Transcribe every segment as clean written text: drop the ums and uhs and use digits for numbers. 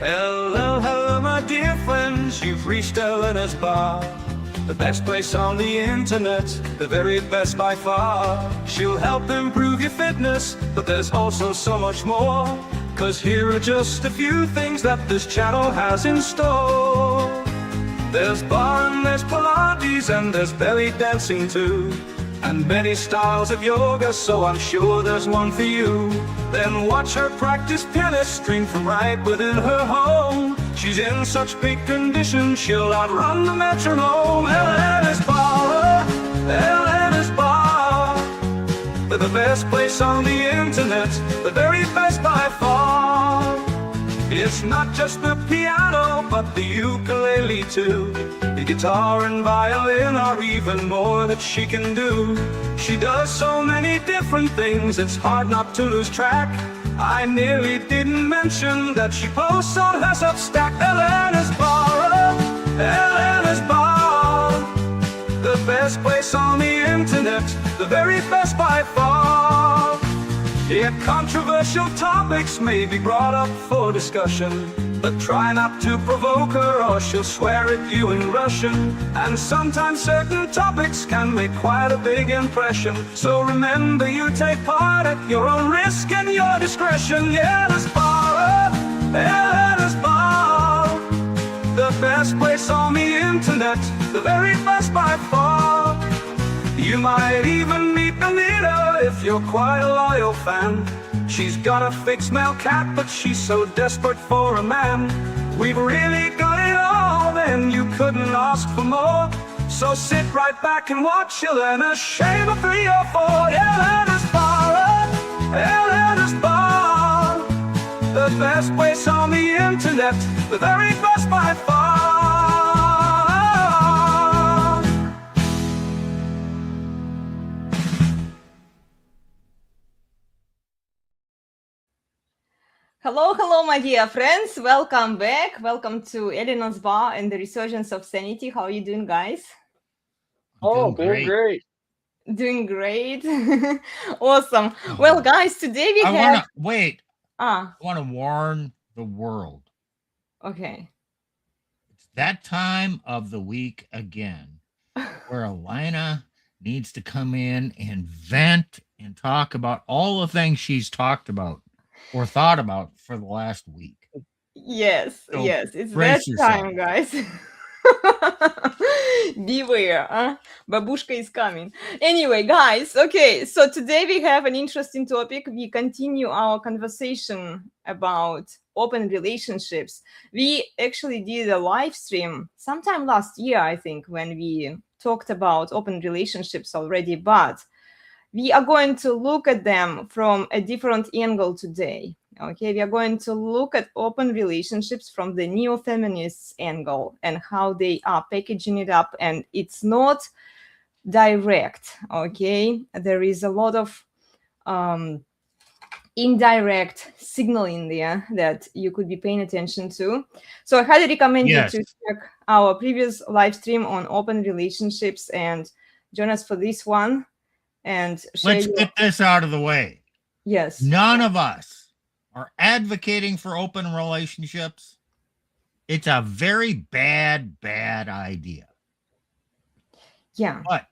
Hello, hello, my dear friends, you've reached Elena's bar. The best place on the internet, the very best by far. She'll help improve your fitness, but there's also so much more. 'Cause here are just a few things that this channel has in store. There's bar and there's Pilates and there's belly dancing too. And many styles of yoga, so I'm sure there's one for you. Then watch her practice pianist string from right within her home. She's in such big condition, she'll outrun the metronome. Elena's Bar, Elena's Bar. They're the best place on the internet, the very best by far. It's not just the piano, but the ukulele too. The guitar and violin are even more that she can do. She does so many different things, it's hard not to lose track. I nearly didn't mention that she posts on her Substack. Elena's Bar, Elena's Bar. The best place on the internet, the very best by far. Yet controversial topics may be brought up for discussion, but try not to provoke her or she'll swear at you in Russian. And sometimes certain topics can make quite a big impression. So remember, you take part at your own risk and your discretion. Elena's Bar, Elena's Bar. The best place on the internet, the very best by far. You might even meet Anita if you're quite a loyal fan. She's got a fixed male cat, but she's so desperate for a man. We've really got it all, then you couldn't ask for more. So sit right back and watch Elena shave a 3 or 4. Elena's Bar, Elena's Bar. The best place on the internet, the very best by far. Hello, hello, my dear friends. Welcome back. Welcome to Elena's Bar and the Resurgence of Sanity. How are you doing, guys? Doing great. Doing great. Awesome. Well, guys, today we have... I want to warn the world. Okay. It's that time of the week again where Elena needs to come in and vent and talk about all the things she's talked about or thought about for the last week. Yes, So yes, it's that brace time, yourself. guys. Beware, babushka is coming. Anyway, guys, okay, so today we have an interesting topic. We continue our conversation about open relationships. We actually did a live stream sometime last year, I think, when we talked about open relationships already, but we are going to look at them from a different angle today. Okay, we are going to look at open relationships from the neo-feminists angle and how they are packaging it up. And it's not direct, okay? There is a lot of indirect signaling there that you could be paying attention to. So I highly recommend you to check our previous live stream on open relationships and join us for this one. And let's get this out of the way. Yes. None of us are advocating for open relationships. It's a very bad idea. Yeah. But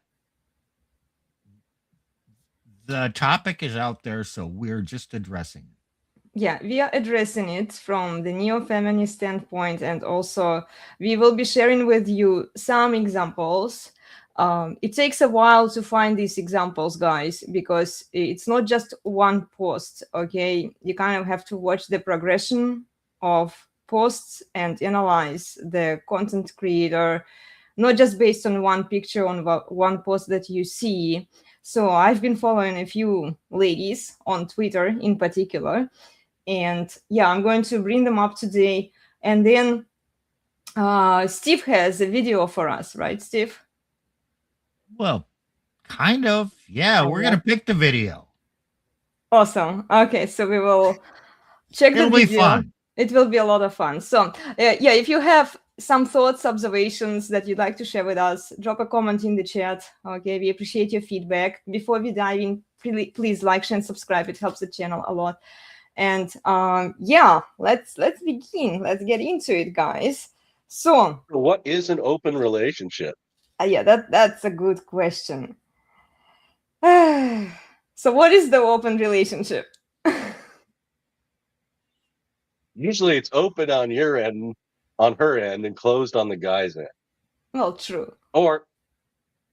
the topic is out there, so we're just addressing it. Yeah, we are addressing it from the neo-feminist standpoint, and also we will be sharing with you some examples. It takes a while to find these examples, guys, because it's not just one post, okay? You kind of have to watch the progression of posts and analyze the content creator, not just based on one picture on one post that you see. So I've been following a few ladies on Twitter in particular, and yeah, I'm going to bring them up today. And then Steve has a video for us, right, Steve? Well, kind of. Yeah, we're going to pick the video. Awesome. Okay, so we will check the video. It'll be fun. It will be a lot of fun. So, yeah, if you have some thoughts, observations that you'd like to share with us, drop a comment in the chat. Okay, we appreciate your feedback. Before we dive in, please like, share, and subscribe. It helps the channel a lot. And yeah, let's begin. Let's get into it, guys. So What is an open relationship? yeah, that's a good question. So what is the open relationship? Usually it's open on your end, on her end, and closed on the guy's end. Well, true. Or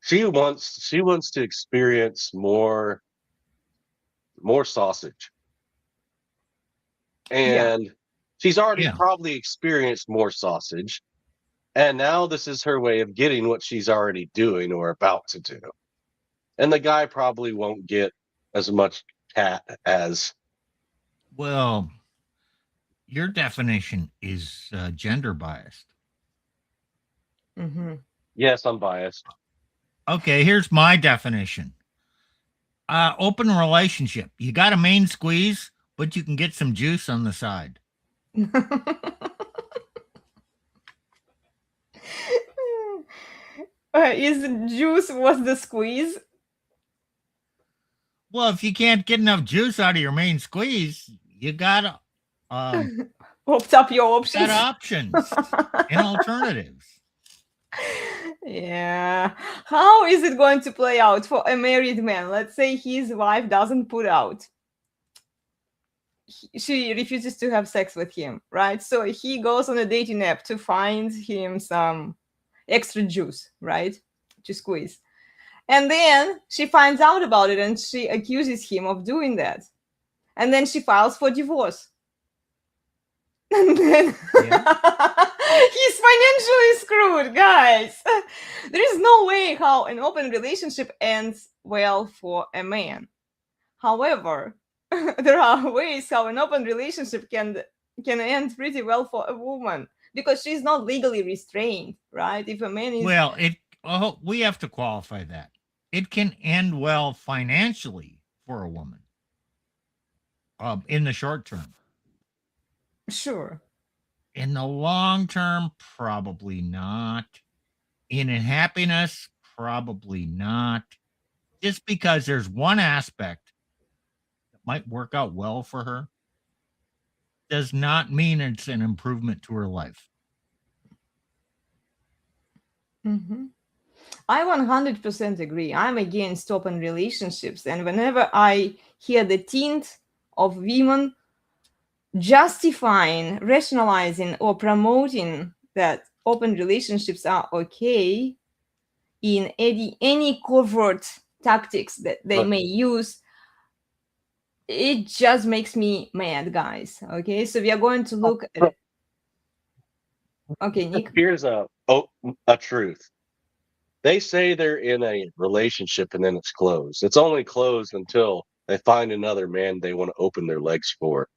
she wants to experience more sausage. Yeah. And she's already Yeah. probably experienced more sausage. And now this is her way of getting what she's already doing or about to do. And the guy probably won't get as much cat as Well, your definition is gender biased. Mm-hmm. yes, I'm biased. Okay, here's my definition. Open relationship. You got a main squeeze, but you can get some juice on the side. Is juice was the squeeze? Well, if you can't get enough juice out of your main squeeze, you got Opt up your options. options and alternatives. Yeah. How is it going to play out for a married man? Let's say his wife doesn't put out. She refuses to have sex with him, right? So he goes on a dating app to find him some extra juice, right? To squeeze. And then she finds out about it and she accuses him of doing that. And then she files for divorce. And then he's financially screwed, guys. There is no way how an open relationship ends well for a man. However, there are ways how an open relationship can end pretty well for a woman because she's not legally restrained, right? If a man is Well, we have to qualify that. It can end well financially for a woman in the short term. sure. In the long term, probably not. In happiness, probably not. Just because there's one aspect that might work out well for her does not mean it's an improvement to her life. Mm-hmm. I 100% agree. I'm against open relationships. And whenever I hear the tint of women justifying, rationalizing, or promoting that open relationships are okay in any covert tactics that they may use, it just makes me mad, guys. Okay, so we are going to look at it. Okay, Nick. Here's a truth. They say they're in a relationship and then it's closed. It's only closed until they find another man they want to open their legs for.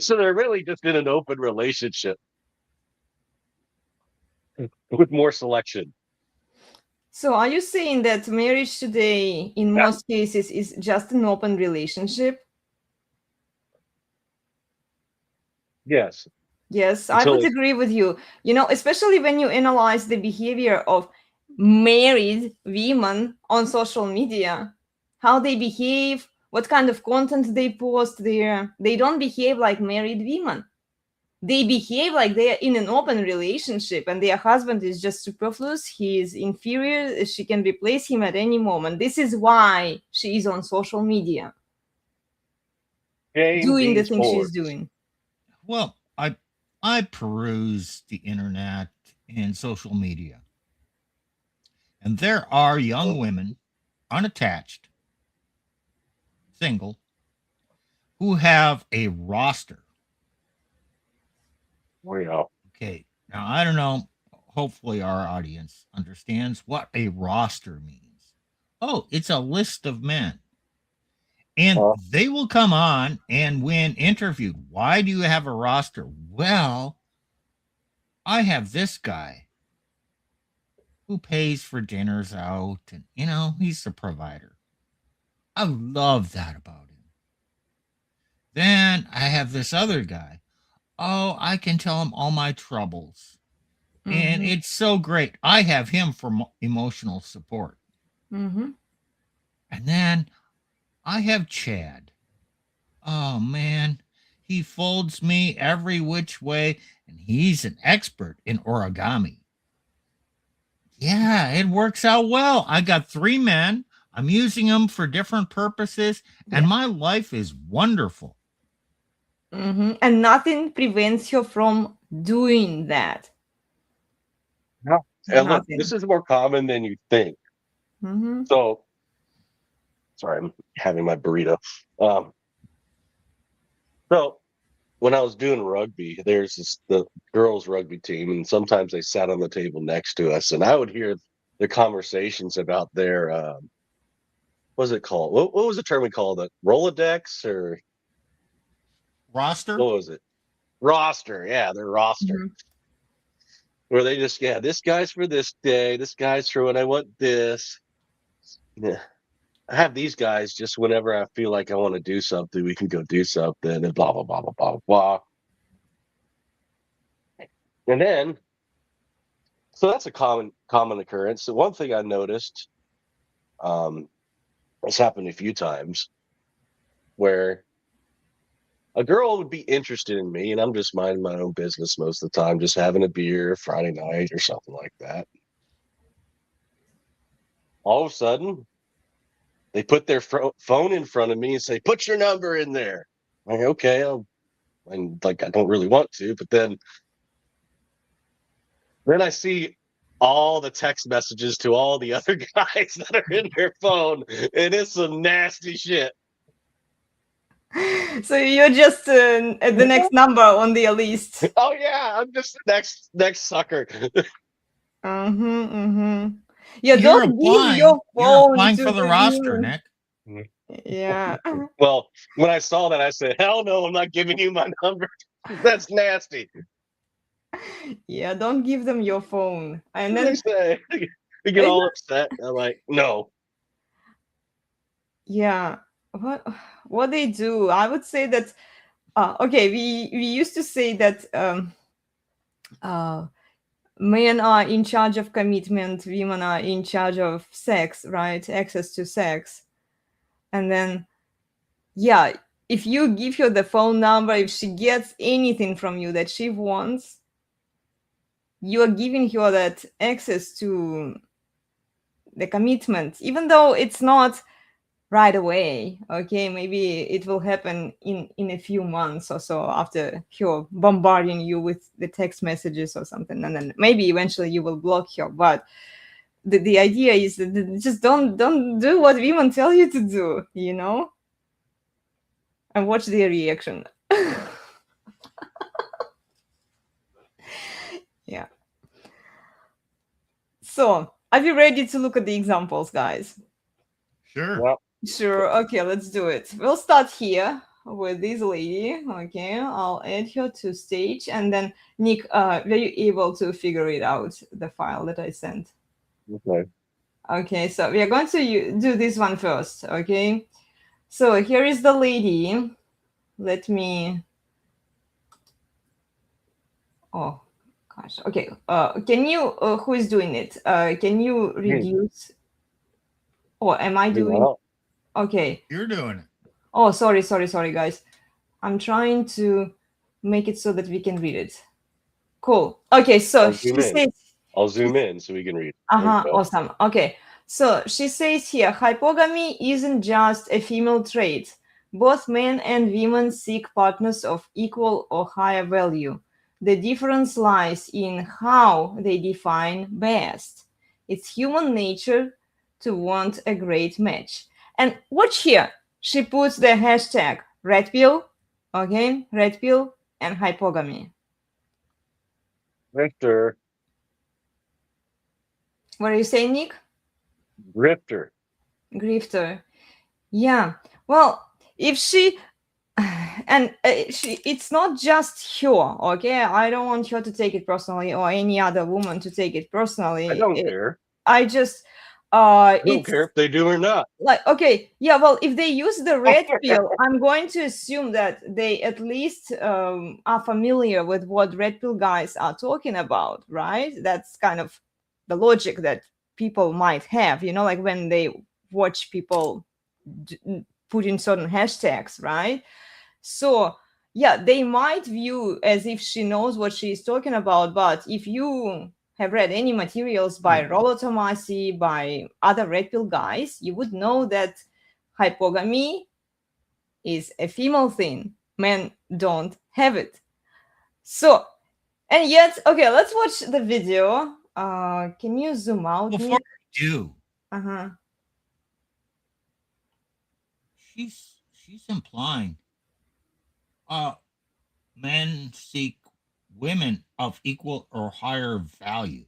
So they're really just in an open relationship with more selection. So are you saying that marriage today, in most cases, is just an open relationship? Yes. Yes, I would agree with you. You know, especially when you analyze the behavior of married women on social media, how they behave, what kind of content they post there. They don't behave like married women. They behave like they are in an open relationship and their husband is just superfluous. He is inferior. She can replace him at any moment. This is why she is on social media doing the things she's doing. Well, I peruse the internet and social media, and there are young women, unattached, single, who have a roster. Yeah. Okay, now I don't know. Hopefully, our audience understands what a roster means. Oh, it's a list of men. And they will come on and when interviewed, why do you have a roster? Well, I have this guy who pays for dinners out and, he's the provider. I love that about him. Then I have this other guy. Oh, I can tell him all my troubles. Mm-hmm. And it's so great. I have him for emotional support. Mm-hmm. And then I have Chad. Oh man, he folds me every which way, and he's an expert in origami. Yeah, it works out well. I got 3 men. I'm using them for different purposes, and Yeah. my life is wonderful. And nothing prevents you from doing that. No. And look, Nothing. this is more common than you think. Mm-hmm. So, sorry, I'm having my burrito. So when I was doing rugby, there's the girls' rugby team, and sometimes they sat on the table next to us, and I would hear the conversations about their what's it called? What was the term we called it? Rolodex or Roster? what was it? Roster, yeah, their roster. Where they just, yeah, this guy's for this day, this guy's for when I want this. Yeah. I have these guys just whenever I feel like I want to do something, we can go do something and blah blah blah blah blah blah. And then so that's a common occurrence. So one thing I noticed, it's happened a few times where a girl would be interested in me and I'm just minding my own business most of the time, just having a beer Friday night or something like that. All of a sudden, they put their phone in front of me and say, "Put your number in there." I'm like, okay, and like I don't really want to, but then I see all the text messages to all the other guys that are in their phone, and it's some nasty shit. So you're just at the next number on their list. Oh yeah, I'm just the next sucker. Yeah, You're don't give your phone applying to for the the roster, viewers. Nick. Yeah. Well, when I saw that, I said, "Hell no, I'm not giving you my number. That's nasty." Yeah, don't give them your phone. And They then say they get all upset. I'm like, no. yeah, what they do, I would say that okay, we used to say that uh men are in charge of commitment, women are in charge of sex, right? Access to sex. And then yeah, if you give her the phone number, if she gets anything from you that she wants, you are giving her that access to the commitment, even though it's not right away. Okay, maybe it will happen in a few months or so after her bombarding you with the text messages or something, and then maybe eventually you will block her. But the idea is that just don't do what women tell you to do, you know, and watch their reaction. Yeah. So, are you ready to look at the examples, guys? Sure. Well, Sure. Okay, let's do it. We'll start here with this lady. Okay, I'll add her to stage, and then Nick, were you able to figure it out, the file that I sent? okay. Okay, so we are going to do this one first. Okay, so here is the lady. Let me. Oh gosh. Okay. Can you? Who is doing it? Can you reduce? Oh, am I doing? Well, Okay. You're doing it. Oh, sorry, guys. I'm trying to make it so that we can read it. Cool. Okay, so I'll she zoom in. says, I'll zoom in so we can read. There you go. awesome. Okay, so she says here, hypogamy isn't just a female trait. Both men and women seek partners of equal or higher value. The difference lies in how they define best. It's human nature to want a great match. And watch here, she puts the hashtag red pill, okay, red pill and hypogamy. Grifter. What are you saying, Nick? Grifter. Grifter. Yeah. Well, if she and it's not just her, okay? I don't want her to take it personally or any other woman to take it personally. I don't care. I just I don't care if they do or not. like, okay, yeah, well, if they use the red pill, I'm going to assume that they at least are familiar with what red pill guys are talking about, right? That's kind of the logic that people might have, you know, like when they watch people put in certain hashtags, right? So yeah, they might view as if she knows what she is talking about, but if you have read any materials by Rollo Tomasi, by other red pill guys, you would know that hypogamy is a female thing. Men don't have it. So, and yet, okay, let's watch the video. Can you zoom out, Before Nick? you do, Uh-huh. she's implying men seek women of equal or higher value.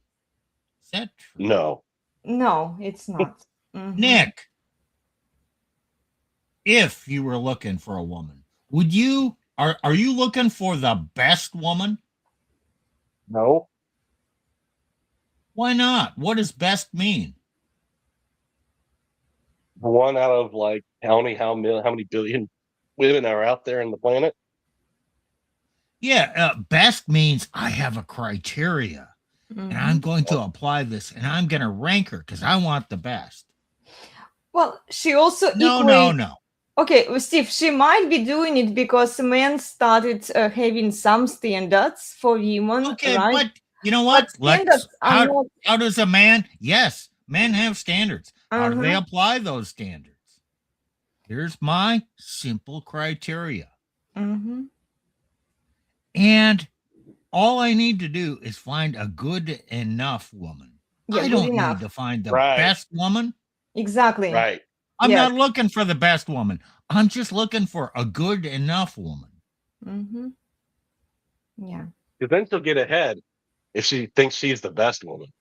Is that true? No. No, it's not. Mhm. Nick, if you were looking for a woman, would you are you looking for the best woman? No. Why not? What does best mean? One out of like how many billion women are out there in the planet? Yeah, best means I have a criteria and I'm Mhm. going to apply this and I'm going to rank her because I want the best. Well, she also No. Okay, well, Steve, she might be doing it because men started having some standards for women, Okay, right? but you know But what? standards are not. How does a man? Yes, men have standards. How do they Uh-huh. apply those standards? Here's my simple criteria. Mhm. And all I need to do is find a good enough woman. Yeah, I good don't enough. need to find the Right. best woman. Exactly. Right. I'm Yes. not looking for the best woman. I'm just looking for a good enough woman. Mm-hmm. Yeah. Because then she'll get ahead if she thinks she's the best woman.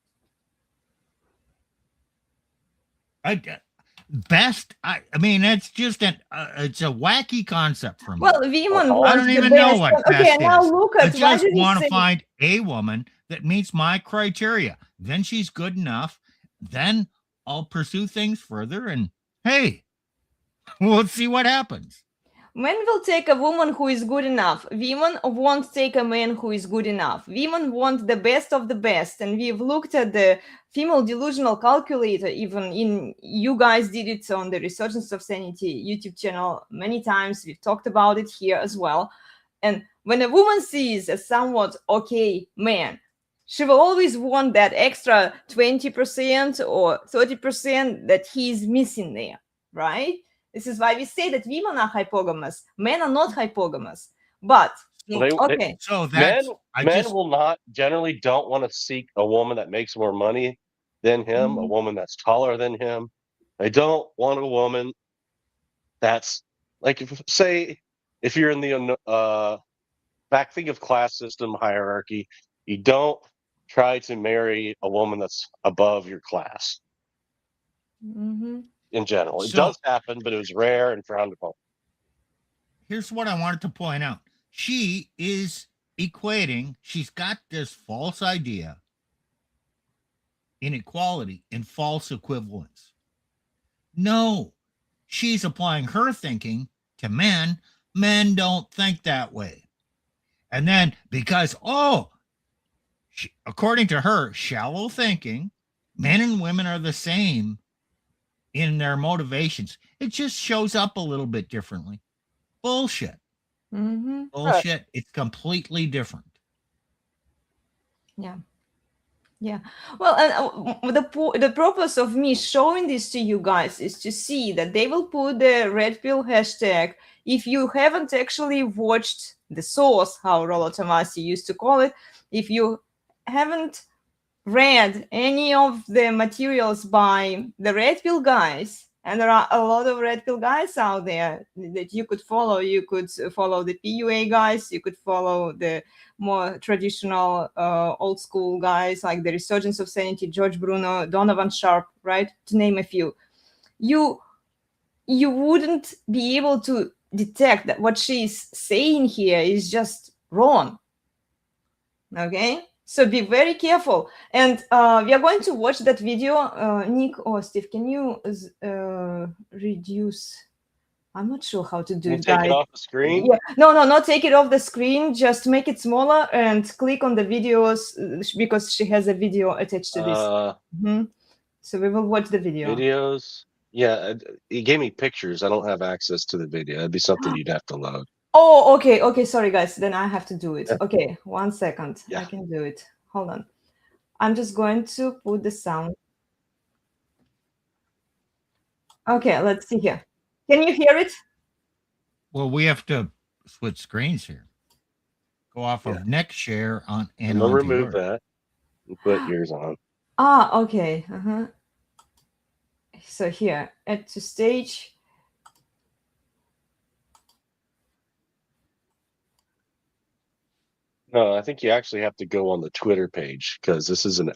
I mean, it's just it's a wacky concept for me. Well, women I want don't the even best. know what Okay, best now is. look I at why just did he want to say find a woman that meets my criteria. Then she's good enough. Then I'll pursue things further. And hey, we'll see what happens. men will take a woman who is good enough. Women won't take a man who is good enough. Women want the best of the best. And we've looked at the female delusional calculator, even in you guys did it on the Resurgence of Sanity YouTube channel many times. We've talked about it here as well. And when a woman sees a somewhat okay man, she will always want that extra 20% or 30% that he's missing there, right? This is why we say that women are hypogamous, men are not hypogamous. But okay, So that's men will not generally don't want to seek a woman that makes more money than him, a Mhm. woman that's taller than him. They don't want a woman that's like if you're in the think of class system hierarchy, you don't try to marry a woman that's above your class Mhm. in general. It So- does happen, but it was rare and frowned upon. here's what I wanted to point out. She is equating, she's got this false idea, inequality, and false equivalence. No, she's applying her thinking to men. Men don't think that way. And then because, according to her, shallow thinking, men and women are the same in their motivations. It just shows up a little bit differently. Bullshit. Mhm. Bullshit. It's completely different. Yeah. Yeah. Well, and the purpose of me showing this to you guys is to see that they will put the red pill hashtag. If you haven't actually watched the source, how Rollo Tomasi used to call it, if you haven't read any of the materials by the red pill guys, and there are a lot of red pill guys out there that you could follow. You could follow the PUA guys. You could follow the more traditional old school guys like the Resurgence of Sanity, George Bruno, Donovan Sharp, right? To name a few. You wouldn't be able to detect that what she's saying here is just wrong. Okay? So be very careful. And we are going to watch that video. Nick or Steve, can you reduce? I'm not sure how to do You it, take guys. it off the screen. Yeah. No, not take it off the screen. Just make it smaller and click on the videos because she has a video attached to this. Mhm. So we will watch the video. Videos. Yeah, it gave me pictures. I don't have access to the video. It'd be something you'd have to load. Oh, okay. Sorry, guys. Then I have to do it. Yeah. Okay, 1 second. Yeah. I can do it. Hold on. I'm just going to put the sound. Okay, let's see here. Can you hear it? Well, we have to switch screens here. Go off Yeah. of next share on I'm and gonna onto remove yours. that and put yours on. Ah, okay. So here, add to stage. No, I think you actually have to go on the Twitter page because this is an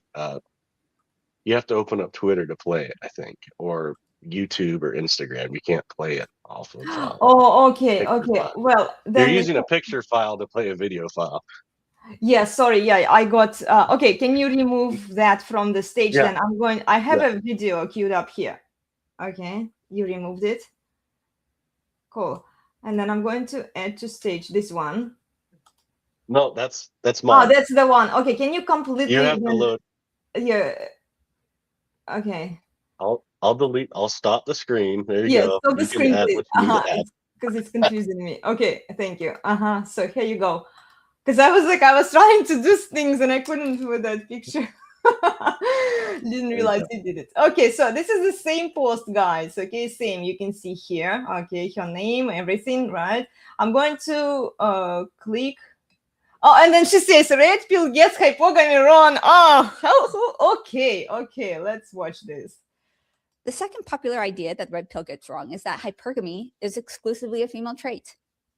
you have to open up Twitter to play it, I think, or YouTube or Instagram. You can't play it off of Oh, okay. picture file. Well, You're then using a picture file to play a video file. yeah, sorry. Yeah, I got okay, can you remove that from the stage Yeah. then? I have a video queued up here. Okay, you removed it. Cool. And then I'm going to add to stage this one. No, that's Oh, mine. that's the one. Okay, can you completely You have to then- load. Yeah. Okay. I'll delete. I'll stop the screen. There you Yes, go. stop the You can screen, add please. what you need to add. Because it's confusing me. Okay, thank you. So here you go. Because I was trying to do things and I couldn't with that picture. Didn't realize he did it. Okay, so this is the same post, guys. Okay, same. You can see here. Okay, her name, everything, right? I'm going to click. Oh, and then she says, "Red pill gets hypogamy wrong." Oh, okay. Let's watch this. The second popular idea that the red pill gets wrong is that hypergamy is exclusively a female trait.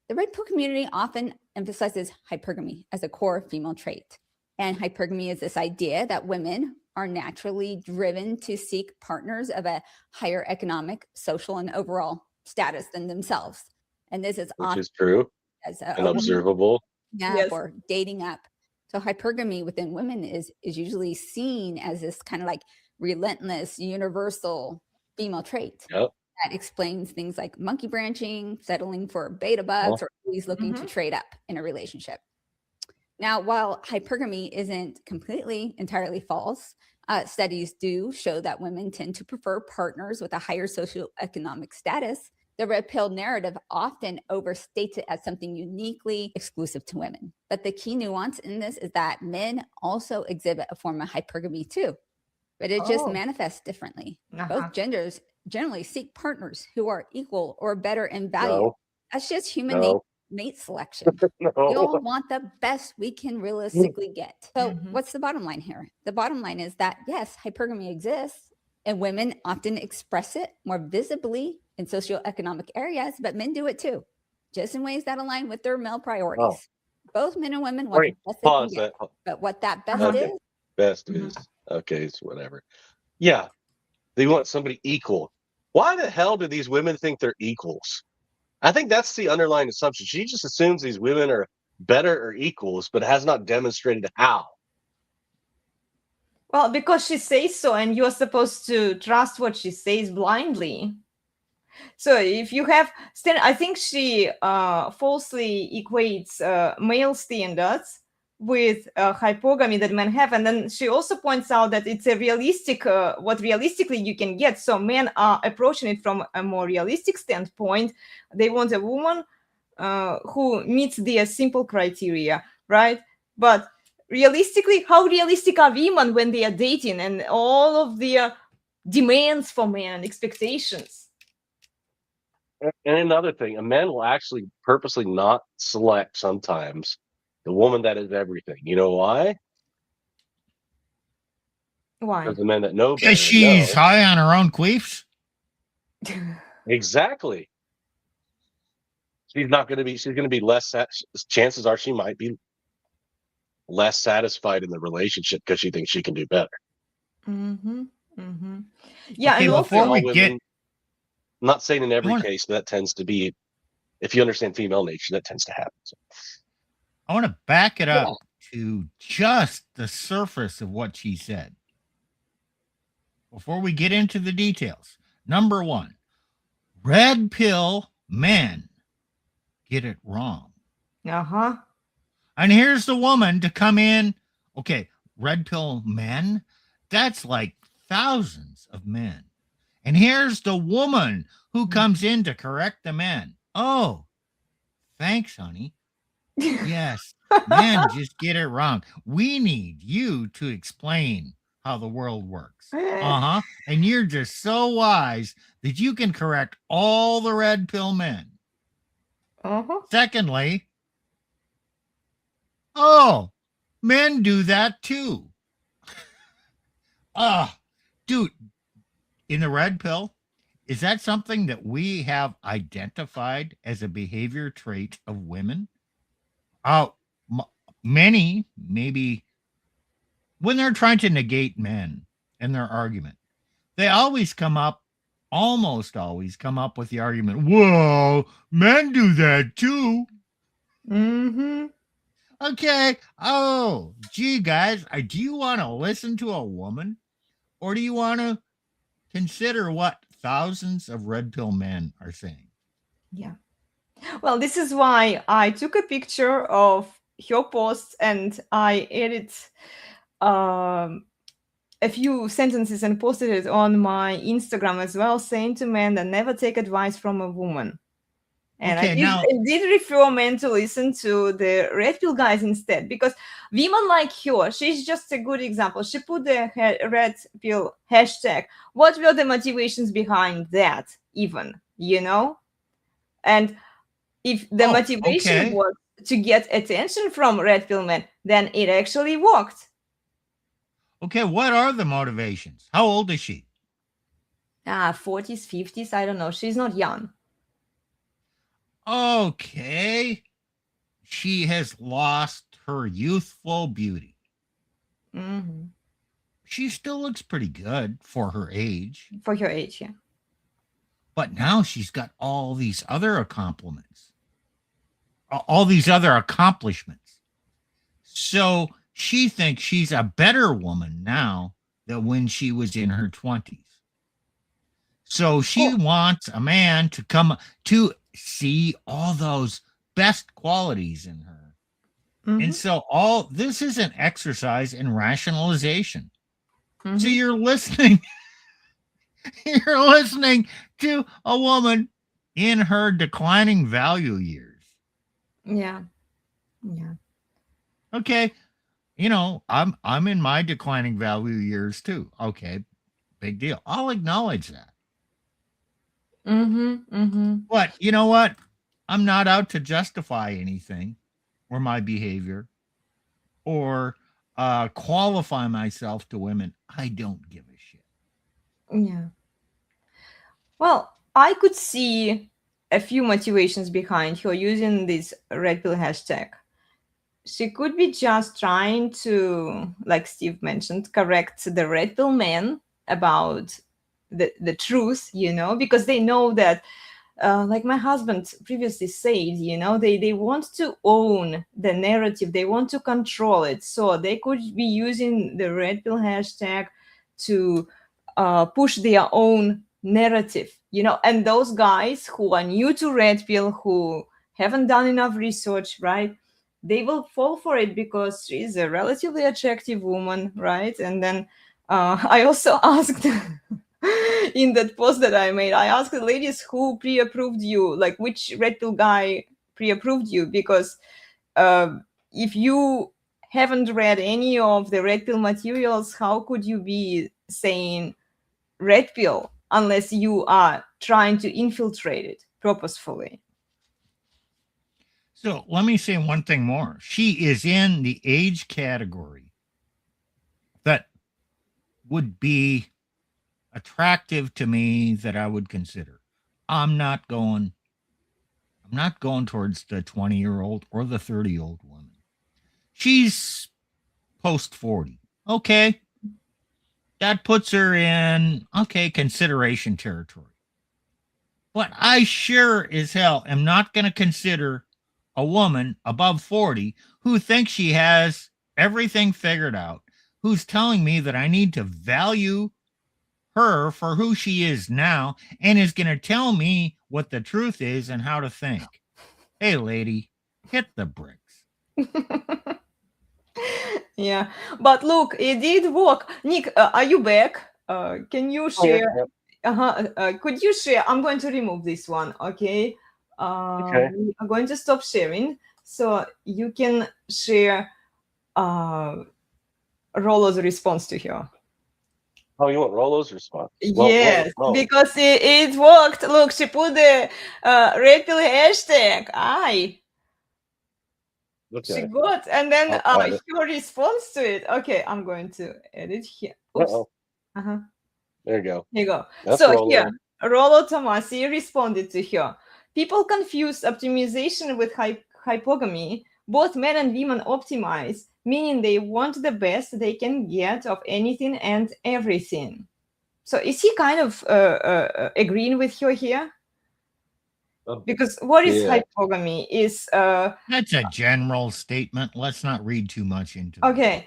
The red pill community often emphasizes hypergamy as a core female trait. And hypergamy is this idea that women are naturally driven to seek partners of a higher economic, social, and overall status than themselves. And this is Which often is true as and observable. Yes. or dating up. So hypergamy within women is usually seen as this kind of like relentless, universal female trait. Yep. That explains things like monkey branching, settling for beta bucks, or always looking to trade up in a relationship. Now, while hypergamy isn't completely entirely false, studies do show that women tend to prefer partners with a higher socioeconomic status. The red pill narrative often overstates it as something uniquely exclusive to women. But the key nuance in this is that men also exhibit a form of hypergamy too, but it just manifests differently. Both genders generally seek partners who are equal or better in value. No. That's just human mate selection. No. We all want the best we can realistically get. So what's the bottom line here? The bottom line is that yes, hypergamy exists and women often express it more visibly in socioeconomic areas, but men do it too, just in ways that align with their male priorities. Both men and women want the best they can get, but what that best is. Best is okay, it's whatever. Yeah. They want somebody equal. Why the hell do these women think they're equals? I think that's the underlying assumption. She just assumes these women are better or equals, but has not demonstrated how. Well, because she says so, and you're supposed to trust what she says blindly. So if you have, I think she falsely equates male standards with hypogamy that men have, and then she also points out that it's a realistic, what realistically you can get. So men are approaching it from a more realistic standpoint. They want a woman who meets their simple criteria, right? But realistically, how realistic are women when they are dating and all of their demands for men and expectations? And another thing, a man will actually purposely not select sometimes the woman that is everything. You know why? Why? Because the men that know better Because she's know. high on her own queefs. Exactly. She's not going to be. She's going to be less. Chances are she might be less satisfied in the relationship because she thinks she can do better. Yeah, Okay, and before also, we get, I'm not saying in every case, but that tends to be. If you understand female nature, that tends to happen. So. I want to back it up to just the surface of what she said. Before we get into the details, number one, red pill men get it wrong. And here's the woman to come in. Okay, red pill men, that's like thousands of men. And here's the woman who comes in to correct the men. Oh, Thanks, honey. Yes, men just get it wrong. We need you to explain how the world works. Uh-huh. And you're just so wise that you can correct all the red pill men. Uh-huh. Secondly, oh, men do that too. Dude, in the red pill, is that something that we have identified as a behavior trait of women? Oh, many, maybe when they're trying to negate men in their argument, they almost always come up with the argument, whoa, men do that too. Mm-hmm. Okay. Oh, gee, guys, do you want to listen to a woman, or do you want to consider what thousands of red pill men are saying? Yeah. Well, this is why I took a picture of her posts and I added a few sentences and posted it on my Instagram as well, saying to men that never take advice from a woman. And Okay, now I did refer men to listen to the red pill guys instead, because women like her, she's just a good example. She put the red pill hashtag. What were the motivations behind that, even, you know? And if the motivation okay. was to get attention from red pill men, then it actually worked. Okay, what are the motivations? How old is she? 40s, 50s, I don't know. She's not young. Okay. She has lost her youthful beauty. Mm-hmm. She still looks pretty good for her age. For her age, yeah. But now she's got all these other accomplishments. All these other accomplishments. So she thinks she's a better woman now than when she was in her 20s. So she wants a man to come to see all those best qualities in her. Mm-hmm. And so this is an exercise in rationalization. Mm-hmm. So you're listening to a woman in her declining value years. Yeah. Yeah. Okay. I'm in my declining value years too. Okay. Big deal. I'll acknowledge that. Mm-hmm. Mm-hmm. But you know what? I'm not out to justify anything or my behavior or qualify myself to women. I don't give a shit. Yeah. Well, I could see a few motivations behind her using this red pill hashtag. She could be just trying to, like Steve mentioned, correct the red pill men about the truth, because they know that, like my husband previously said, they want to own the narrative, they want to control it. So they could be using the red pill hashtag to push their own narrative, and those guys who are new to red pill, who haven't done enough research, right? They will fall for it because she's a relatively attractive woman, right? And then I also asked in that post that I made, I asked the ladies who pre-approved you, like which red pill guy pre-approved you, because if you haven't read any of the red pill materials, how could you be saying red pill unless you are trying to infiltrate it purposefully? So let me say one thing more. She is in the age category that would be attractive to me, that I would consider. I'm not going towards the 20-year-old or the 30-year-old woman. She's post 40. Okay. That puts her in, consideration territory. But I sure as hell am not going to consider a woman above 40 who thinks she has everything figured out, who's telling me that I need to value her for who she is now, and is going to tell me what the truth is and how to think. Hey, lady, hit the bricks. Yeah, but look, it did work. Nick, are you back? Can you share? Yep. Could you share? I'm going to remove this one, okay? Okay. We are going to stop sharing, so you can share Rollo's response to her. Oh, you want Rolo's response? Yes, Well, because it worked. Look, she put the refill hashtag. Aye, she okay. got, and then I'll add it. her response to it. Okay, I'm going to edit here. Oops. Uh-oh. Uh-huh. There you go. Here you go. That's So Rolo. here, Rollo Tomasi responded to her. People confuse optimization with hypogamy. Both men and women optimize, meaning they want the best they can get of anything and everything. So is he kind of agreeing with her here? Because what is Yeah. hypogamy? Is That's a general statement. Let's not read too much into it. okay.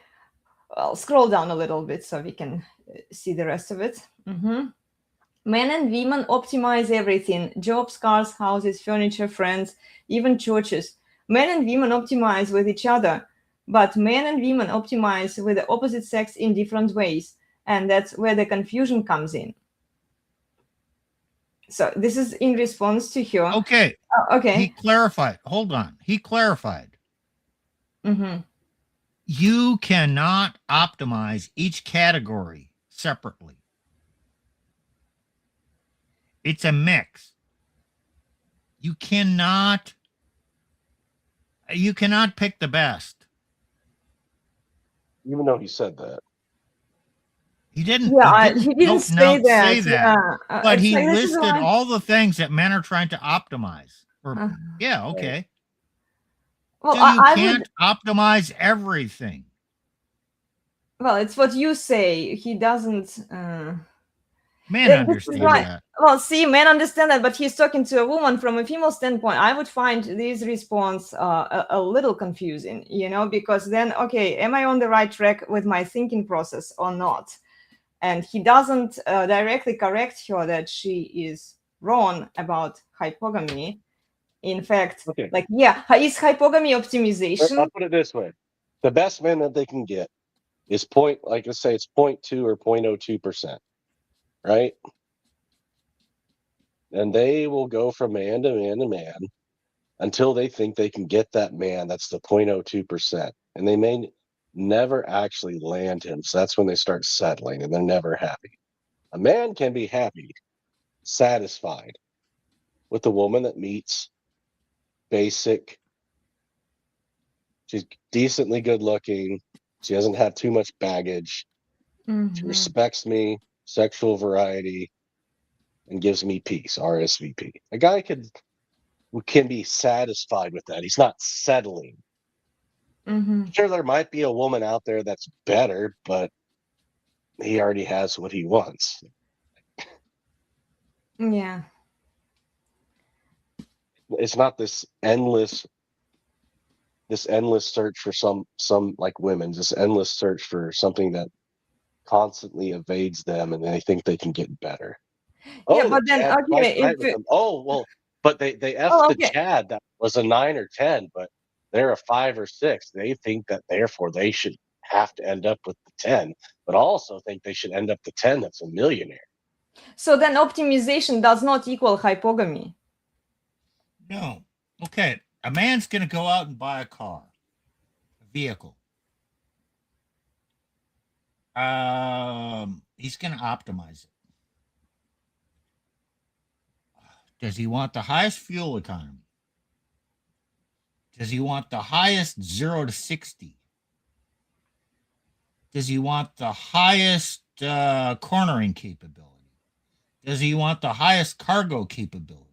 Well, scroll down a little bit so we can see the rest of it. Men and women optimize everything: jobs, cars, houses, furniture, friends, even churches. Men and women optimize with each other, but men and women optimize with the opposite sex in different ways. And that's where the confusion comes in. So this is in response to her. Okay. Okay. He clarified. Hold on. He clarified. You cannot optimize each category separately. It's a mix. You cannot pick the best. Even though he said that. He didn't. Yeah, he didn't say that. Yeah. But he like, listed all the things that men are trying to optimize. Yeah, okay. Well, so you can't optimize everything. Well, it's what you say. He doesn't. Men understand that. Well, see, men understand that, but he's talking to a woman from a female standpoint. I would find this response a little confusing, because then, okay, am I on the right track with my thinking process or not? And he doesn't directly correct her that she is wrong about hypogamy. In fact, is hypogamy optimization? I'll put it this way. The best men that they can get is 0.2 or 0.02%, right? And they will go from man to man to man until they think they can get that man that's the 0.02%. And they may never actually land him. So that's when they start settling and they're never happy. A man can be happy, satisfied with a woman that meets basic. She's decently good looking. She doesn't have too much baggage. She respects me, sexual variety, and gives me peace, RSVP. A guy can be satisfied with that. He's not settling. Sure, there might be a woman out there that's better, but he already has what he wants. Yeah. It's not this endless search for some like women, this endless search for something that constantly evades them and they think they can get better. Yeah, but then okay, but they effed the Chad that was a 9 or 10, but they're a 5 or 6. They think that therefore they should have to end up with the 10, but also think they should end up the 10 that's a millionaire. So then optimization does not equal hypogamy. No. Okay. A man's going to go out and buy a car, a vehicle. He's going to optimize it. Does he want the highest fuel economy? Does he want the highest 0 to 60? Does he want the highest cornering capability? Does he want the highest cargo capability?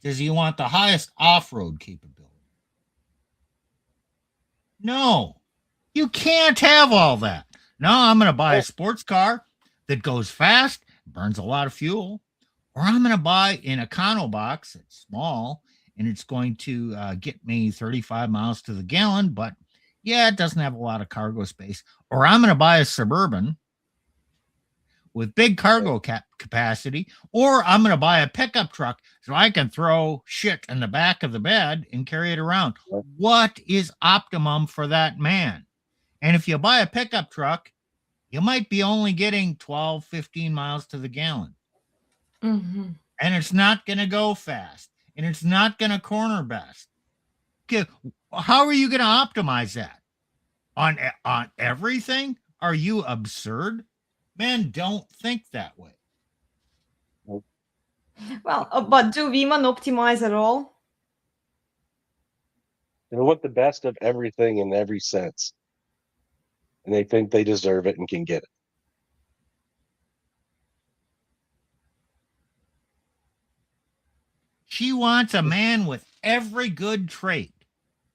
Does he want the highest off-road capability? No, you can't have all that. No, I'm going to buy a sports car that goes fast, burns a lot of fuel, or I'm going to buy an econo box that's small and it's going to get me 35 miles to the gallon, but yeah, it doesn't have a lot of cargo space. Or I'm going to buy a Suburban with big cargo capacity, or I'm going to buy a pickup truck so I can throw shit in the back of the bed and carry it around. What is optimum for that man? And if you buy a pickup truck, you might be only getting 12, 15 miles to the gallon. And it's not going to go fast. and it's not going to corner best. Okay, how are you going to optimize that? On everything? Are you absurd? Men don't think that way. Well, but do women optimize at all? They want the best of everything in every sense, and they think they deserve it and can get it. She wants a man with every good trait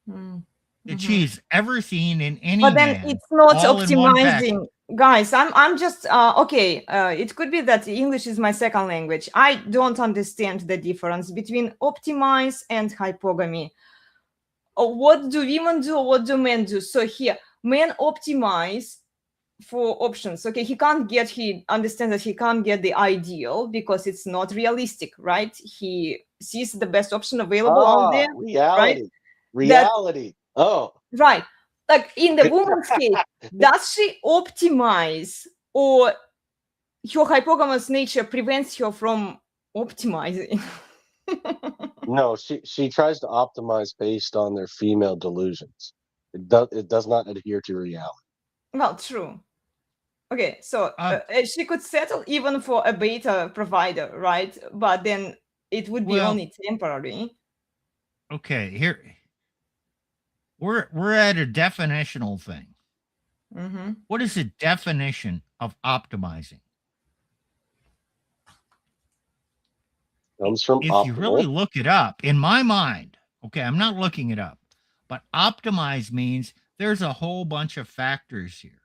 that she's ever seen in any But then man. it's not all in one package. optimizing. Guys, I'm just okay. It could be that English is my second language. I don't understand the difference between optimize and hypogamy. What do women do? What do men do? So here, men optimize for options. Okay, he understands that he can't get the ideal because it's not realistic, right? He sees the best option available out there. Reality. Reality. Right. Like in the woman's case, does she optimize, or her hypogamous nature prevents her from optimizing? No, she tries to optimize based on their female delusions. It does not adhere to reality. Well, true. Okay, so she could settle even for a beta provider, right? But then it would be only temporary. Okay, here we're at a definitional thing. What is the definition of optimizing? Comes from if optimal. You really look it up, in my mind, okay, I'm not looking it up, but optimize means there's a whole bunch of factors here.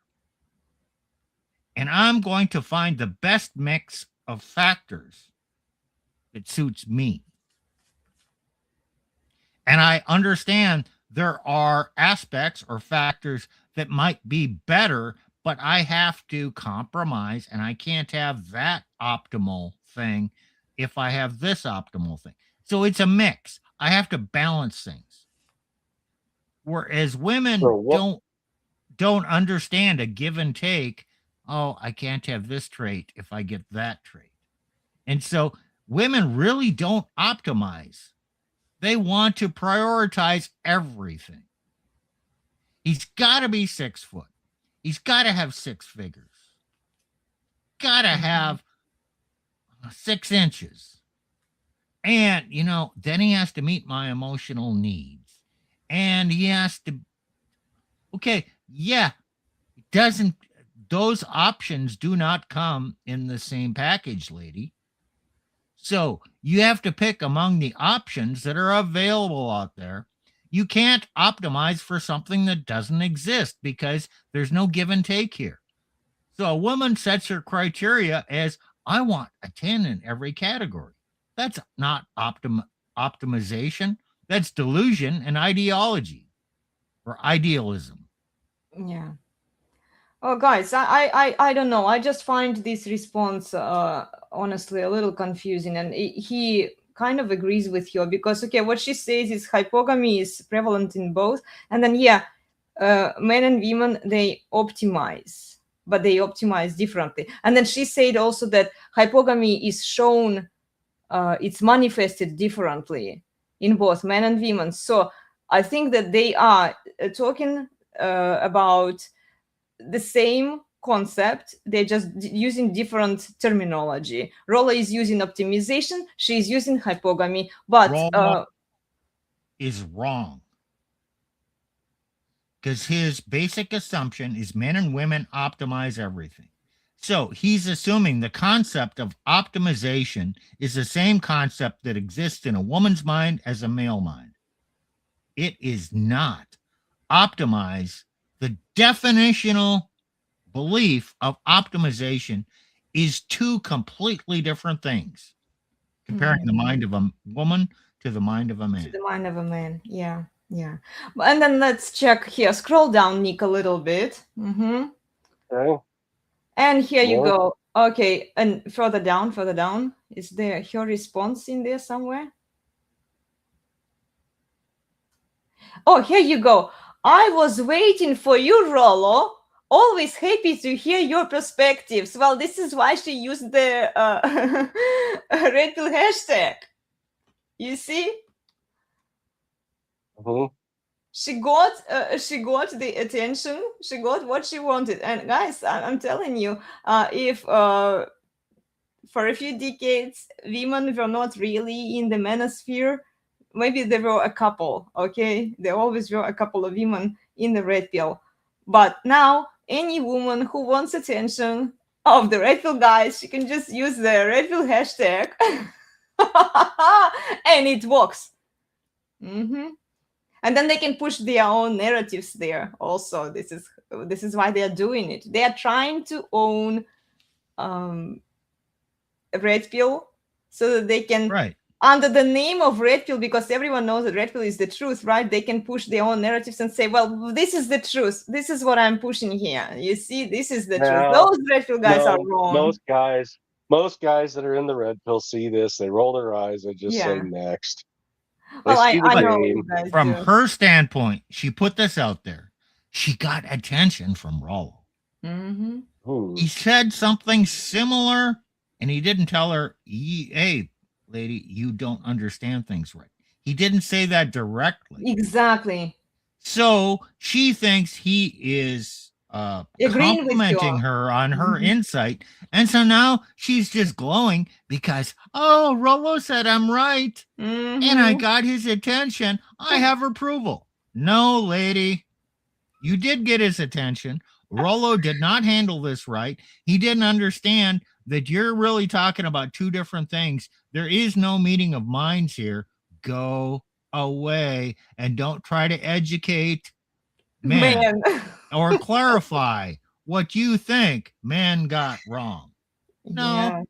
And I'm going to find the best mix of factors that suits me. And I understand there are aspects or factors that might be better, but I have to compromise, and I can't have that optimal thing if I have this optimal thing. So it's a mix. I have to balance things. Whereas women don't understand a give and take. Oh, I can't have this trait if I get that trait. And so women really don't optimize. They want to prioritize everything. He's got to be 6 foot. He's got to have 6 figures. Got to have 6 inches. And, then he has to meet my emotional needs. And he has to, those options do not come in the same package, lady. So you have to pick among the options that are available out there. You can't optimize for something that doesn't exist because there's no give and take here. So a woman sets her criteria as, I want a 10 in every category. That's not optimization. That's delusion and ideology or idealism. Yeah. Oh, guys, I don't know. I just find this response honestly a little confusing, and he kind of agrees with her because what she says is hypogamy is prevalent in both, and then men and women, they optimize, but they optimize differently. And then she said also that hypogamy is shown, it's manifested differently in both men and women. So I think that they are talking about the same concept. They're just using different terminology. Rolla is using optimization, she's using hypogamy, but Rolla is wrong, because his basic assumption is men and women optimize everything. So he's assuming the concept of optimization is the same concept that exists in a woman's mind as a male mind. It is not. Optimize, the definitional belief of optimization, is 2 completely different things. Comparing the mind of a woman to the mind of a man. To the mind of a man, yeah. And then let's check here. Scroll down, Nick, a little bit. Okay. And here you go. Okay, and further down. Is there her response in there somewhere? Oh, here you go. I was waiting for you, Rollo. Always happy to hear your perspectives. Well, this is why she used the red pill hashtag. You see, Mhm. she got the attention. She got what she wanted. And guys, I'm telling you, if for a few decades women were not really in the manosphere, maybe there were a couple. Okay, there always were a couple of women in the red pill, but now any woman who wants attention of the red pill guys, she can just use the red pill hashtag, and it works. Hmm. And then they can push their own narratives there also. This is why they are doing it. They are trying to own red pill so that they can, Right. under the name of red pill, because everyone knows that red pill is the truth, right? They can push their own narratives and say, well, this is the truth, this is what I'm pushing here, you see, this is the truth. Now, Those red pill guys are no, wrong. most guys that are in the red pill see this, they roll their eyes, they just say Yeah. next. They Well, see the I know what game. you guys From do. her standpoint, she put this out there. She got attention from Rollo. Mm-hmm. Hmm. He said something similar, and he didn't tell her, hey, lady, you don't understand things right. He didn't say that directly. Exactly. So she thinks he is Agreeing with you. complimenting her on her Mhm. insight. And so now she's just glowing because, oh, Rollo said I'm right. And I Mhm. got his attention. I have approval. No, lady. You did get his attention. Rollo did not handle this right. He didn't understand that you're really talking about two different things. There is no meeting of minds here. Go away and don't try to educate men Man. or clarify what you think men got wrong. No, Yeah.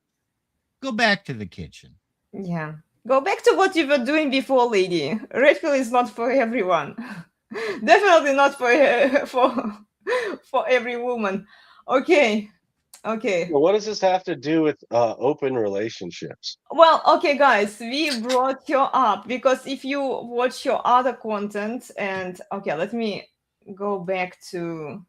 go back to the kitchen. Yeah. Go back to what you were doing before, lady. Red pill is not for everyone. Definitely not for for every woman. Okay. Okay. Well, what does this have to do with open relationships? Well, okay, guys, we brought you up because if you watch your other content, and okay, let me go back to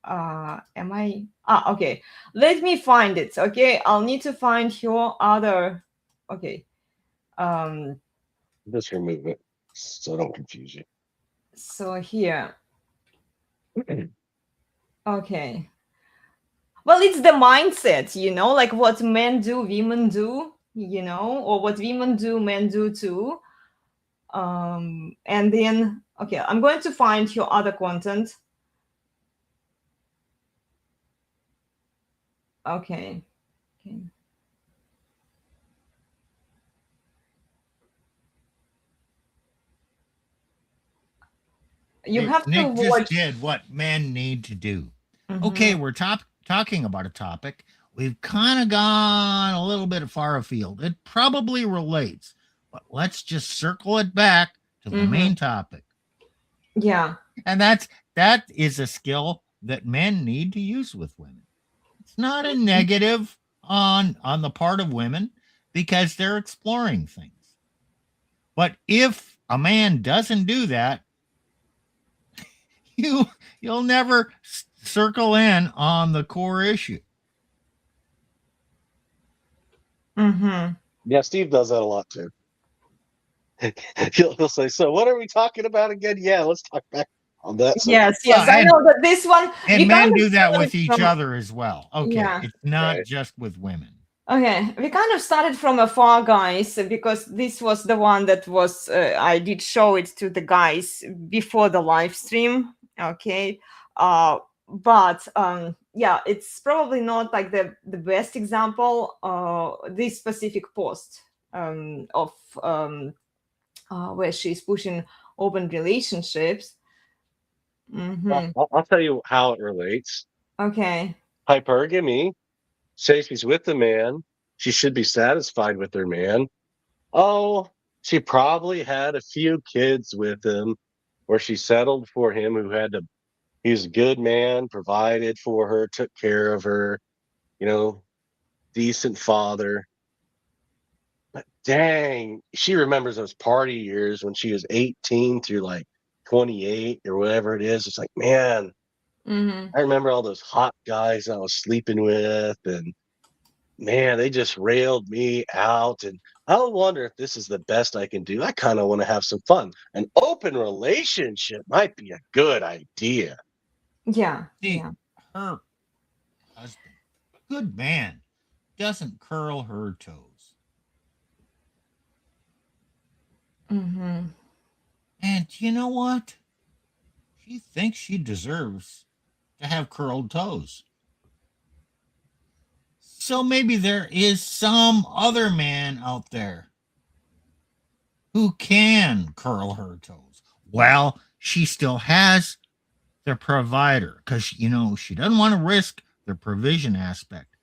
okay, let me find it. Okay, I'll need to find your other. Okay. Just remove it so I don't confuse you. So here. Okay. Well, it's the mindset, like what men do, women do, or what women do, men do too. And then, okay, I'm going to find your other content. Okay. Okay. You have to Nick just watch. did what men need to do. Mhm. Okay, we're talking about a topic. We've kind of gone a little bit far afield. It probably relates, but let's just circle it back to the main topic. Yeah. And that is a skill that men need to use with women. It's not a negative on the part of women because they're exploring things. But if a man doesn't do that, you'll never circle in on the core issue. Mm-hmm. Yeah, Steve does that a lot too. He'll say, "So, what are we talking about again?" Yeah, let's talk back on that subject. Yes, I know that this one. And we men kind of do that started with each from- other as well. Okay, Yeah. it's not Right. just with women. Okay, we kind of started from afar, guys, because this was the one that was I did show it to the guys before the live stream. Okay, but yeah, it's probably not like the best example. This specific post of where she's pushing open relationships. I'll tell you how it relates. Okay. Hypergamy. Say she's with the man. She should be satisfied with her man. Oh, she probably had a few kids with him where she settled for him he was a good man, provided for her, took care of her, decent father. But dang, she remembers those party years when she was 18 through like 28 or whatever it is. It's like, man, I remember all those hot guys I was sleeping with, and man, they just railed me out. And I wonder if this is the best I can do. I kind of want to have some fun. An open relationship might be a good idea. Yeah, See, yeah. her husband, good man, doesn't curl her toes. Mm-hmm. And you know what? She thinks she deserves to have curled toes. So maybe there is some other man out there who can curl her toes. Well, she still has the provider because, she doesn't want to risk the provision aspect.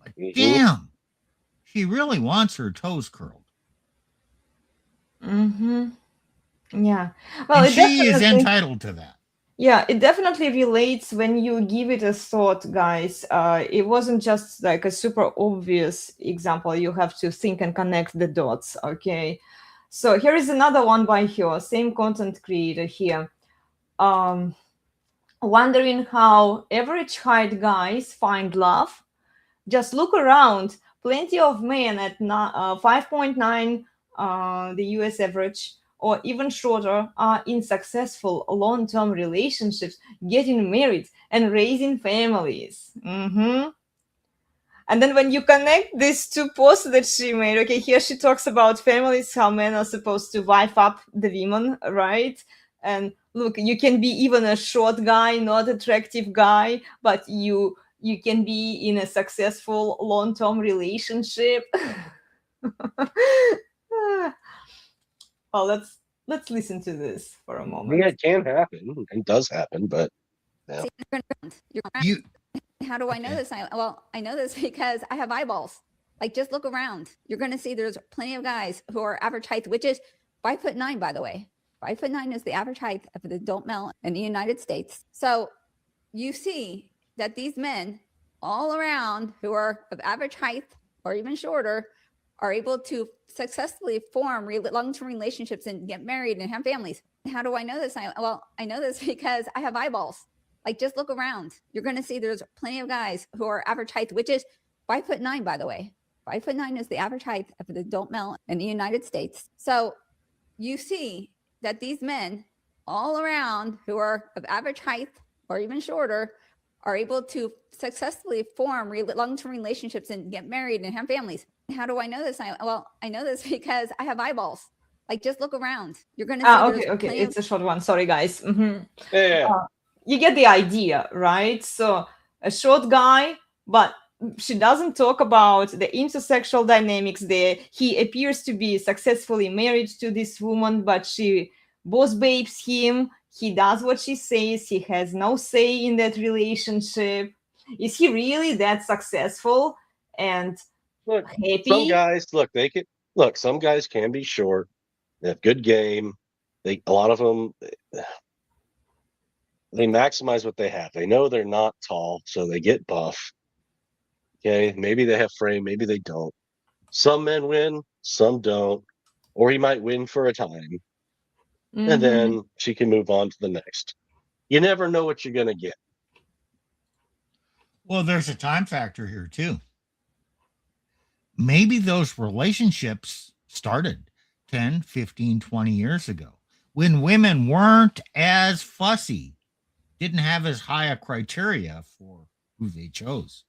But Mhm. damn, she really wants her toes curled. Mm-hmm. Yeah. Well, And it she is definitely, entitled to that. yeah, it definitely relates when you give it a thought, guys. It wasn't just like a super obvious example. You have to think and connect the dots. Okay. So here is another one by her, same content creator here. Wondering how average height guys find love? Just look around. Plenty of men at 5.9, the US average, or even shorter, are in successful long term relationships, getting married, and raising families. And then when you connect these two posts that she made, okay, here she talks about families, how men are supposed to wife up the women, right? And look, you can be even a short guy, not attractive guy, but you can be in a successful long-term relationship. Well, let's listen to this for a Yeah, moment. it can happen. It does happen, but yeah. See, you're around. You How do I know okay. this? I know this because I have eyeballs. Like, just look around. You're going to see there's plenty of guys who are average height, which is 5'9", by the way. 5'9" is the average height of an adult male in the United States. So you see that these men all around who are of average height or even shorter are able to successfully form long-term relationships and get married and have families. How do I know this? I know this because I have eyeballs. Like, just look around. You're going to see there's plenty of guys who are average height, which is 5'9", by the way. 5'9" is the average height of an adult male in the United States. So you see that these men all around who are of average height or even shorter are able to successfully form long-term relationships and get married and have families. How do I know this? I know this because I have eyeballs. Like, just look around. You're going to see Okay. It's a short one. Sorry, guys. Yeah. You get the idea, right? So a short guy, but she doesn't talk about the intersexual dynamics there. He appears to be successfully married to this woman, but she boss babes him. He does what she says. He has no say in that relationship. Is he really that successful and Look, some happy? guys some guys can be short. They have good game. A lot of them, they maximize what they have. They know they're not tall, so they get buff. Okay, maybe they have frame, maybe they don't. Some men win, some don't, or he might win for a time, and Mhm. then she can move on to the next. You never know what you're gonna get. Well, there's a time factor here too. Maybe those relationships started 10, 15, 20 years ago when women weren't as fussy, didn't have as high a criteria for who they chose.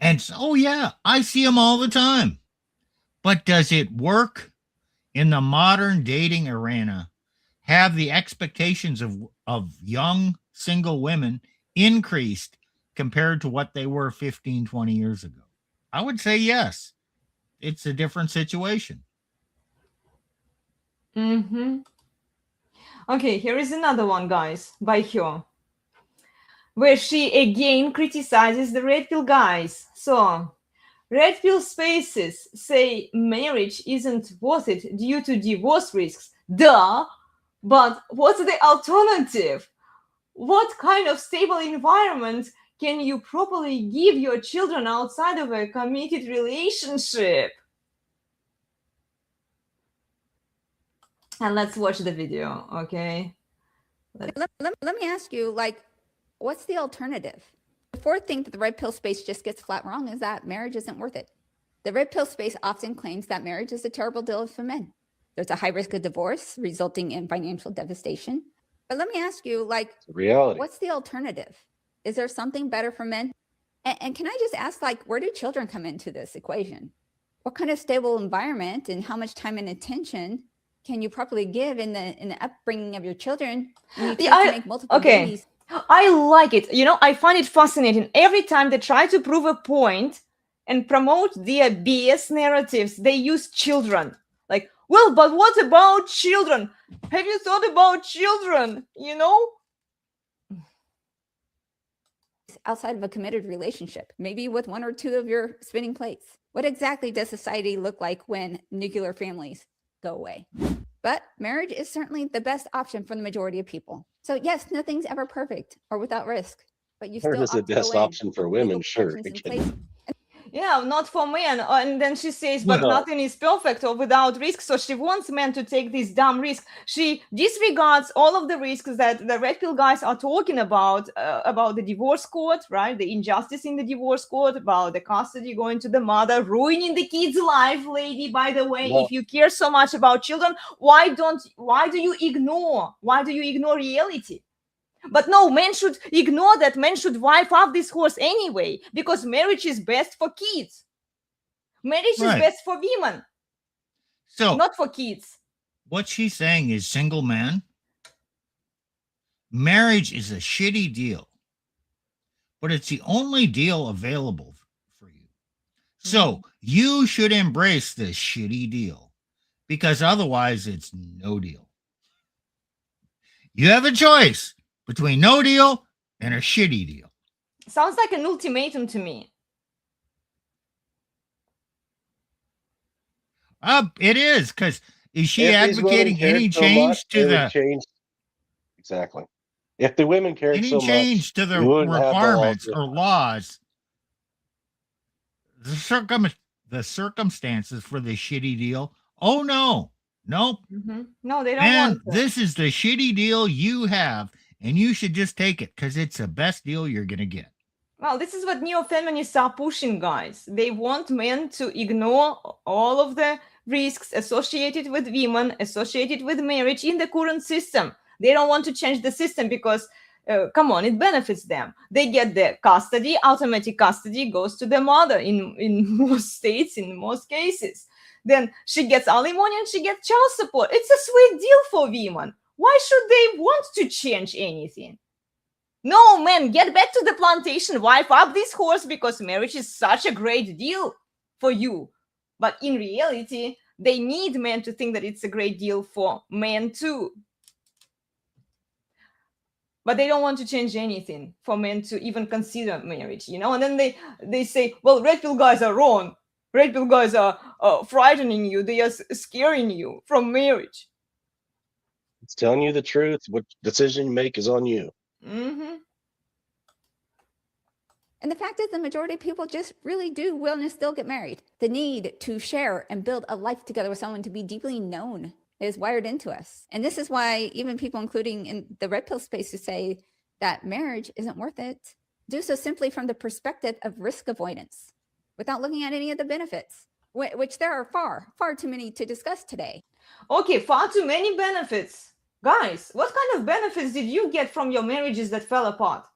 And so, oh yeah, I see them all the time. But does it work in the modern dating arena? Have the expectations of young single women increased compared to what they were 15, 20 years ago? I would say yes. It's a different situation. Okay, here is another one, guys, by her, where she again criticizes the red pill guys. So, red pill spaces say marriage isn't worth it due to divorce risks. Duh! But what's the alternative? What kind of stable environment can you properly give your children outside of a committed relationship? And let's watch the video, okay? Let me ask you, like, what's the alternative? The fourth thing that the red pill space just gets flat wrong is that marriage isn't worth it. The red pill space often claims that marriage is a terrible deal for men. There's a high risk of divorce resulting in financial devastation. But let me ask you, like, It's a reality. what's the alternative? Is there something better for men? And can I just ask, like, where do children come into this equation? What kind of stable environment and how much time and attention can you properly give in the upbringing of your children when you take to make multiple babies? I like it. You know, I find it fascinating. Every time they try to prove a point and promote their BS narratives, they use children. Like, well, but what about children? Have you thought about children? You know? Outside of a committed relationship, maybe with one or two of your spinning plates. What exactly does society look like when nuclear families go away? But marriage is certainly the best option for the majority of people. So yes, nothing's ever perfect or without risk, but you still is the best option for women, sure. Yeah, not for men. And then she says, but nothing is perfect or without risk. So she wants men to take this dumb risk. She disregards all of the risks that the red pill guys are talking about the divorce court, right? The injustice in the divorce court, about the custody going to the mother, ruining the kid's life, lady. By the way, if you care so much about children, why do you ignore reality? But no, men should ignore that. Men should wipe up this horse anyway, because marriage is best for kids. Marriage is best for women, so not for kids. What she's saying is, single man, marriage is a shitty deal, but it's the only deal available for you. So you should embrace this shitty deal, because otherwise it's no deal. You have a choice between no deal and a shitty deal. Sounds like an ultimatum to me. It is, because is she advocating any change to the change? Exactly. If the women cared so much, change to the requirements or laws, the circumstances for the shitty deal. Oh no, nope. No, they don't Man, want to. This is the shitty deal you have, and you should just take it because it's the best deal you're going to get. Well, this is what neo-feminists are pushing, guys. They want men to ignore all of the risks associated with women, associated with marriage in the current system. They don't want to change the system because, come on, it benefits them. They get the custody, automatic custody goes to the mother in most states, in most cases. Then she gets alimony and she gets child support. It's a sweet deal for women. Why should they want to change anything? No, men, get back to the plantation, wipe up this horse, because marriage is such a great deal for you. But in reality, they need men to think that it's a great deal for men too. But they don't want to change anything for men to even consider marriage, you know? And then they say, well, red pill guys are wrong. Red pill guys are frightening you. They are scaring you from marriage. It's telling you the truth. What decision you make is on you. And the fact is, the majority of people just really do will and still get married. The need to share and build a life together with someone, to be deeply known, is wired into us. And this is why even people, including in the red pill space, who say that marriage isn't worth it, do so simply from the perspective of risk avoidance, without looking at any of the benefits, which there are far too many to discuss today. Okay, far too many benefits. Guys, what kind of benefits did you get from your marriages that fell apart?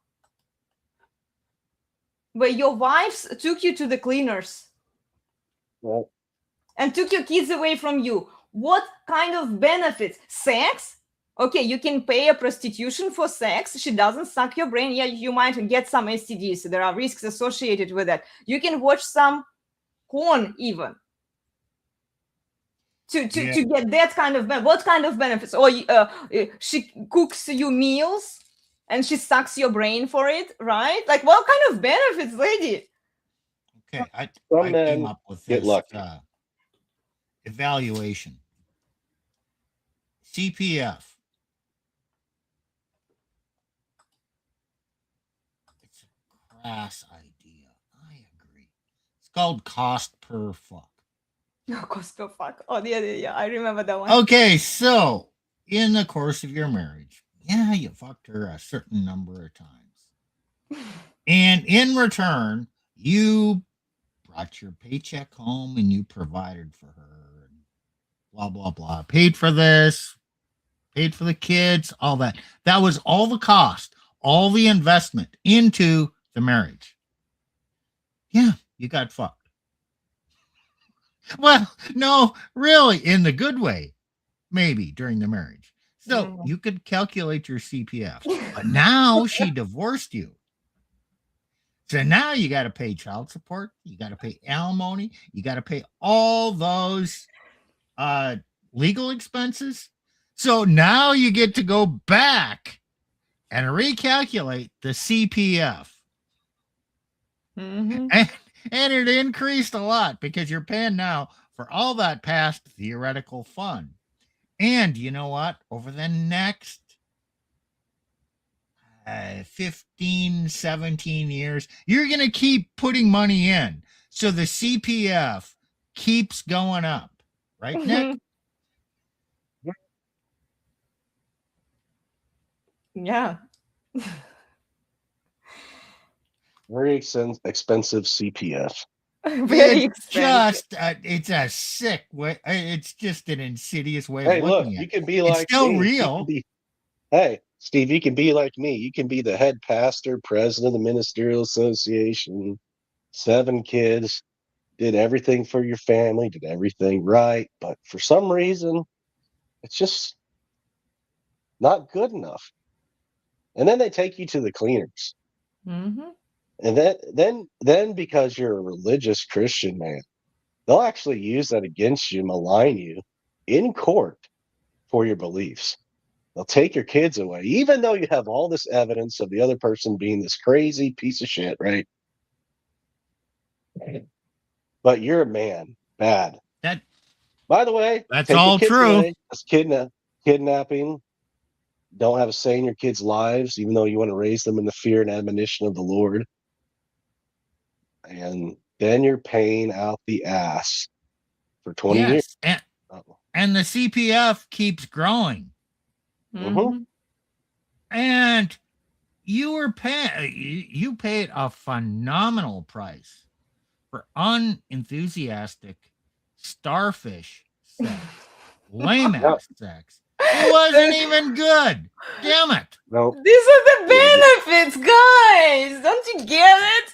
Where your wives took you to the cleaners and took your kids away from you. What kind of benefits? Sex? Okay, you can pay a prostitution for sex. She doesn't suck your brain. Yeah, you might get some STDs. There are risks associated with that. You can watch some porn even. To get that kind of what kind of benefits? Or she cooks you meals and she sucks your brain for it, right? Like, what kind of benefits, lady? Okay, I came up with this evaluation. CPF. It's a crass idea. I agree. It's called cost per fuck. No, cost per fuck. Oh, yeah. I remember that one. Okay, so in the course of your marriage, yeah, you fucked her a certain number of times. And in return, you brought your paycheck home and you provided for her, and blah, blah, blah. Paid for this, paid for the kids, all that. That was all the cost, all the investment into the marriage. Yeah, you got fucked. Well, no, really, in the good way, maybe during the marriage. So you could calculate your CPF, but now she divorced you. So now you got to pay child support, you got to pay alimony, you got to pay all those legal expenses. So now you get to go back and recalculate the CPF. Mm-hmm. And it increased a lot because you're paying now for all that past theoretical fun. And you know what? Over the next 15, 17 years, you're going to keep putting money in. So the CPF keeps going up. Right, Nick? Yeah. Very expensive CPF. Very It's expensive. just it's a sick way. It's just an insidious way Hey, of look, looking at you it. can be It's like still me. real. Hey, Steve, you can be like me. You can be the head pastor, president of the Ministerial Association, 7 kids, did everything for your family, did everything right. But for some reason, it's just not good enough. And then they take you to the cleaners. Mm-hmm. And then because you're a religious Christian man, they'll actually use that against you, malign you in court for your beliefs. They'll take your kids away, even though you have all this evidence of the other person being this crazy piece of shit, right? But you're a man. Bad. By the way, That's take your all kids true. away. That's kidnapping. Don't have a say in your kids' lives, even though you want to raise them in the fear and admonition of the Lord. And then you're paying out the ass for 20 years. Yes. And the CPF keeps growing. Mm-hmm. And you paid a phenomenal price for unenthusiastic starfish sex, lame ass sex. It wasn't even good. Damn it. No, These are the benefits, guys. Don't you get it?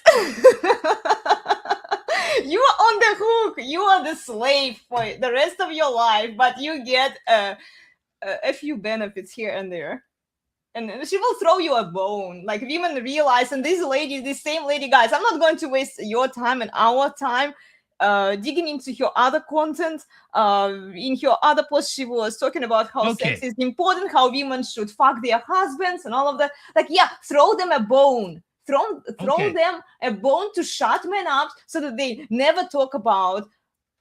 You are on the hook. You are the slave for the rest of your life, but you get a few benefits here and there. And she will throw you a bone. Like women realize, and this lady, this same lady, guys, I'm not going to waste your time and our time digging into her other content. In her other post, she was talking about how sex is important, how women should fuck their husbands and all of that. Like, yeah, throw them a bone. Throw them a bone to shut men up so that they never talk about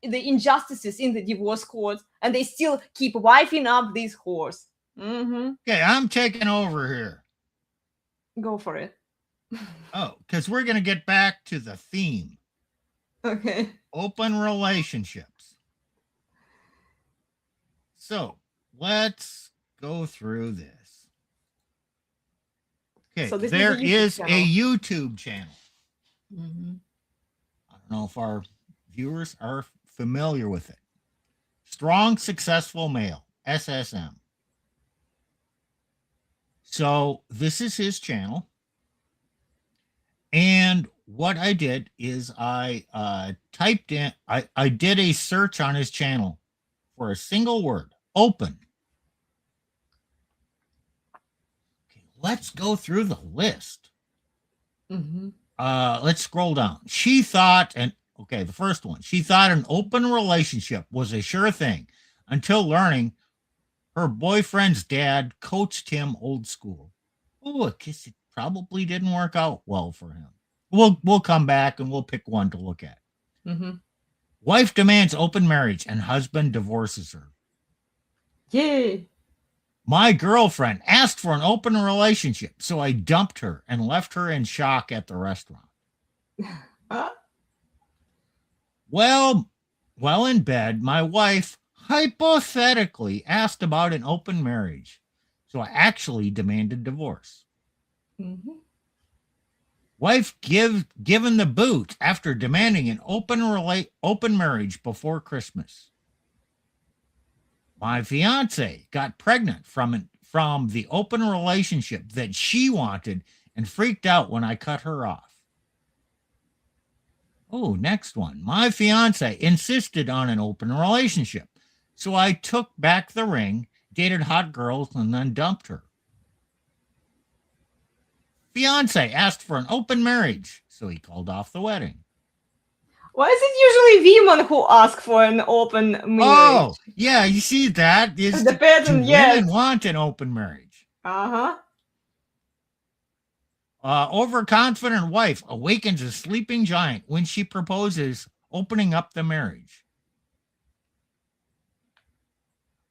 the injustices in the divorce court and they still keep wifing up these whores. Mm-hmm. Okay, I'm taking over here. Go for it. Oh, because we're going to get back to the theme. Okay. Open relationships. So let's go through this. Okay, So this there is a YouTube channel. Mm-hmm. I don't know if our viewers are familiar with it. Strong Successful Male, SSM. So this is his channel. And what I did is I typed in, I did a search on his channel for a single word, open. Okay, let's go through the list. Mm-hmm. Let's scroll down. She thought, the first one, she thought an open relationship was a sure thing until learning her boyfriend's dad coached him old school. Oh, I guess it probably didn't work out well for him. We'll come back and we'll pick one to look at. Mm-hmm. Wife demands open marriage and husband divorces her. Yay. My girlfriend asked for an open relationship, so I dumped her and left her in shock at the restaurant. Well, in bed, my wife hypothetically asked about an open marriage, so I actually demanded divorce. Mm-hmm. Wife given the boot after demanding an open marriage before Christmas. My fiance got pregnant from the open relationship that she wanted and freaked out when I cut her off. Oh, next one. My fiance insisted on an open relationship, so I took back the ring, dated hot girls, and then dumped her. Fiance asked for an open marriage, so he called off the wedding. Why is it usually women who ask for an open marriage? Oh, yeah, you see that? Is The pattern, yes. Women want an open marriage. Uh-huh. Overconfident wife awakens a sleeping giant when she proposes opening up the marriage.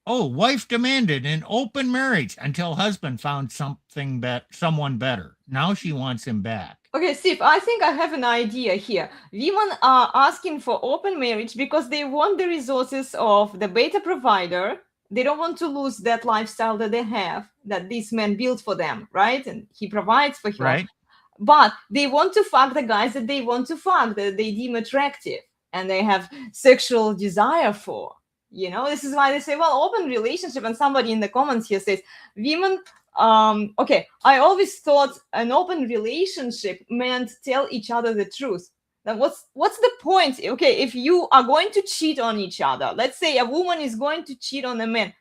Oh, wife demanded an open marriage until husband found someone better. Now she wants him back. Okay, Steve, I think I have an idea here. Women are asking for open marriage because they want the resources of the beta provider. They don't want to lose that lifestyle that they have, that this man built for them, right? And he provides for her. Right. But they want to fuck the guys that they want to fuck, that they deem attractive and they have sexual desire for. You know, this is why they say, well, open relationship. And somebody in the comments here says, women, okay, I always thought an open relationship meant tell each other the truth. Then what's the point? Okay, if you are going to cheat on each other, let's say a woman is going to cheat on a man,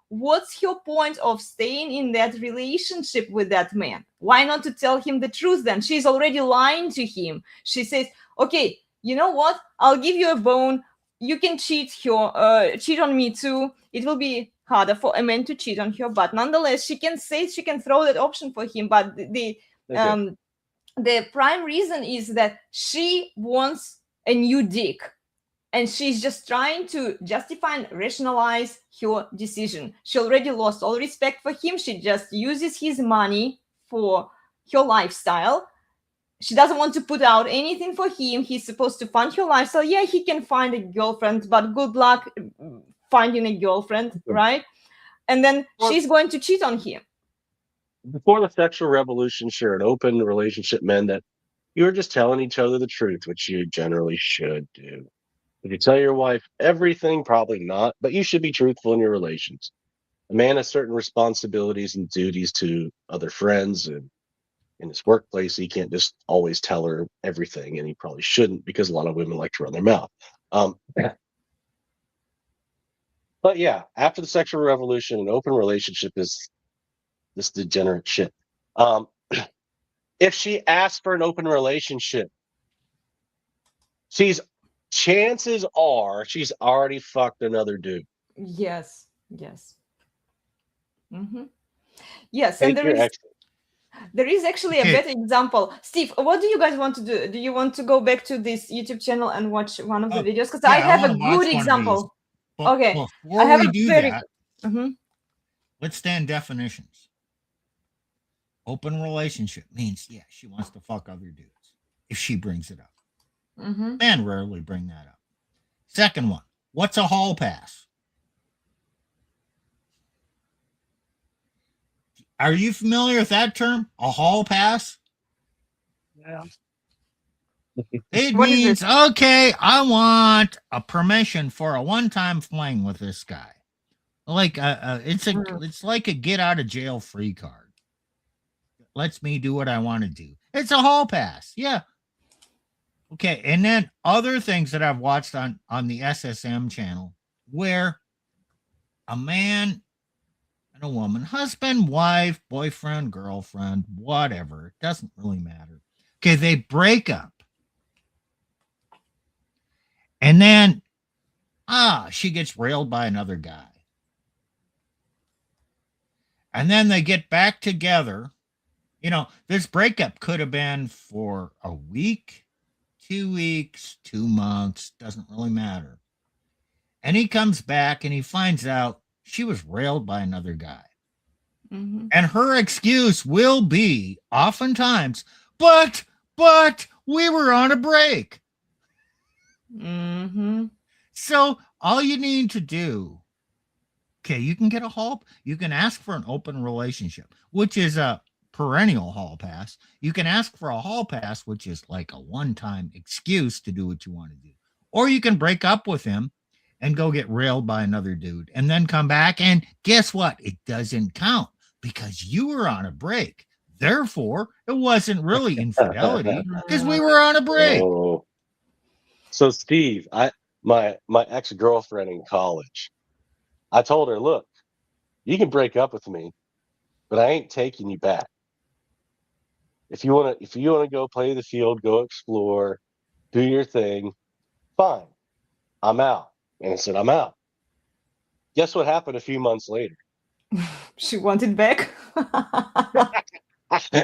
what's your point of staying in that relationship with that man? Why not to tell him the truth then? She's already lying to him. She says, okay, you know what? I'll give you a bone. You can cheat on me too. It will be harder for a man to cheat on her, but nonetheless, she can throw that option for him. But the prime reason is that she wants a new dick, and she's just trying to justify and rationalize her decision. She already lost all respect for him. She just uses his money for her lifestyle. She doesn't want to put out anything for him. He's supposed to fund her lifestyle. Yeah, he can find a girlfriend, but good luck finding a girlfriend, right? And then she's going to cheat on him. Before the sexual revolution, sure, an open relationship meant that you were just telling each other the truth, which you generally should do. If you tell your wife everything, probably not, but you should be truthful in your relations. A man has certain responsibilities and duties to other friends and in his workplace. He can't just always tell her everything, and he probably shouldn't, because a lot of women like to run their mouth. But yeah, after the sexual revolution, an open relationship is this degenerate shit. If she asks for an open relationship, chances are she's already fucked another dude. Yes. Mm-hmm. Yes, and there is actually a better example. Steve, what do you guys want to do? Do you want to go back to this YouTube channel and watch one of the videos? Because I have a good example. Okay, before we do that, let's stand definitions. Open relationship means, yeah, she wants to fuck other dudes if she brings it up. Men rarely bring that up. Second one, what's a hall pass? Are you familiar with that term? A hall pass? Yeah. It means, okay, I want a permission for a one-time fling with this guy. Like it's like a get out of jail free card. Lets me do what I want to do. It's a hall pass. Yeah. Okay. And then other things that I've watched on the SSM channel where a man and a woman, husband, wife, boyfriend, girlfriend, whatever, it doesn't really matter. Okay. They break up. And then, she gets railed by another guy. And then they get back together. You know, this breakup could have been for a week, 2 weeks, 2 months, doesn't really matter. And he comes back and he finds out she was railed by another guy. And her excuse will be oftentimes, but we were on a break. So all you need to do, okay, you can get you can ask for an open relationship, which is perennial hall pass. You can ask for a hall pass, which is like a one-time excuse to do what you want to do. Or you can break up with him and go get railed by another dude and then come back. And guess what? It doesn't count because you were on a break. Therefore, it wasn't really infidelity because we were on a break. Oh. So Steve, my ex-girlfriend in college, I told her, look, you can break up with me, but I ain't taking you back. If you wanna go play the field, go explore, do your thing, fine. I'm out. And I said, I'm out. Guess what happened a few months later? She wanted back.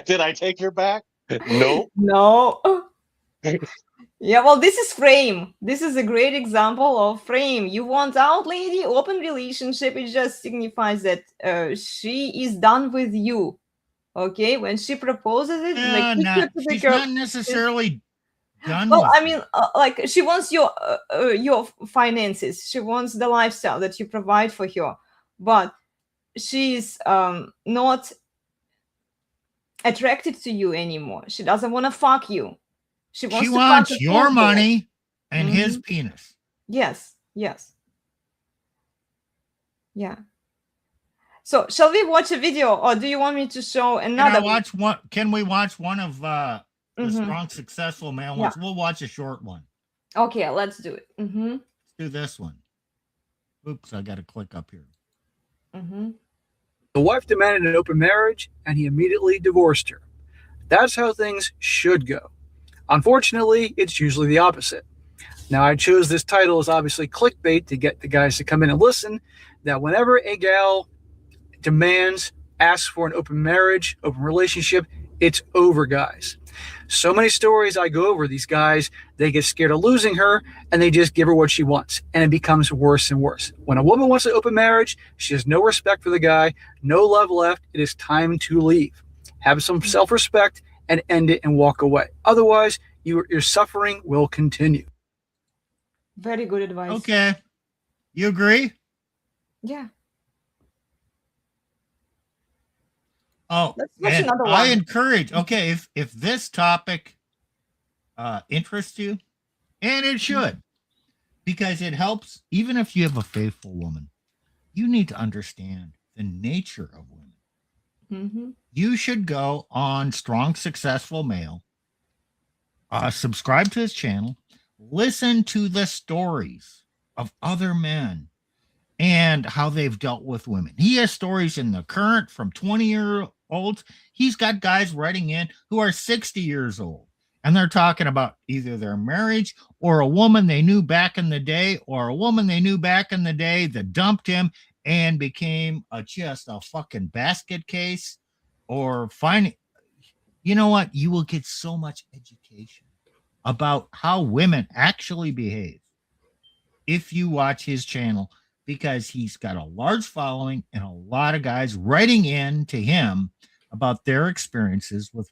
Did I take her back? Nope. No. Yeah, well, this is frame. This is a great example of frame. You want out, lady, open relationship. It just signifies that she is done with you. Okay, when she proposes it, she's not necessarily done. Well, I mean, like she wants your finances. She wants the lifestyle that you provide for her, but she's not attracted to you anymore. She doesn't want to fuck you. She wants your money and his penis. Yes. Yeah. So, shall we watch a video, or do you want me to show another? Can we watch one of the strong, successful male ones? We'll watch a short one. Okay, let's do it. Let's do this one. Oops, I got to click up here. The wife demanded an open marriage, and he immediately divorced her. That's how things should go. Unfortunately, it's usually the opposite. Now, I chose this title as obviously clickbait to get the guys to come in and listen, that whenever a gal demands, asks for an open marriage, open relationship, it's over, guys. So many stories I go over, these guys, they get scared of losing her, and they just give her what she wants, and it becomes worse and worse. When a woman wants an open marriage, she has no respect for the guy, no love left, it is time to leave. Have some self-respect and end it and walk away. Otherwise, your suffering will continue. Very good advice. Okay. You agree? Yeah. Oh, let's watch another one. I encourage, if this topic interests you, and it should, because it helps, even if you have a faithful woman, you need to understand the nature of women. You should go on Strong Successful Male, subscribe to his channel, listen to the stories of other men and how they've dealt with women. He has stories in the current from 20-year-olds. He's got guys writing in who are 60 years old, and they're talking about either their marriage or a woman they knew back in the day, or a woman they knew back in the day that dumped him and became just a fucking basket case, or finding, you know what? You will get so much education about how women actually behave if you watch his channel, because he's got a large following and a lot of guys writing in to him about their experiences with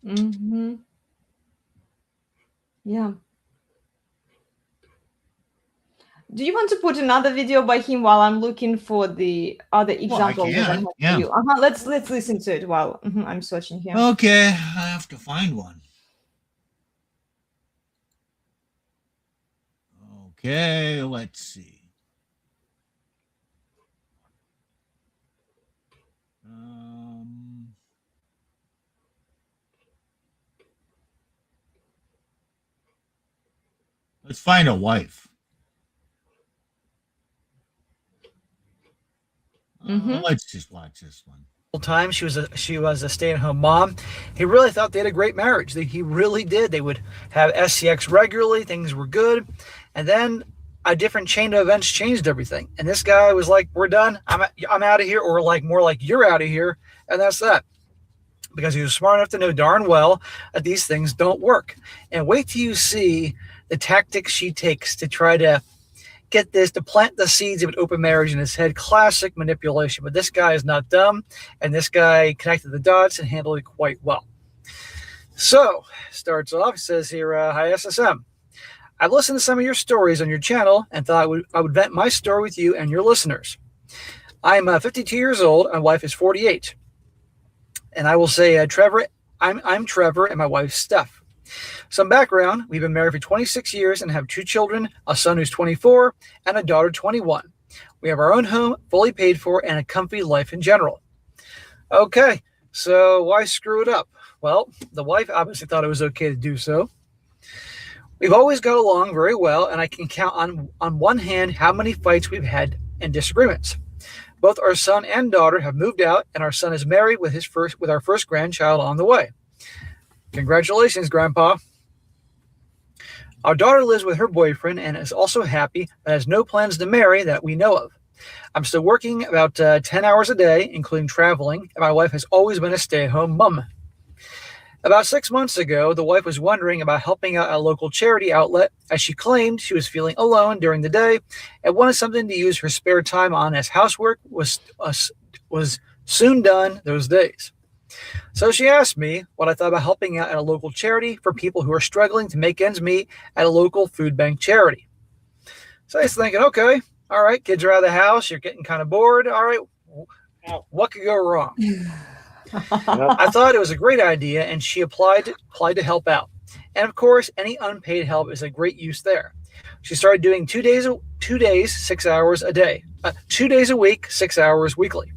women. Yeah. Do you want to put another video by him while I'm looking for the other examples? Yeah. Let's listen to it while I'm searching here. Okay, I have to find one. Okay, let's see. Let's find a wife. Let's just watch this one. Time she was a stay-at-home mom. He really thought they had a great marriage. He really did. They would have SCX regularly. Things were good, and then a different chain of events changed everything. And this guy was like, "We're done. I'm out of here," or like more like, "You're out of here," and that's that. Because he was smart enough to know darn well that these things don't work. And wait till you see the tactics she takes to try to get this, to plant the seeds of an open marriage in his head. Classic manipulation. But this guy is not dumb, and this guy connected the dots and handled it quite well. So, starts off, says here, hi SSM. I've listened to some of your stories on your channel and thought I would vent my story with you and your listeners. I'm 52 years old, and my wife is 48. And I will say, Trevor, I'm Trevor, and my wife's Steph. Some background: we've been married for 26 years and have 2 children, a son who's 24 and a daughter 21. We have our own home, fully paid for, and a comfy life in general. Okay, so why screw it up? Well, the wife obviously thought it was okay to do so. We've always got along very well, and I can count on one hand how many fights we've had and disagreements. Both our son and daughter have moved out, and our son is married with our first grandchild on the way. Congratulations, Grandpa. Our daughter lives with her boyfriend and is also happy but has no plans to marry that we know of. I'm still working about 10 hours a day, including traveling, and my wife has always been a stay-at-home mom. About 6 months ago, the wife was wondering about helping out a local charity outlet, as she claimed she was feeling alone during the day and wanted something to use her spare time on, as housework was soon done those days. So she asked me what I thought about helping out at a local charity for people who are struggling to make ends meet at a local food bank charity. So I was thinking, okay, all right, kids are out of the house, you're getting kind of bored. All right, what could go wrong? I thought it was a great idea, and she applied to help out. And of course, any unpaid help is a great use there. She started doing 2 days, 6 hours a day, 2 days a week, 6 hours weekly.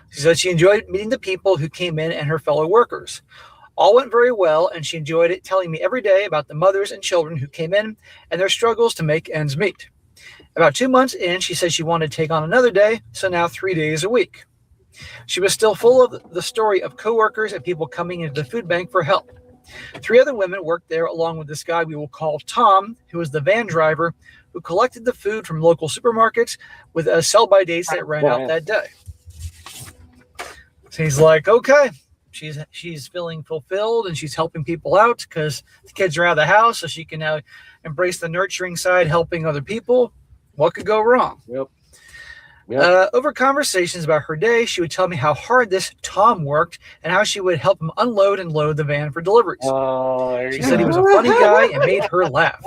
She said she enjoyed meeting the people who came in and her fellow workers. All went very well, and she enjoyed it, telling me every day about the mothers and children who came in and their struggles to make ends meet. About 2 months in, she said she wanted to take on another day, so now 3 days a week. She was still full of the story of coworkers and people coming into the food bank for help. 3 other women worked there along with this guy we will call Tom, who was the van driver who collected the food from local supermarkets with sell-by dates that ran out that day. So he's like, okay, she's feeling fulfilled and she's helping people out because the kids are out of the house, so she can now embrace the nurturing side, helping other people. What could go wrong? Yep. Over conversations about her day, she would tell me how hard this Tom worked and how she would help him unload and load the van for deliveries. She said he was a funny guy and made her laugh.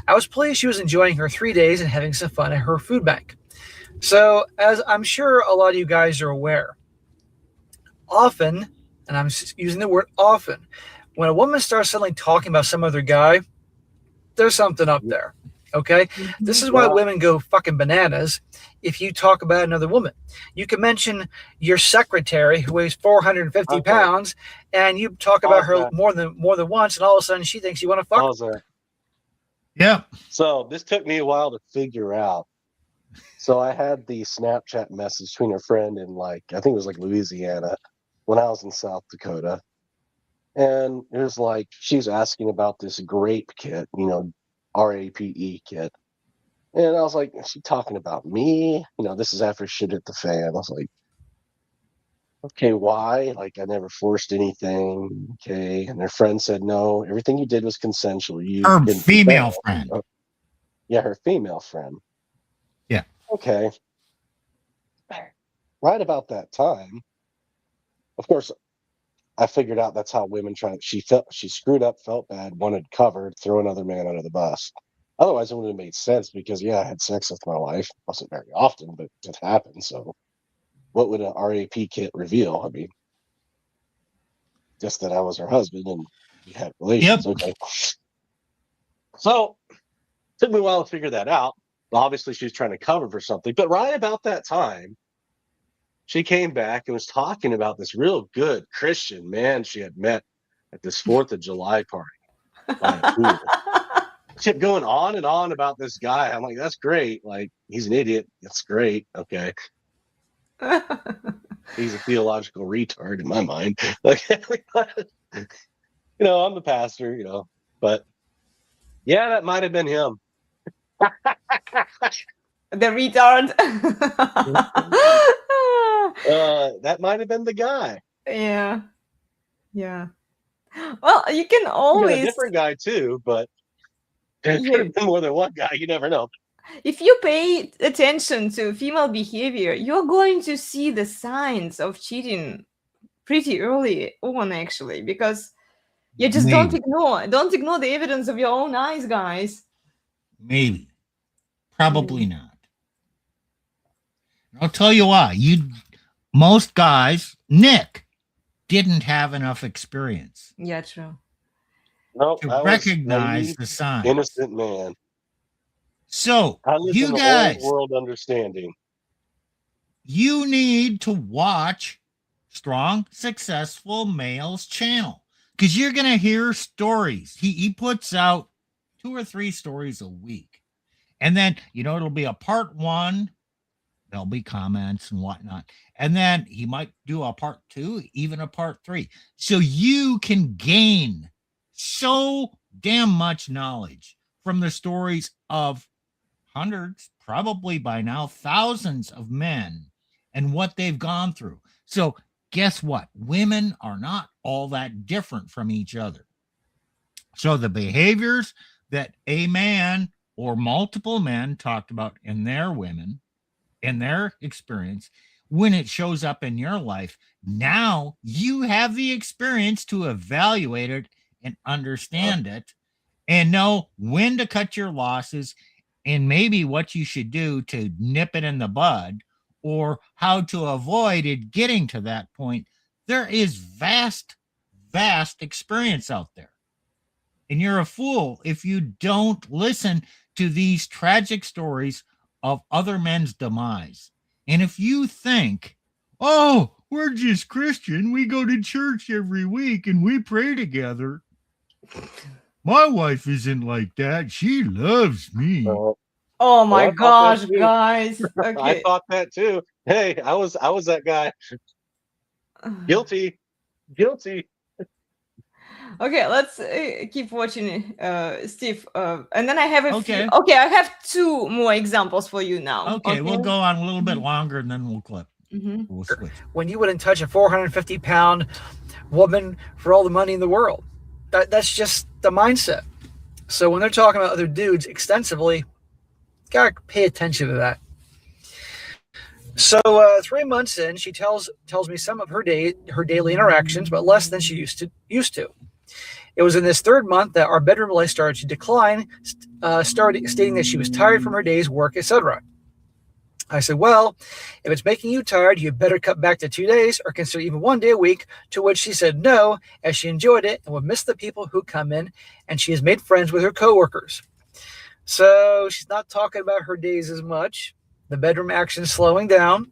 I was pleased she was enjoying her 3 days and having some fun at her food bank. So, as I'm sure a lot of you guys are aware, often, and I'm using the word often, when a woman starts suddenly talking about some other guy, there's something up there. Okay? This is why women go fucking bananas if you talk about another woman. You can mention your secretary who weighs 450 pounds, and you talk about her more than once, and all of a sudden she thinks you want to fuck her. Yeah. So this took me a while to figure out. So I had the Snapchat message between her friend in, like, I think it was like Louisiana when I was in South Dakota. And it was like, she was asking about this grape kit, RAPE kit. And I was like, is she talking about me? This is after shit hit the fan. I was like, okay, why? Like, I never forced anything. Okay. And her friend said, no, everything you did was consensual. Her female friend. Yeah, her female friend. Yeah. Okay. Right about that time, of course, I figured out that's how women she screwed up, felt bad, wanted covered, throw another man under the bus. Otherwise, it wouldn't have made sense because, I had sex with my wife. It wasn't very often, but it happened. So what would a RAP kit reveal? I mean, just that I was her husband and we had relations. Yep. Okay. So it took me a while to figure that out. Obviously, she was trying to cover for something. But right about that time, she came back and was talking about this real good Christian man she had met at this 4th of July party. She kept going on and on about this guy. I'm like, that's great. Like, he's an idiot. That's great. Okay. He's a theological retard in my mind. Like, I'm the pastor, but yeah, that might have been him. The retard. That might have been the guy. Yeah. Well, you can always a different guy too, but there could have been more than one guy. You never know. If you pay attention to female behavior, you're going to see the signs of cheating pretty early on, actually, because you just don't ignore the evidence of your own eyes, guys. Maybe. Probably not. I'll tell you why. Most guys Nick didn't have enough experience Yeah, true. No, to I was recognize naive, the signs. innocent man. So, I live you in the old guys, world understanding. you need to watch Strong Successful Males channel because you're going to hear stories. He puts out 2 or 3 stories a week. And then, it'll be a part 1. There'll be comments and whatnot. And then he might do a part 2, even a part 3. So you can gain so damn much knowledge from the stories of hundreds, probably by now, thousands of men and what they've gone through. So guess what? Women are not all that different from each other. So the behaviors that a man or multiple men talked about in their women, in their experience, when it shows up in your life, now you have the experience to evaluate it and understand it and know when to cut your losses and maybe what you should do to nip it in the bud or how to avoid it getting to that point. There is vast experience out there. And you're a fool if you don't listen to these tragic stories of other men's demise. And if you think, oh, we're just Christian, we go to church every week and we pray together. My wife isn't like that. She loves me. Oh my I thought gosh, that too. guys. I Okay. thought that too. Hey, I was that guy. Guilty. Okay, let's keep watching, Steve. And then I have a Okay. few. Okay, I have 2 more examples for you now. Okay, we'll go on a little bit longer and then we'll clip. Mhm. We'll switch. When you wouldn't touch a 450-pound woman for all the money in the world. That's just the mindset. So when they're talking about other dudes extensively, gotta pay attention to that. So 3 months in, she tells me some of her daily interactions, but less than she used to. It was in this 3rd month that our bedroom life started to decline, started stating that she was tired from her day's work, etc. I said, well, if it's making you tired, you better cut back to 2 days or consider even 1 day a week, to which she said no, as she enjoyed it and would miss the people who come in, and she has made friends with her coworkers. So she's not talking about her days as much. The bedroom action is slowing down.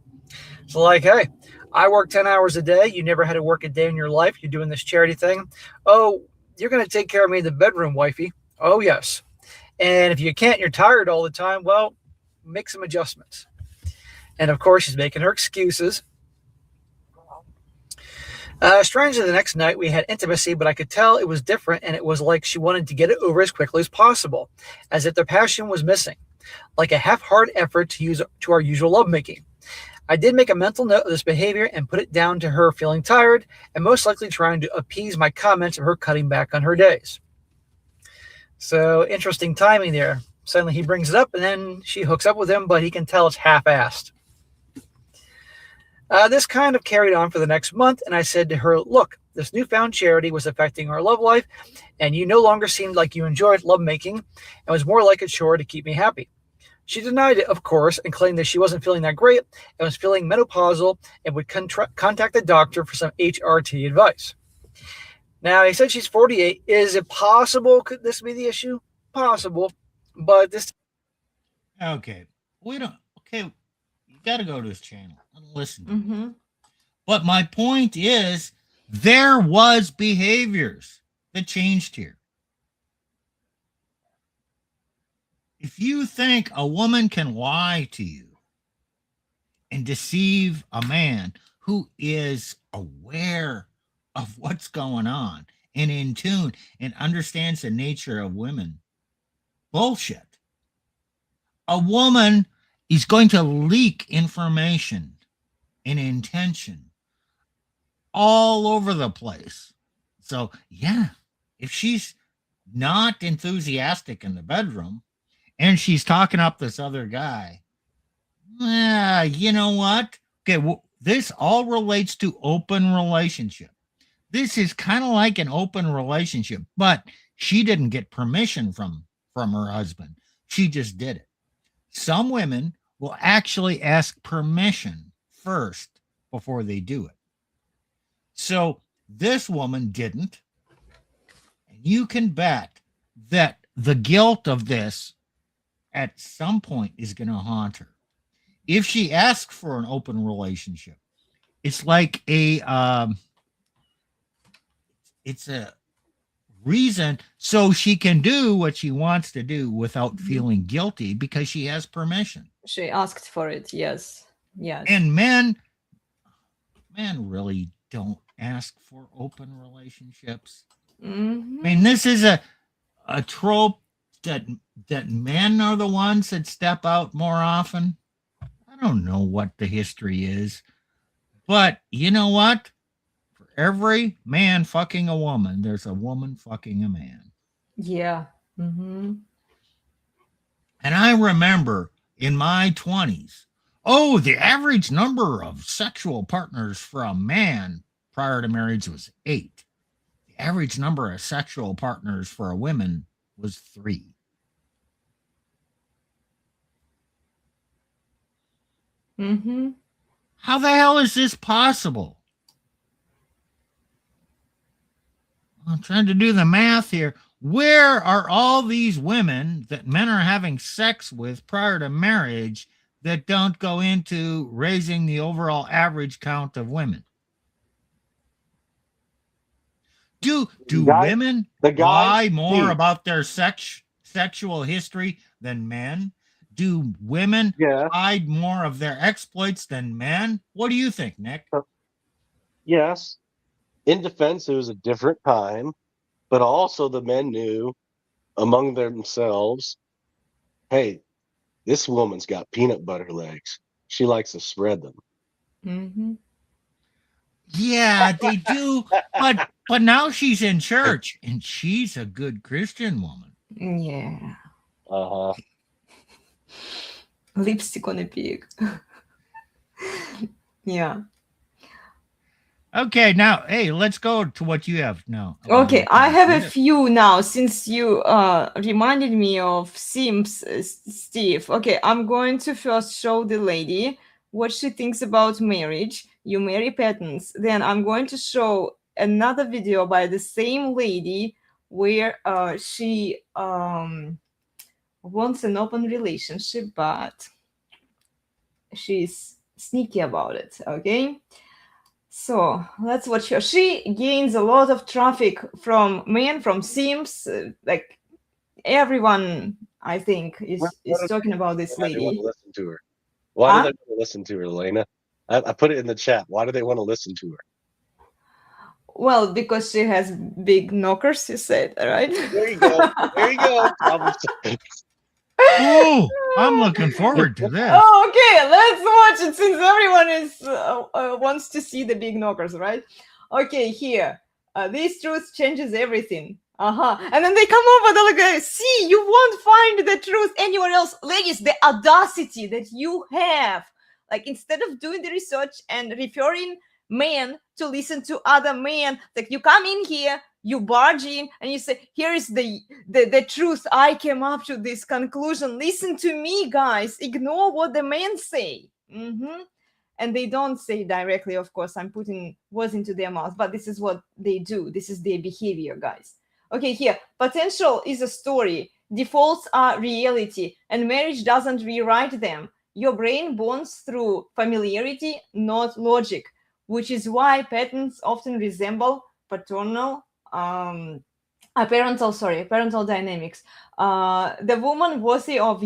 It's like, hey, I work 10 hours a day. You never had to work a day in your life. You're doing this charity thing. Oh, you're going to take care of me in the bedroom, wifey. Oh, yes. And if you can't, you're tired all the time. Well, make some adjustments. And of course, she's making her excuses. Strangely, the next night we had intimacy, but I could tell it was different, and it was like she wanted to get it over as quickly as possible, as if the passion was missing, like a half-hearted effort to our usual lovemaking. I did make a mental note of this behavior and put it down to her feeling tired and most likely trying to appease my comments of her cutting back on her days. So interesting timing there. Suddenly he brings it up and then she hooks up with him, but he can tell it's half-assed. This kind of carried on for the next month, and I said to her, look, this newfound charity was affecting our love life, and you no longer seemed like you enjoyed lovemaking and was more like a chore to keep me happy. She denied it, of course, and claimed that she wasn't feeling that great and was feeling menopausal and would contact the doctor for some HRT advice. Now, he said she's 48. Is it possible? Could this be the issue? Possible. But this... Okay. Okay. You got to go to his channel and listen to Mm-hmm. it. But my point is, there was behaviors that changed here. If you think a woman can lie to you and deceive a man who is aware of what's going on and in tune and understands the nature of women, bullshit. A woman is going to leak information and intention all over the place. So, yeah, if she's not enthusiastic in the bedroom, and she's talking up this other guy, you know what? Okay, well, this all relates to open relationship. This is kind of like an open relationship, but she didn't get permission from her husband. She just did it. Some women will actually ask permission first before they do it. So this woman didn't. And you can bet that the guilt of this at some point is going to haunt her. If she asks for an open relationship, it's like it's a reason so she can do what she wants to do without feeling guilty because she has permission. She asked for it. Yes. Yes. And men really don't ask for open relationships. Mhm. I mean, this is a trope that men are the ones that step out more often. I don't know what the history is, but you know what? For every man fucking a woman, there's a woman fucking a man. Yeah. Mm-hmm. And I remember in my 20s, the average number of sexual partners for a man prior to marriage was 8. The average number of sexual partners for a woman was 3. Mm-hmm. How the hell is this possible? I'm trying to do the math here. Where are all these women that men are having sex with prior to marriage that don't go into raising the overall average count of women? Do women lie more about their sexual history than men? Do women hide more of their exploits than men? What do you think, Nick? Yes. In defense, it was a different time, but also the men knew among themselves, hey, this woman's got peanut butter legs. She likes to spread them. Mm-hmm. Yeah, they do. But now she's in church and she's a good Christian woman. Yeah. Uh-huh. Lipstick on a pig. Yeah. Okay, now, hey, let's go to what you have now. Okay, I have a few now since you reminded me of Sims, Steve. Okay, I'm going to first show the lady what she thinks about marriage. You marry patterns. Then I'm going to show another video by the same lady where she wants an open relationship, but she's sneaky about it. Okay. So let's watch her. She gains a lot of traffic from men, from Sims. Like everyone, I think, is talking about this Why do they want lady. to listen to her? Why do they want to listen to her, Elena? I put it in the chat. Why do they want to listen to her? Well, because she has big knockers, you said, right? There you go. There you go. Oh, I'm looking forward to this. Oh, okay, let's watch it since everyone is wants to see the big knockers, right? Okay, here. This truth changes everything. And then they come over, they're like, see, you won't find the truth anywhere else. Ladies, the audacity that you have. Like, instead of doing the research and referring men to listen to other men, like, you come in here, you barge in and you say, here is the truth. I came up to this conclusion. Listen to me, guys. Ignore what the men say. And they don't say directly, of course. I'm putting words into their mouth, but this is what they do. This is their behavior, guys. Okay, here. Potential is a story. Defaults are reality, and marriage doesn't rewrite them. Your brain bonds through familiarity, not logic, which is why patterns often resemble parental dynamics. The woman worthy of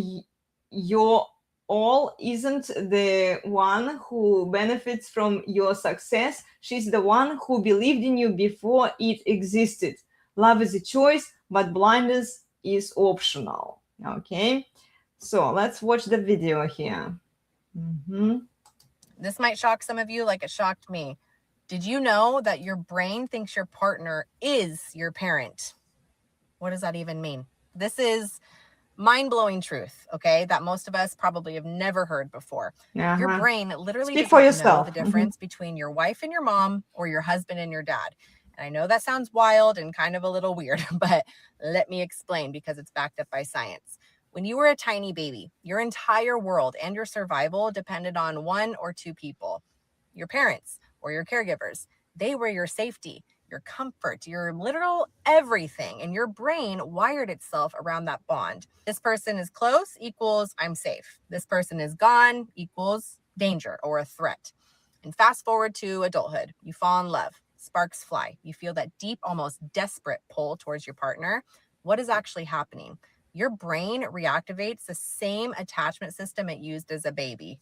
your all isn't the one who benefits from your success. She's the one who believed in you before it existed. Love is a choice, but blindness is optional. Okay, so let's watch the video here. This might shock some of you like it shocked me. Did you know that your brain thinks your partner is your parent? What does that even mean? This is mind-blowing truth, okay, that most of us probably have never heard before. Your brain literally doesn't know the difference between your wife and your mom or your husband and your dad. And I know that sounds wild and kind of a little weird, but let me explain because it's backed up by science. When you were a tiny baby, your entire world and your survival depended on one or two people, your parents or your caregivers. They were your safety, your comfort, your literal everything. And your brain wired itself around that bond. This person is close equals I'm safe. This person is gone equals danger or a threat. And fast forward to adulthood, you fall in love, sparks fly. You feel that deep, almost desperate pull towards your partner. What is actually happening? Your brain reactivates the same attachment system it used as a baby.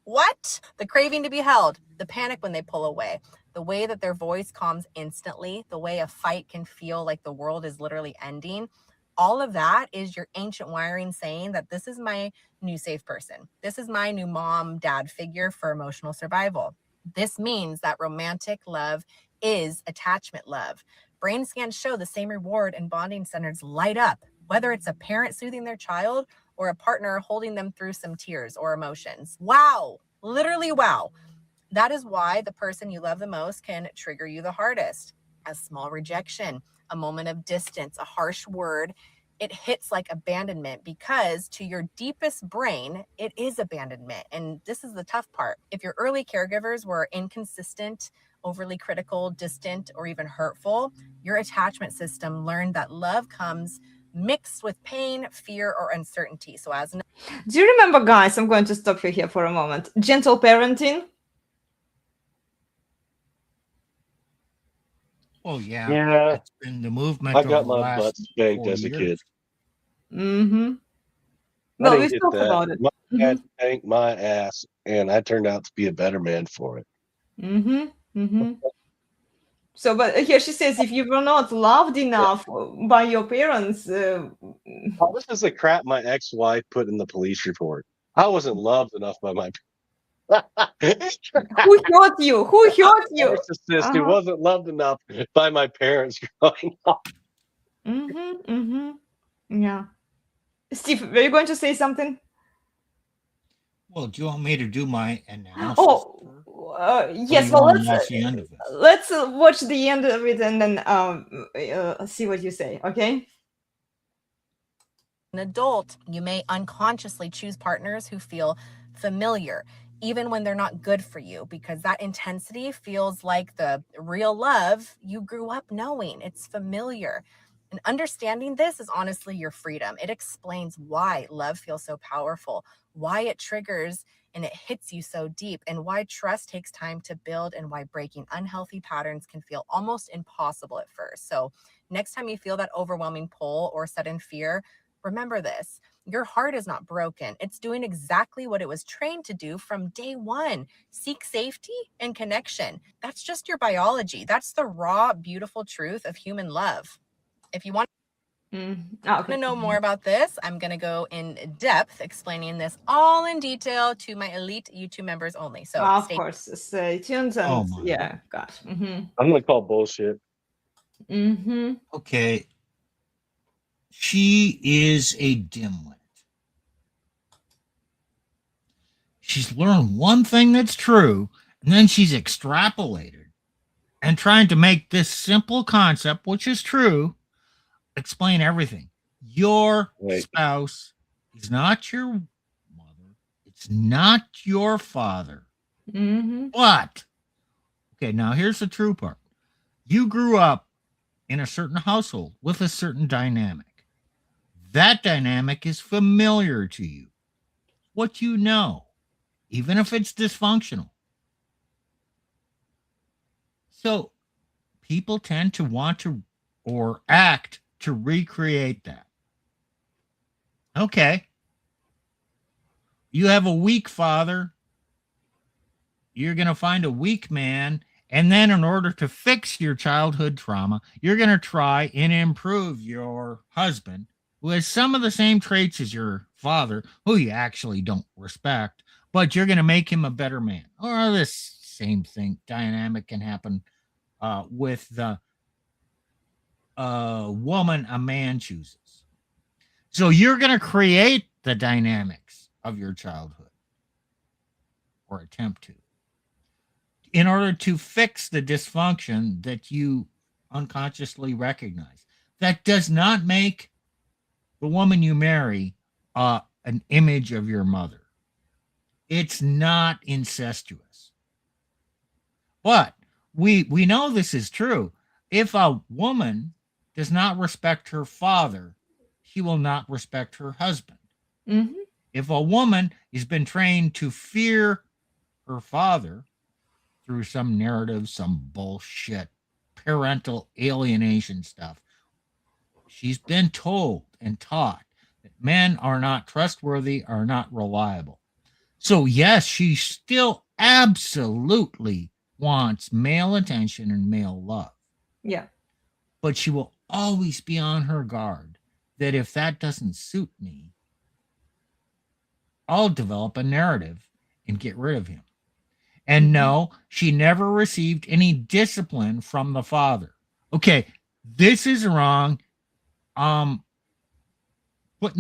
What? The craving to be held, the panic when they pull away, the way that their voice calms instantly, the way a fight can feel like the world is literally ending. All of that is your ancient wiring saying that this is my new safe person. This is my new mom, dad figure for emotional survival. This means that romantic love is attachment love. Brain scans show the same reward and bonding centers light up, whether it's a parent soothing their child or a partner holding them through some tears or emotions. Wow, literally wow. That is why the person you love the most can trigger you the hardest. A small rejection, a moment of distance, a harsh word, it hits like abandonment because to your deepest brain, it is abandonment. And this is the tough part. If your early caregivers were inconsistent, overly critical, distant, or even hurtful, your attachment system learned that love comes mixed with pain, fear, or uncertainty. So as Do you remember, guys, I'm going to stop you here for a moment. Gentle parenting. Oh yeah. Yeah, That's been the movement I over got the my last butt spanked 4 as a kid. years. Mm-hmm. I Well, didn't we get talked that. about it. My Mm-hmm. dad spanked my ass, and I turned out to be a better man for it. Mm-hmm. Mm-hmm. So, but here she says, if you were not loved enough by your parents, Oh, this is the crap my ex-wife put in the police report. I wasn't loved enough by my who hurt you? Who hurt you? narcissist who wasn't loved enough by my parents growing up. Mm-hmm. Mm-hmm. Yeah. Steve, were you going to say something? Well, do you want me to do my analysis? Oh, Or do yes. you Well, want to watch the end of this? let's watch the end of it and then see what you say. Okay. an adult, you may unconsciously choose partners who feel familiar, even when they're not good for you, because that intensity feels like the real love you grew up knowing. It's familiar. And understanding this is honestly your freedom. It explains why love feels so powerful, why it triggers and it hits you so deep, and why trust takes time to build, and why breaking unhealthy patterns can feel almost impossible at first. So next time you feel that overwhelming pull or sudden fear, remember this. Your heart is not broken. It's doing exactly what it was trained to do from day one. Seek safety and connection. That's just your biology. That's the raw, beautiful truth of human love. If you want to know more about this, I'm going to go in depth explaining this all in detail to my elite YouTube members only. So of course, stay tuned. And Oh my. yeah, gosh. Mm-hmm. I'm gonna call bullshit. Mm-hmm. Okay. She is a dimwit. She's learned one thing that's true, and then she's extrapolated and trying to make this simple concept, which is true, explain everything. Your spouse is not your mother. It's not your father. Mm-hmm. But, okay, now here's the true part. You grew up in a certain household with a certain dynamic. That dynamic is familiar to you. What you know, even if it's dysfunctional. So people tend to want to or act to recreate that. Okay. You have a weak father. You're going to find a weak man. And then in order to fix your childhood trauma, you're going to try and improve your husband, who has some of the same traits as your father, who you actually don't respect, but you're going to make him a better man. Or this same thing, dynamic can happen with the woman a man chooses. So you're going to create the dynamics of your childhood, or attempt to, in order to fix the dysfunction that you unconsciously recognize. That does not make the woman you marry an image of your mother. It's not incestuous. But we know this is true. If a woman does not respect her father, she will not respect her husband. Mm-hmm. If a woman has been trained to fear her father through some narrative, some bullshit, parental alienation stuff, she's been told and taught that men are not trustworthy, are not reliable. So, yes, she still absolutely wants male attention and male love. Yeah. But she will always be on her guard that if that doesn't suit me, I'll develop a narrative and get rid of him. And no, she never received any discipline from the father. Okay, this is wrong. Putting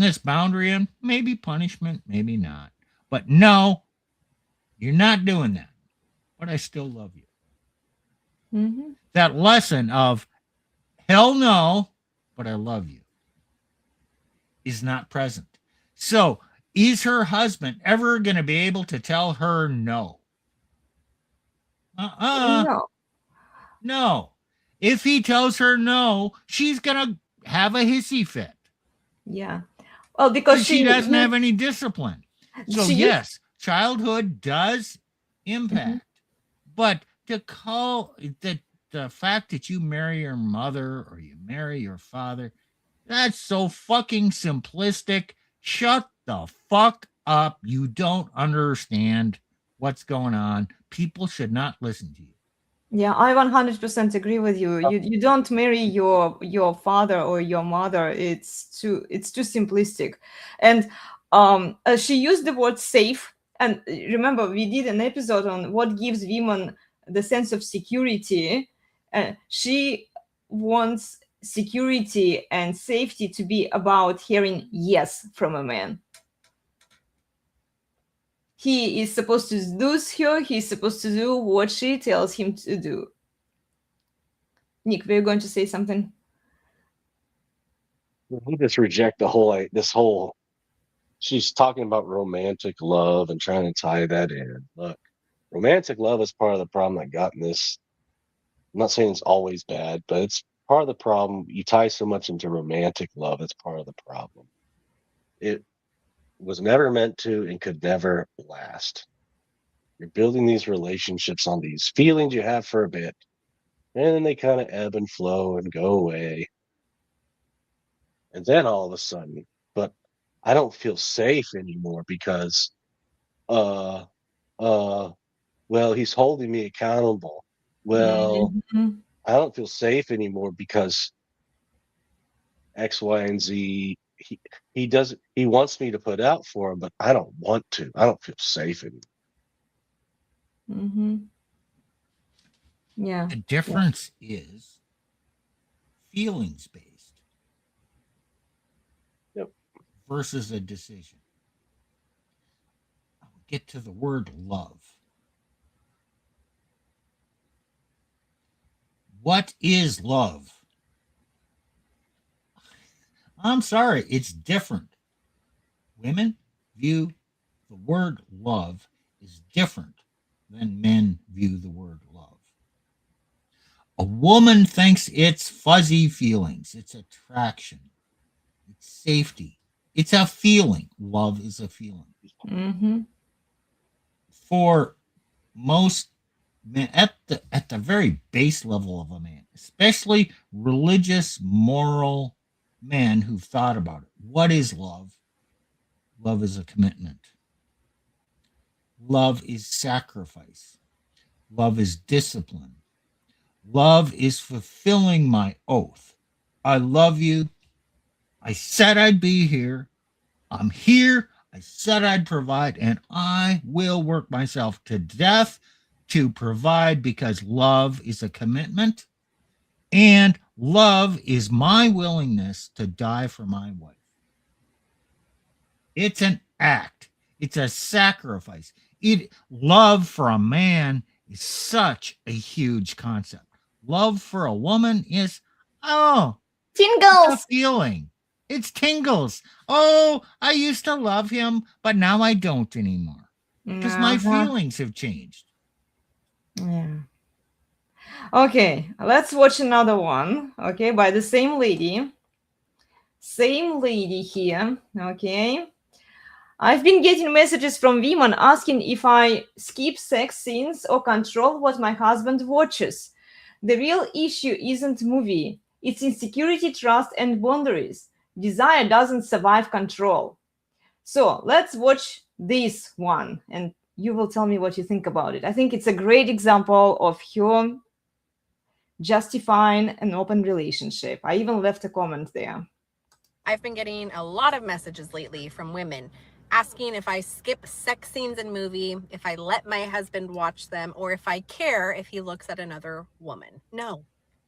this boundary in, maybe punishment, maybe not. But no, you're not doing that. But I still love you. Mm-hmm. That lesson of hell no, but I love you is not present. So, is her husband ever going to be able to tell her no? No. No. If he tells her no, she's going to have a hissy fit. Yeah. Well, because she doesn't have any discipline. So, yes, childhood does impact. But to call the fact that you marry your mother or you marry your father, that's so fucking simplistic. Shut the fuck up. You don't understand what's going on. People should not listen to you. Yeah, I 100% agree with you. You don't marry your father or your mother. It's too simplistic. And she used the word safe. And remember, we did an episode on what gives women the sense of security. She wants security and safety to be about hearing yes from a man. He is supposed to seduce her. He's supposed to do what she tells him to do. Nick, we're going to say something. We just reject this whole. She's talking about romantic love and trying to tie that in. Look, romantic love is part of the problem that got in this. I'm not saying it's always bad, but it's part of the problem. You tie so much into romantic love, it's part of the problem. It was never meant to and could never last. You're building these relationships on these feelings you have for a bit, and then they kind of ebb and flow and go away. And then all of a sudden, but I don't feel safe anymore because well, he's holding me accountable. Well, I don't feel safe anymore because X, Y, and Z. He wants me to put out for him, but I don't want to. I don't feel safe anymore. Yeah. The difference is feelings based. Yep. Versus a decision. I'll get to the word love. What is love? I'm sorry, it's different. Women view the word love is different than men view the word love. A woman thinks it's fuzzy feelings, it's attraction, it's safety, it's a feeling. Love is a feeling. For most men, at the very base level of a man, especially religious, moral men who've thought about it, what is love? Love is a commitment. Love is sacrifice. Love is discipline. Love is fulfilling my oath. I love you. I said I'd be here. I'm here. I said I'd provide, and I will work myself to death to provide because love is a commitment, and love is my willingness to die for my wife. It's an act. It's a sacrifice. Love for a man is such a huge concept. Love for a woman is, tingles. It's a feeling. It's tingles. Oh, I used to love him, but now I don't anymore because my feelings have changed. Yeah. Okay, let's watch another one. Okay, by the same lady. Same lady here. Okay. I've been getting messages from women asking if I skip sex scenes or control what my husband watches. The real issue isn't movie. It's insecurity, trust, and boundaries. Desire doesn't survive control. So let's watch this one and you will tell me what you think about it. I think it's a great example of her justifying an open relationship. I even left a comment there. I've been getting a lot of messages lately from women asking if I skip sex scenes in movie, if I let my husband watch them, or if I care if he looks at another woman. No.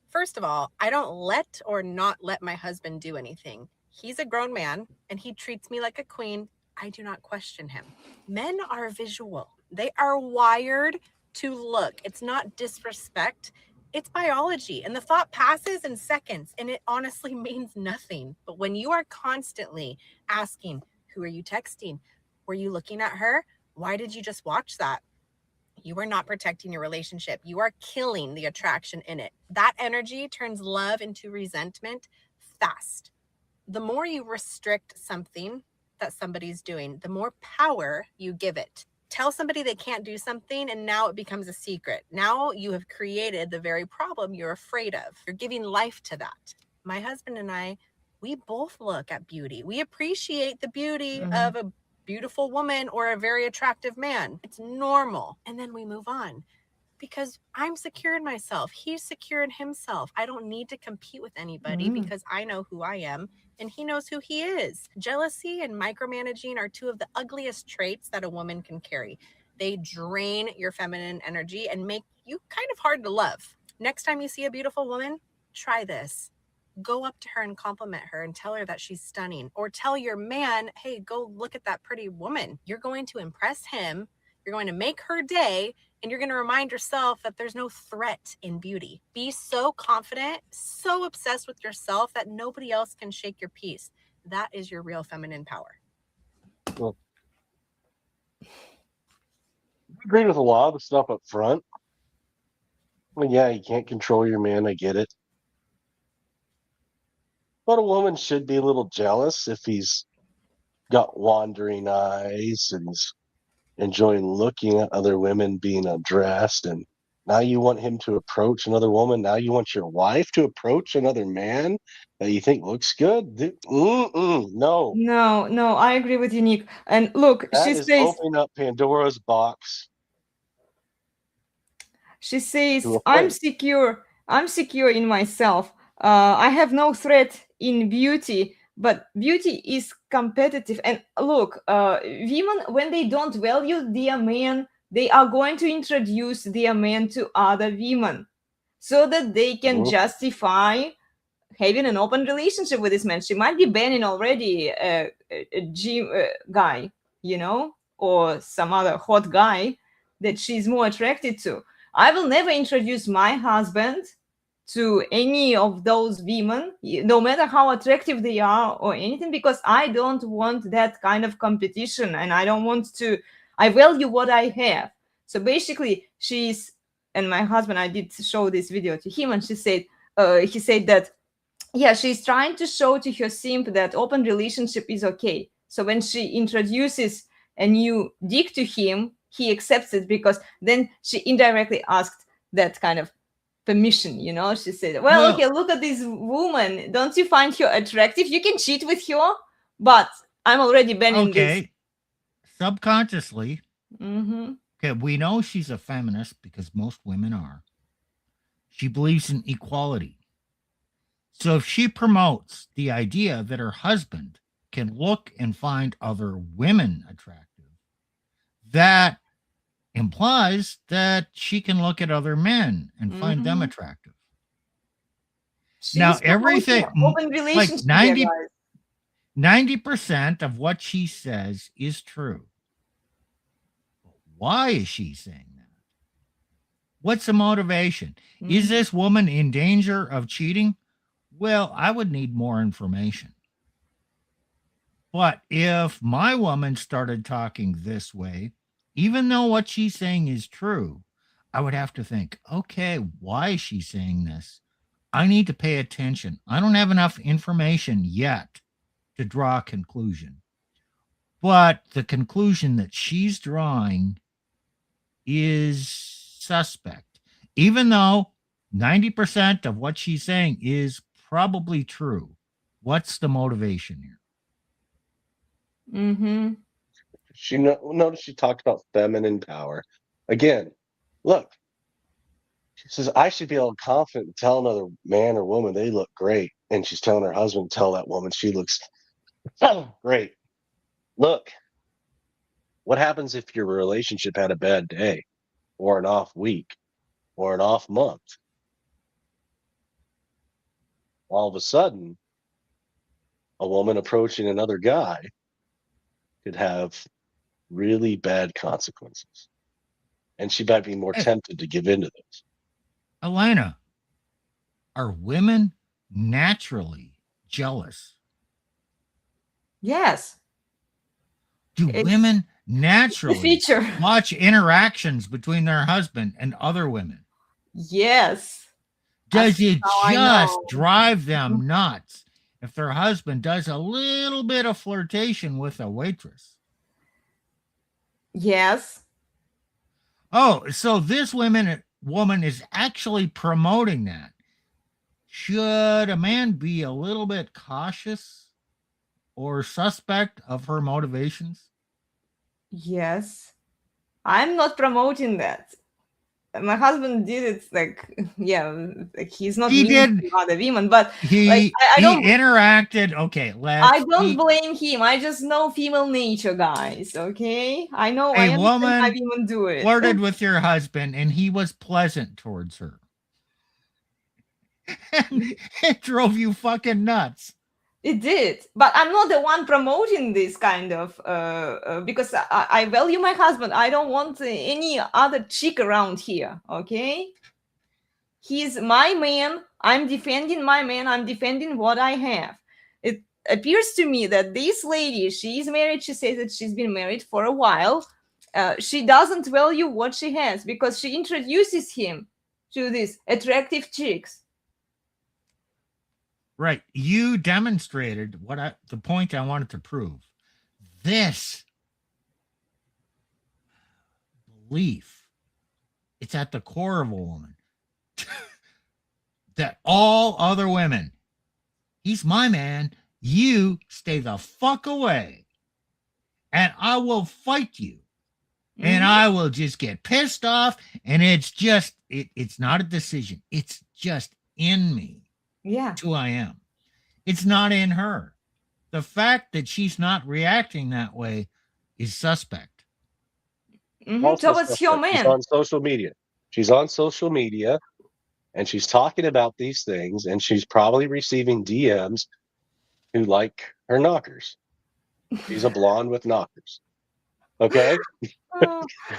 First of all, I don't let or not let my husband do anything. He's a grown man and he treats me like a queen. I do not question him. Men are visual. They are wired to look. It's not disrespect. It's biology, and the thought passes in seconds, and it honestly means nothing. But when you are constantly asking, who are you texting? Were you looking at her? Why did you just watch that? You are not protecting your relationship. You are killing the attraction in it. That energy turns love into resentment fast. The more you restrict something that somebody's doing, the more power you give it. Tell somebody they can't do something and now it becomes a secret. Now you have created the very problem you're afraid of. You're giving life to that. My husband and I, we both look at beauty. We appreciate the beauty of a beautiful woman or a very attractive man. It's normal. And then we move on because I'm secure in myself. He's secure in himself. I don't need to compete with anybody because I know who I am and he knows who he is. Jealousy and micromanaging are two of the ugliest traits that a woman can carry. They drain your feminine energy and make you kind of hard to love. Next time you see a beautiful woman, try this. Go up to her and compliment her and tell her that she's stunning. Or tell your man, hey, go look at that pretty woman. You're going to impress him. You're going to make her day. And you're going to remind yourself that there's no threat in beauty. Be so confident, so obsessed with yourself that nobody else can shake your peace. That is your real feminine power. Well, I agree with a lot of the stuff up front. Well, yeah, you can't control your man. I get it. But a woman should be a little jealous if he's got wandering eyes and he's enjoying looking at other women being undressed, and now you want him to approach another woman. Now you want your wife to approach another man that you think looks good. No, No, I agree with you, Nick. And look, that she is says, opening up Pandora's box to a I'm fight. secure. I'm secure in myself. I have no threat in beauty, but beauty is competitive. And look, women, when they don't value their man, they are going to introduce their man to other women so that they can Mhm. justify having an open relationship with this man. She might be banning already a gym guy, you know, or some other hot guy that she's more attracted to. I will never introduce my husband to any of those women, no matter how attractive they are or anything, because I don't want that kind of competition and I don't want to, I value what I have. So basically, and my husband, I did show this video to him, and he said that yeah, she's trying to show to her simp that open relationship is okay. So when she introduces a new dick to him, he accepts it because then she indirectly asked that kind of permission, you know. She said, well, okay, look at this woman. Don't you find her attractive? You can cheat with her, but I'm already banning this. Subconsciously, Mm-hmm. okay, we know she's a feminist because most women are. She believes in equality. So if she promotes the idea that her husband can look and find other women attractive, that implies that she can look at other men and find them attractive. Now, everything, open like relationship, 90% of what she says is true. Why is she saying that? What's the motivation? Is this woman in danger of cheating? Well, I would need more information. But if my woman started talking this way, even though what she's saying is true, I would have to think, okay, why is she saying this? I need to pay attention. I don't have enough information yet to draw a conclusion. But the conclusion that she's drawing is suspect, even though 90% of what she's saying is probably true. What's the motivation here? Mm-hmm. Notice she talked about feminine power. Again, look, she says, I should be able to confident tell another man or woman they look great. And she's telling her husband, tell that woman she looks great. Look, what happens if your relationship had a bad day or an off week or an off month? All of a sudden, a woman approaching another guy could have really bad consequences. And she might be more tempted to give into this. Elena, are women naturally jealous? Yes. Do It's women the naturally feature. watch interactions between their husband and other women? Yes. Does That's it how I just know. drive them nuts if their husband does a little bit of flirtation with a waitress? Yes. Oh, so this woman is actually promoting that. Should a man be a little bit cautious or suspect of her motivations? Yes. I'm not promoting that. My husband did it like, yeah, like he's not He mean did. to other women, but He like I don't interacted. Okay, I don't blame him. I just know female nature, guys. Okay, I know. I A understand how woman women do it. flirted with your husband and he was pleasant towards her. And it drove you fucking nuts. It did, but I'm not the one promoting this kind of because I value my husband. I don't want any other chick around here. Okay, he's my man. I'm defending my man. I'm defending what I have. It appears to me that this lady, she's married. She says that she's been married for a while. She doesn't value what she has because she introduces him to these attractive chicks. Right. You demonstrated the point I wanted to prove. This belief, it's at the core of a woman. That all other women, he's my man, you stay the fuck away. And I will fight you. And I will just get pissed off. And it's just, it's not a decision. It's just in me. Yeah. It's who I am. It's not in her. The fact that she's not reacting that way is suspect. Towards your man. She's on social media. She's on social media and she's talking about these things and she's probably receiving DMs who like her knockers. She's a blonde with knockers. Okay?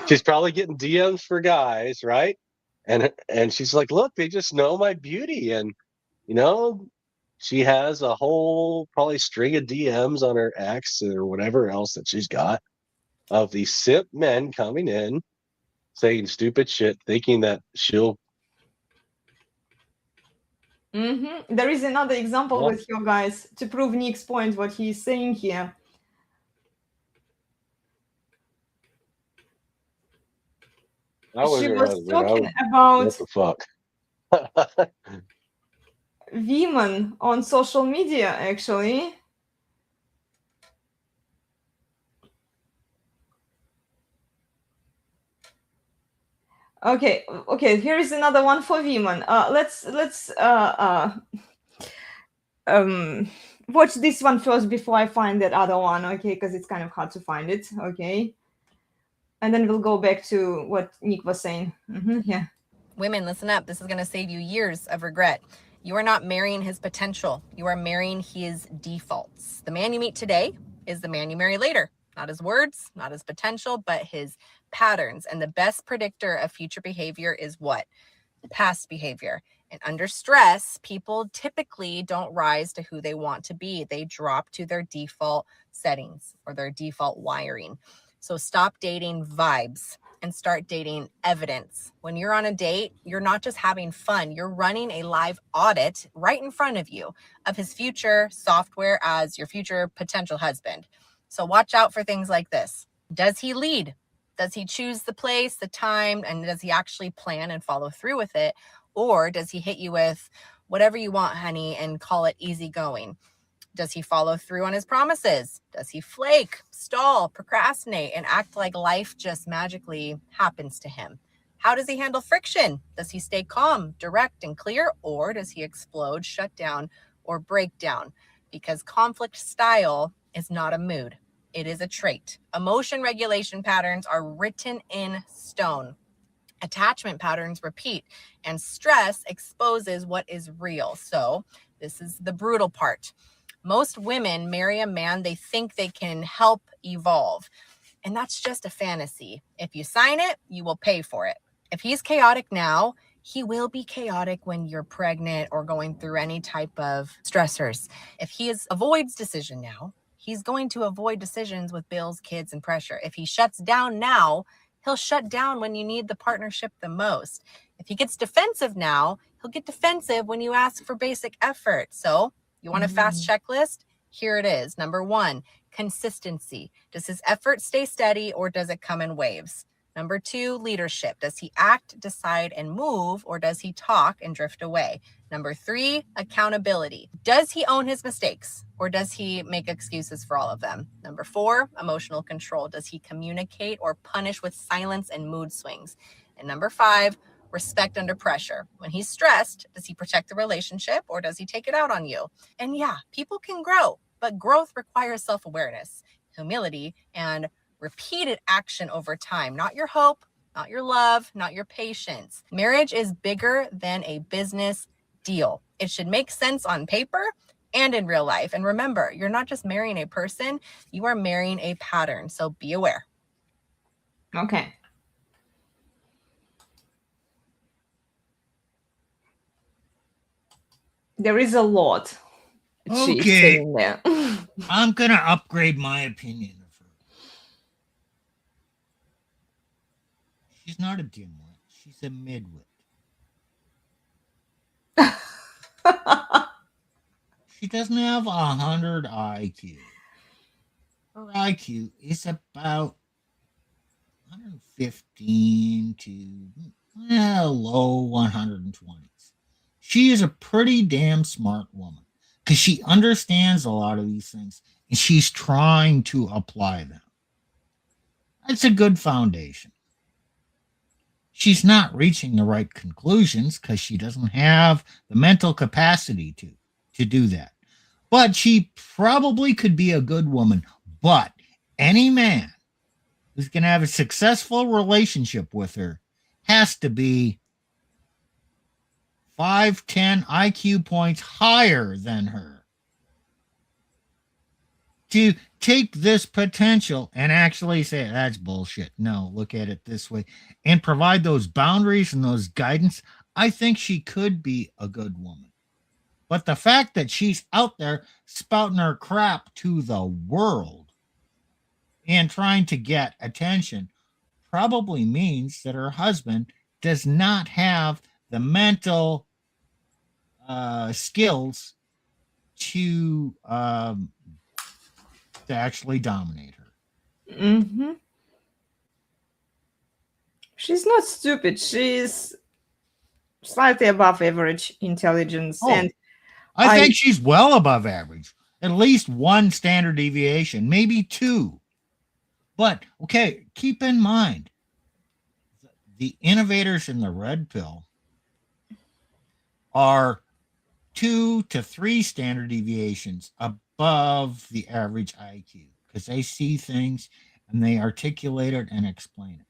She's probably getting DMs for guys, right? And she's like, look, they just know my beauty. And, you know, she has a whole probably string of DMs on her ex or whatever else that she's got of these simp men coming in saying stupid shit, thinking that she'll. There is another example with you guys to prove Nick's point, what he's saying here. She was talking about what the fuck? women on social media, actually. Okay, here is another one for women. Let's watch this one first before I find that other one, okay? Because it's kind of hard to find it, okay? And then we'll go back to what Nick was saying. Yeah. Women, listen up. This is going to save you years of regret. You are not marrying his potential. You are marrying his defaults. The man you meet today is the man you marry later. Not his words, not his potential, but his patterns. And the best predictor of future behavior is what? Past behavior. And under stress, people typically don't rise to who they want to be. They drop to their default settings or their default wiring. So stop dating vibes and start dating evidence. When you're on a date, you're not just having fun, you're running a live audit right in front of you of his future software as your future potential husband. So watch out for things like this. Does he lead? Does he choose the place, the time, and does he actually plan and follow through with it? Or does he hit you with whatever you want, honey, and call it easygoing? Does he follow through on his promises? Does he flake, stall, procrastinate, and act like life just magically happens to him? How does he handle friction? Does he stay calm, direct, and clear? Or does he explode, shut down, or break down? Because conflict style is not a mood. It is a trait. Emotion regulation patterns are written in stone. Attachment patterns repeat, and stress exposes what is real. So this is the brutal part. Most women marry a man they think they can help evolve, and that's just a fantasy. If you sign it, you will pay for it. If he's chaotic now, he will be chaotic when you're pregnant or going through any type of stressors. If he avoids decision now, he's going to avoid decisions with bills, kids, and pressure. If he shuts down now, he'll shut down when you need the partnership the most. If he gets defensive now, he'll get defensive when you ask for basic effort. So you want a fast checklist? Here it is. Number 1, consistency. Does his effort stay steady or does it come in waves? Number 2, leadership. Does he act, decide, and move, or does he talk and drift away? Number 3, accountability. Does he own his mistakes, or does he make excuses for all of them? Number 4, emotional control. Does he communicate or punish with silence and mood swings? And number 5, respect under pressure. When he's stressed, does he protect the relationship or does he take it out on you? And yeah, people can grow, but growth requires self-awareness, humility, and repeated action over time. Not your hope, not your love, not your patience. Marriage is bigger than a business deal. It should make sense on paper and in real life. And remember, you're not just marrying a person, you are marrying a pattern. So be aware. Okay. There is a lot. She's Okay. saying there. I'm going to upgrade my opinion of her. She's not a dimwit. She's a midwit. She doesn't have 100 IQ. Her IQ is about 115 to low 120s. She is a pretty damn smart woman because she understands a lot of these things and she's trying to apply them. That's a good foundation. She's not reaching the right conclusions because she doesn't have the mental capacity to do that. But she probably could be a good woman. But any man who's going to have a successful relationship with her has to be 5-10 IQ points higher than her to take this potential and actually say, that's bullshit. No, look at it this way and provide those boundaries and those guidance. I think she could be a good woman. But the fact that she's out there spouting her crap to the world and trying to get attention probably means that her husband does not have the mental skills to actually dominate her. Mm-hmm. She's not stupid. She's slightly above average intelligence. Oh, and I think she's well above average. At least 1 standard deviation, maybe 2. But, okay, keep in mind, the innovators in the red pill are 2 to 3 standard deviations above the average IQ because they see things and they articulate it and explain it.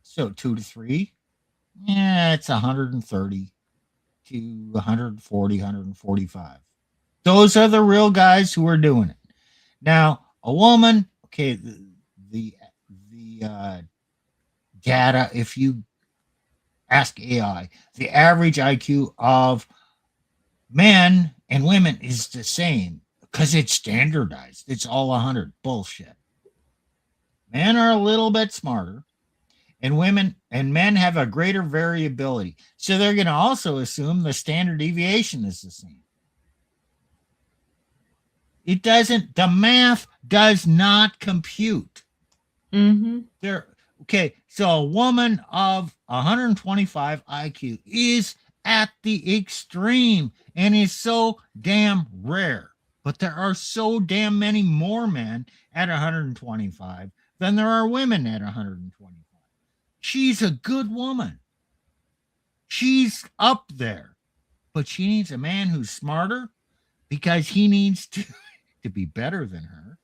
So 2 to 3, it's 130 to 140, 145. Those are the real guys who are doing it. Now, a woman, okay, the data, if you ask AI, the average IQ of men and women is the same because it's standardized. It's all 100. Bullshit. Men are a little bit smarter, and men have a greater variability. So they're going to also assume the standard deviation is the same. It doesn't, the math does not compute. Okay, so a woman of 125 IQ is at the extreme and is so damn rare. But there are so damn many more men at 125 than there are women at 125. She's a good woman. She's up there. But she needs a man who's smarter because he needs to be better than her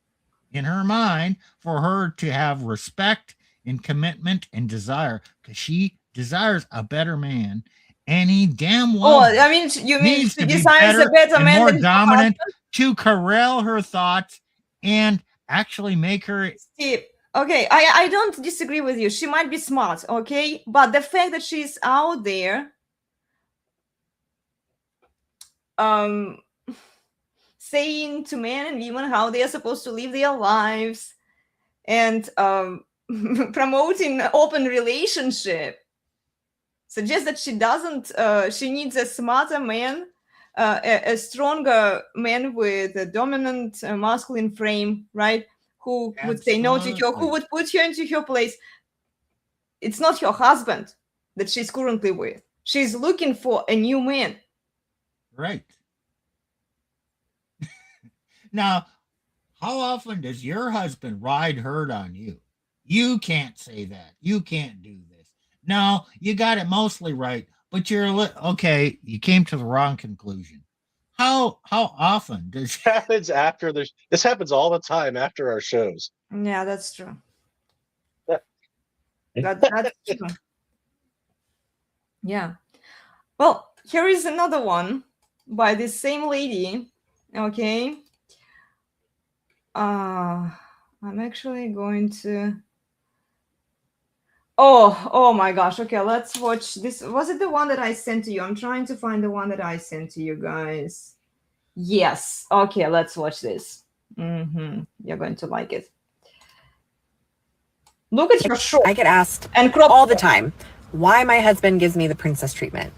in her mind, for her to have respect and commitment and desire, because she desires a better man, and he damn well I mean, you mean needs she to be desires a better and man more than her dominant husband? to corral her thoughts and actually make her. Steve, okay, I don't disagree with you. She might be smart, okay? But the fact that she's out there saying to men and women how they are supposed to live their lives and promoting open relationship suggests that she doesn't, she needs a smarter man, a stronger man with a dominant masculine frame, right? Who would say no to her, who would put her into her place. It's not her husband that she's currently with. She's looking for a new man. Right. Now, how often does your husband ride herd on you? You can't say that. You can't do this. No, you got it mostly right, but you're okay. You came to the wrong conclusion. How often does happens after this happens all the time after our shows. Yeah, that's true. That's true. Yeah. Well, here is another one by this same lady. Okay. I'm actually going to. Oh my gosh. Okay, let's watch this. Was it the one that I sent to you? I'm trying to find the one that I sent to you guys. Yes. Okay, let's watch this. You're going to like it. Look at your short. I get asked and crop all the time why my husband gives me the princess treatment.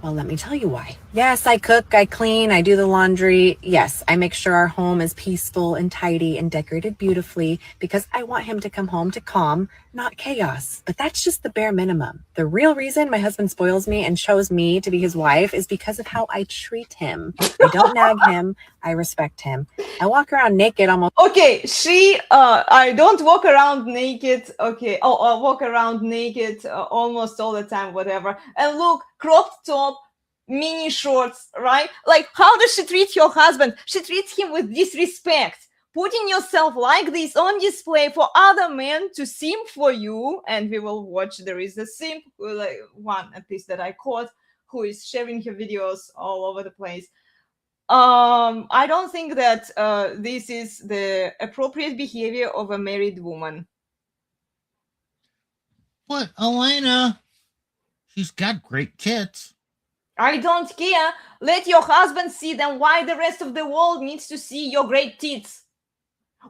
Well, let me tell you why. Yes, I cook, I clean, I do the laundry. Yes, I make sure our home is peaceful and tidy and decorated beautifully because I want him to come home to calm, not chaos. But that's just the bare minimum. The real reason my husband spoils me and chose me to be his wife is because of how I treat him. I don't nag him. I respect him. I walk around naked almost. Okay, I don't walk around naked. Okay, I walk around naked almost all the time, whatever. And look, cropped top, mini shorts, right? Like, how does she treat your husband? She treats him with disrespect. Putting yourself like this on display for other men to simp for you. And we will watch. There is a simp, like one at least that I caught, who is sharing her videos all over the place. I don't think that this is the appropriate behavior of a married woman. What, Elena? She's got great tits. I don't care. Let your husband see them. Why the rest of the world needs to see your great tits?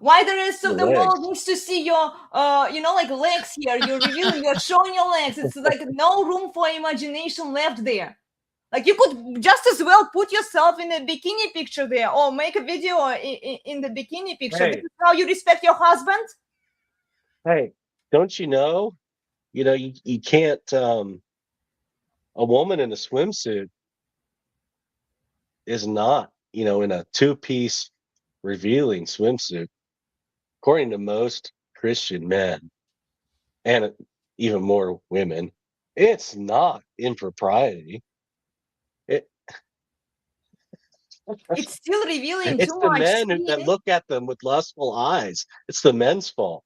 Why the rest of the world needs to see your, like legs here? You're revealing, you're showing your legs. It's like no room for imagination left there. Like, you could just as well put yourself in a bikini picture there, or make a video in the bikini picture. Hey. This is how you respect your husband? Hey, don't you know? You can't. A woman in a swimsuit is not, in a two-piece revealing swimsuit, according to most Christian men and even more women. It's not impropriety. It's still revealing It's too the much. men that look at them with lustful eyes. It's the men's fault.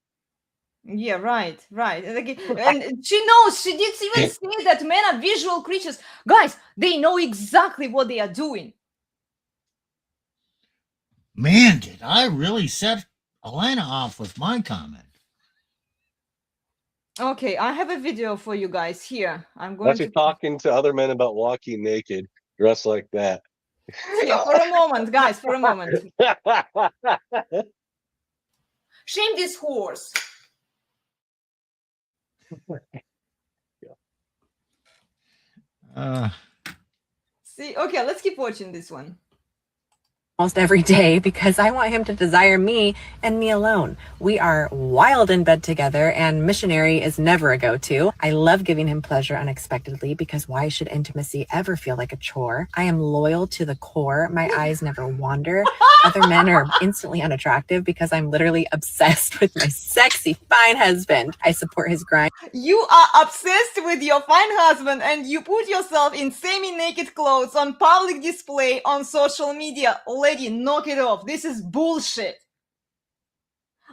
Yeah, right. And she knows, she did even say that men are visual creatures. Guys, they know exactly what they are doing. Man, did I really set Elena off with my comment. Okay, I have a video for you guys here. I'm going Unless you're talking to other men about walking naked, dressed like that. Yeah, for a moment, guys, for a moment. Shame this horse. See, okay, let's keep watching this one. Almost every day because I want him to desire me and me alone. We are wild in bed together and missionary is never a go-to. I love giving him pleasure unexpectedly because why should intimacy ever feel like a chore? I am loyal to the core. My eyes never wander. Other men are instantly unattractive because I'm literally obsessed with my sexy, fine husband. I support his grind. You are obsessed with your fine husband and you put yourself in semi-naked clothes on public display on social media. Lady, knock it off. This is bullshit.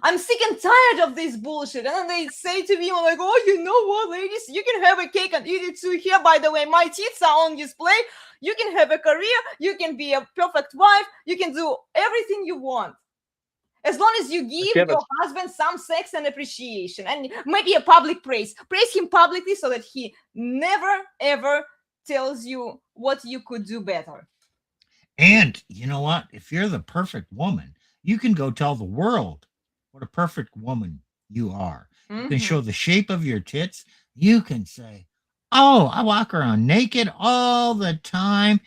I'm sick and tired of this bullshit. And then they say to me, like, oh, you know what, ladies? You can have a cake and eat it too. Here, by the way, my tits are on display. You can have a career. You can be a perfect wife. You can do everything you want. As long as you give your husband some sex and appreciation and maybe a public praise. Praise him publicly so that he never, ever tells you what you could do better. And you know what? If you're the perfect woman, you can go tell the world what a perfect woman you are. Mm-hmm. You can show the shape of your tits. You can say, oh, I walk around naked all the time.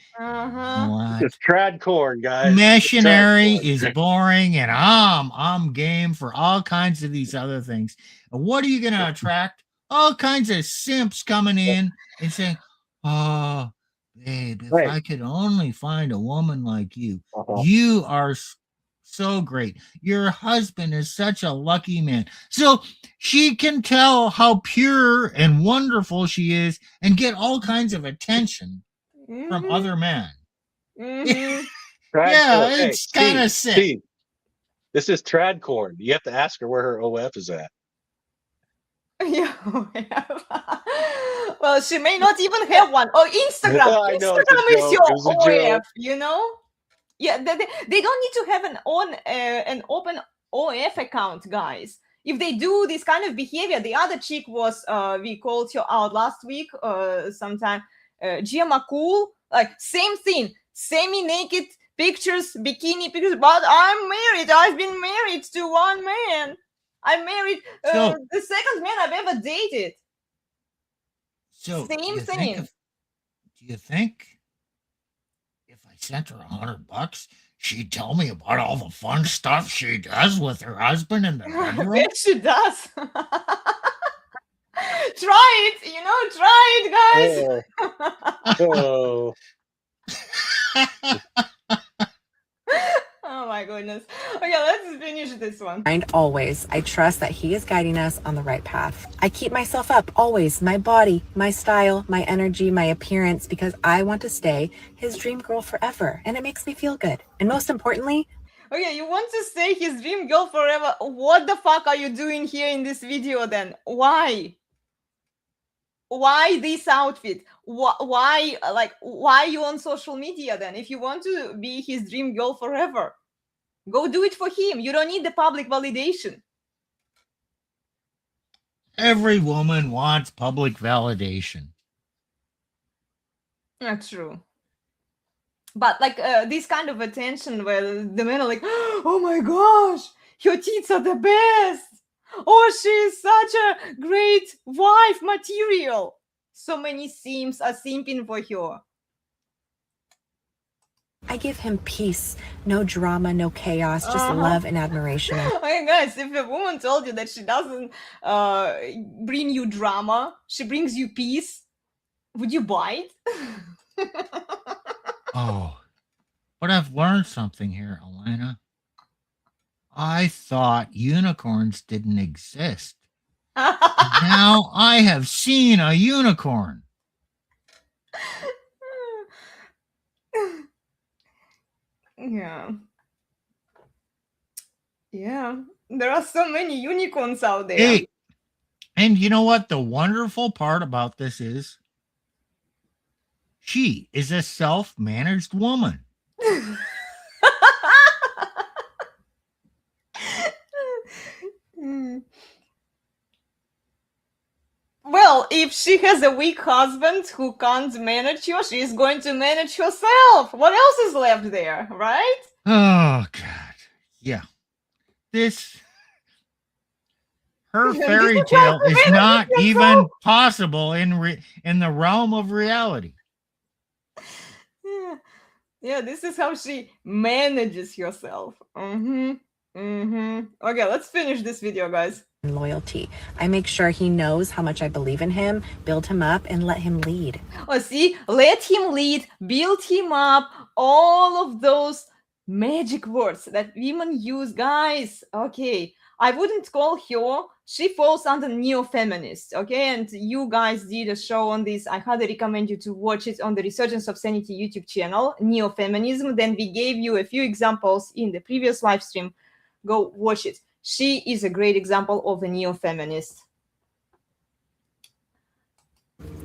Just trad corn, guys. Missionary is boring, and I'm game for all kinds of these other things. And what are you going to attract? All kinds of simps coming in and saying, oh, babe, if I could only find a woman like you, you are so great. Your husband is such a lucky man. So she can tell how pure and wonderful she is and get all kinds of attention from other men. Mm-hmm. It's kind of sick. Steve, this is trad corn. You have to ask her where her OF is at. Yeah. Well, she may not even have one. Or Instagram. Instagram is your OF, you know? Yeah, they don't need to have an open OF account, guys. If they do this kind of behavior, the other chick was, we called her out last week, sometime, Gia McCool, like same thing, semi-naked pictures, bikini pictures, but I'm married. I've been married to one man. I married the second man I've ever dated. So same thing. Do you think if I sent her $100, she'd tell me about all the fun stuff she does with her husband in the bedroom? Yes, she does. Try it, guys. Oh. Oh my goodness. Okay, let's finish this one. And always, I trust that he is guiding us on the right path. I keep myself up always, my body, my style, my energy, my appearance, because I want to stay his dream girl forever. And it makes me feel good. And most importantly, okay, you want to stay his dream girl forever. What the fuck are you doing here in this video then? Why? Why this outfit? Why are you on social media then? If you want to be his dream girl forever, go do it for him. You don't need the public validation. Every woman wants public validation. That's true. But like this kind of attention where the men are like, oh my gosh, your tits are the best. Oh, she's such a great wife material. So many simps are simping for her. I give him peace, no drama, no chaos, just love and admiration. Okay, guys, if a woman told you that she doesn't bring you drama, she brings you peace, would you buy it? Oh, but I've learned something here, Elena. I thought unicorns didn't exist. Now I have seen a unicorn. Yeah. There are so many unicorns out there. Hey, and you know what the wonderful part about this is? She is a self-managed woman. Well, if she has a weak husband who can't manage her, she is going to manage herself. What else is left there, right? Oh, God. Yeah. her This fairy is tale how is you not manage even yourself. possible in the realm of reality. Yeah. Yeah, this is how she manages herself. Okay, let's finish this video, guys. And loyalty. I make sure he knows how much I believe in him, build him up, and let him lead. Oh, see, let him lead, build him up, all of those magic words that women use, guys. Okay, I wouldn't call her, she falls under neo-feminist, okay? And you guys did a show on this. I highly recommend you to watch it on the Resurgence of Sanity YouTube channel, neo-feminism. Then we gave you a few examples in the previous live stream. Go watch it. She is a great example of a neo-feminist.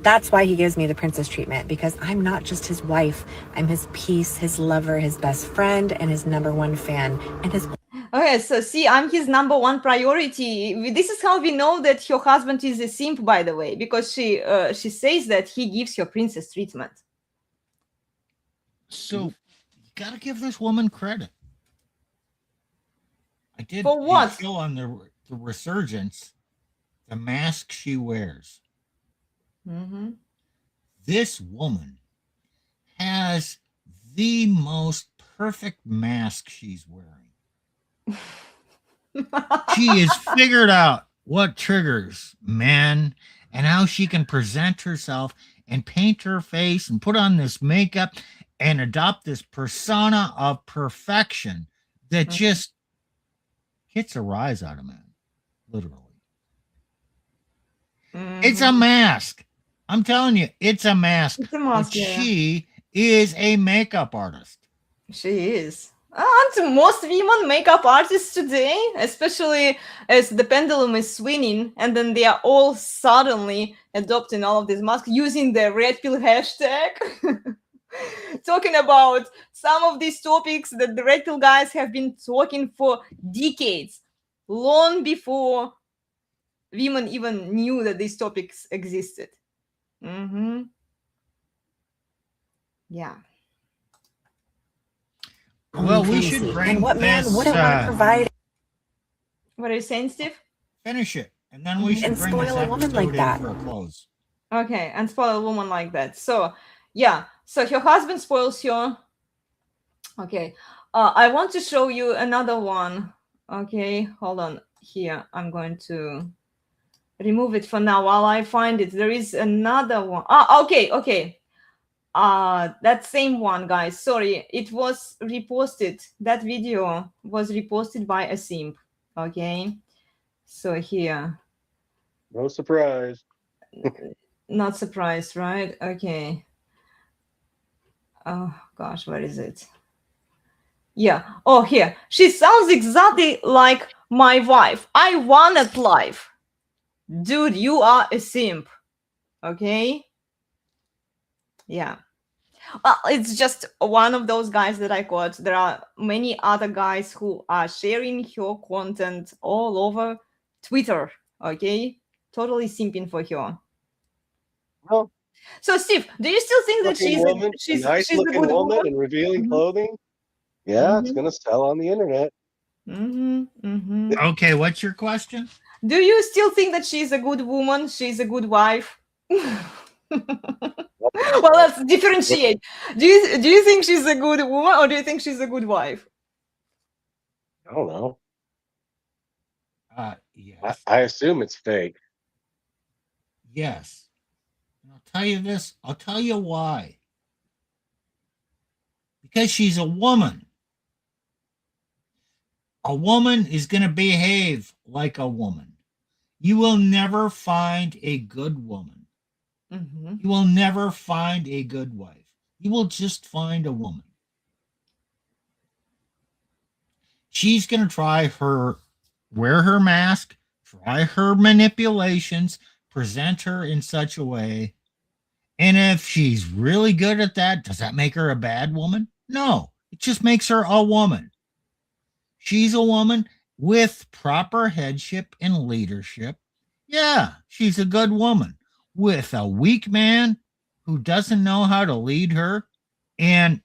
That's why he gives me the princess treatment, because I'm not just his wife. I'm his peace, his lover, his best friend, and his #1 fan. And his Okay, so see, I'm his #1 priority. This is how we know that her husband is a simp, by the way, because she says that he gives her princess treatment. So you got to give this woman credit. I did For what? a show on the Resurgence, the mask she wears. Mm-hmm. This woman has the most perfect mask she's wearing. She has figured out what triggers men and how she can present herself and paint her face and put on this makeup and adopt this persona of perfection that just hits a rise out of men, literally. It's a mask. I'm telling you, it's a mask. It's a mask, But yeah. she is a makeup artist. She is. Aren't most women makeup artists today, especially as the pendulum is swinging, and then they are all suddenly adopting all of these masks using the red pill hashtag, talking about some of these topics that the red pill guys have been talking for decades, long before women even knew that these topics existed. Yeah. Well, we should bring and what man this, wouldn't want to provide What are you saying, Steve? finish it, and then we should and bring this spoil a woman episode like in that? for a close. Okay, and spoil a woman like that. So, yeah. So her husband spoils her. Okay. I want to show you another one. Okay, hold on. Here, I'm going to remove it for now while I find it. There is another one. Okay. That same one, guys. Sorry, it was reposted. That video was reposted by a simp. Okay. So here. No surprise. Not surprised, right? Okay. Oh gosh, where is it? Yeah. Oh, here. She sounds exactly like my wife. I wanted life. Dude, you are a simp. Okay? Yeah. Well, it's just one of those guys that I caught. There are many other guys who are sharing her content all over Twitter. Okay? Totally simping for her. Well, So, Steve, do you still think that looking woman, a nice she's a looking good woman woman? in revealing Mhm. clothing. Yeah, it's Mhm. gonna sell on the internet. Okay, what's your question? Do you still think that she's a good woman? She's a good wife? Well, let's differentiate. Do you think she's a good woman, or do you think she's a good wife? I don't know. Yes. I assume it's fake. Yes. And I'll tell you this. I'll tell you why. Because she's a woman. A woman is going to behave like a woman. You will never find a good woman. You will never find a good wife. You will just find a woman. She's going to wear her mask, try her manipulations, present her in such a way. And if she's really good at that, does that make her a bad woman? No, it just makes her a woman. She's a woman with proper headship and leadership. Yeah, she's a good woman. With a weak man who doesn't know how to lead her and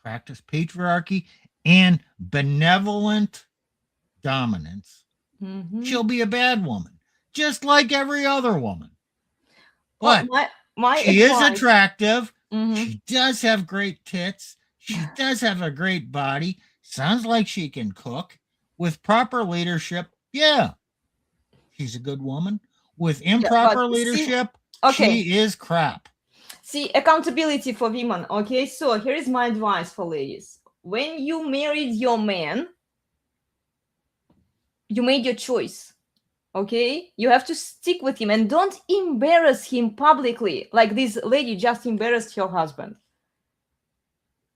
practice patriarchy and benevolent dominance, Mhm. she'll be a bad woman, just like every other woman. Well, But my she is advice. attractive. Mhm. She does have great tits. She does have a great body. Sounds like she can cook. With proper leadership, yeah, she's a good woman. With Yeah, improper but see, leadership, okay. she is crap. See, accountability for women. Okay, so here is my advice for ladies. When you married your man, you made your choice. Okay, you have to stick with him and don't embarrass him publicly like this lady just embarrassed her husband.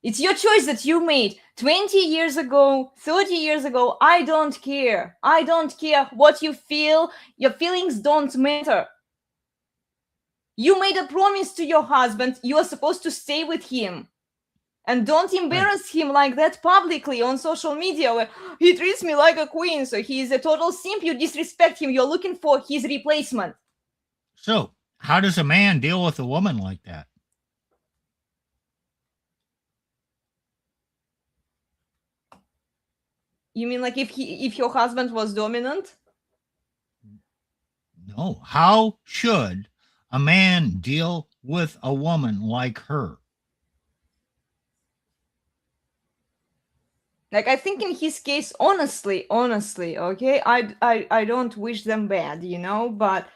It's your choice that you made 20 years ago, 30 years ago. I don't care. I don't care what you feel. Your feelings don't matter. You made a promise to your husband. You are supposed to stay with him. And don't embarrass him like that publicly on social media where he treats me like a queen, so he's a total simp. You disrespect him. You're looking for his replacement. So, how does a man deal with a woman like that? You mean like if your husband was dominant? No. How should a man deal with a woman like her? Like, I think in his case, honestly, okay, I don't wish them bad, you know, but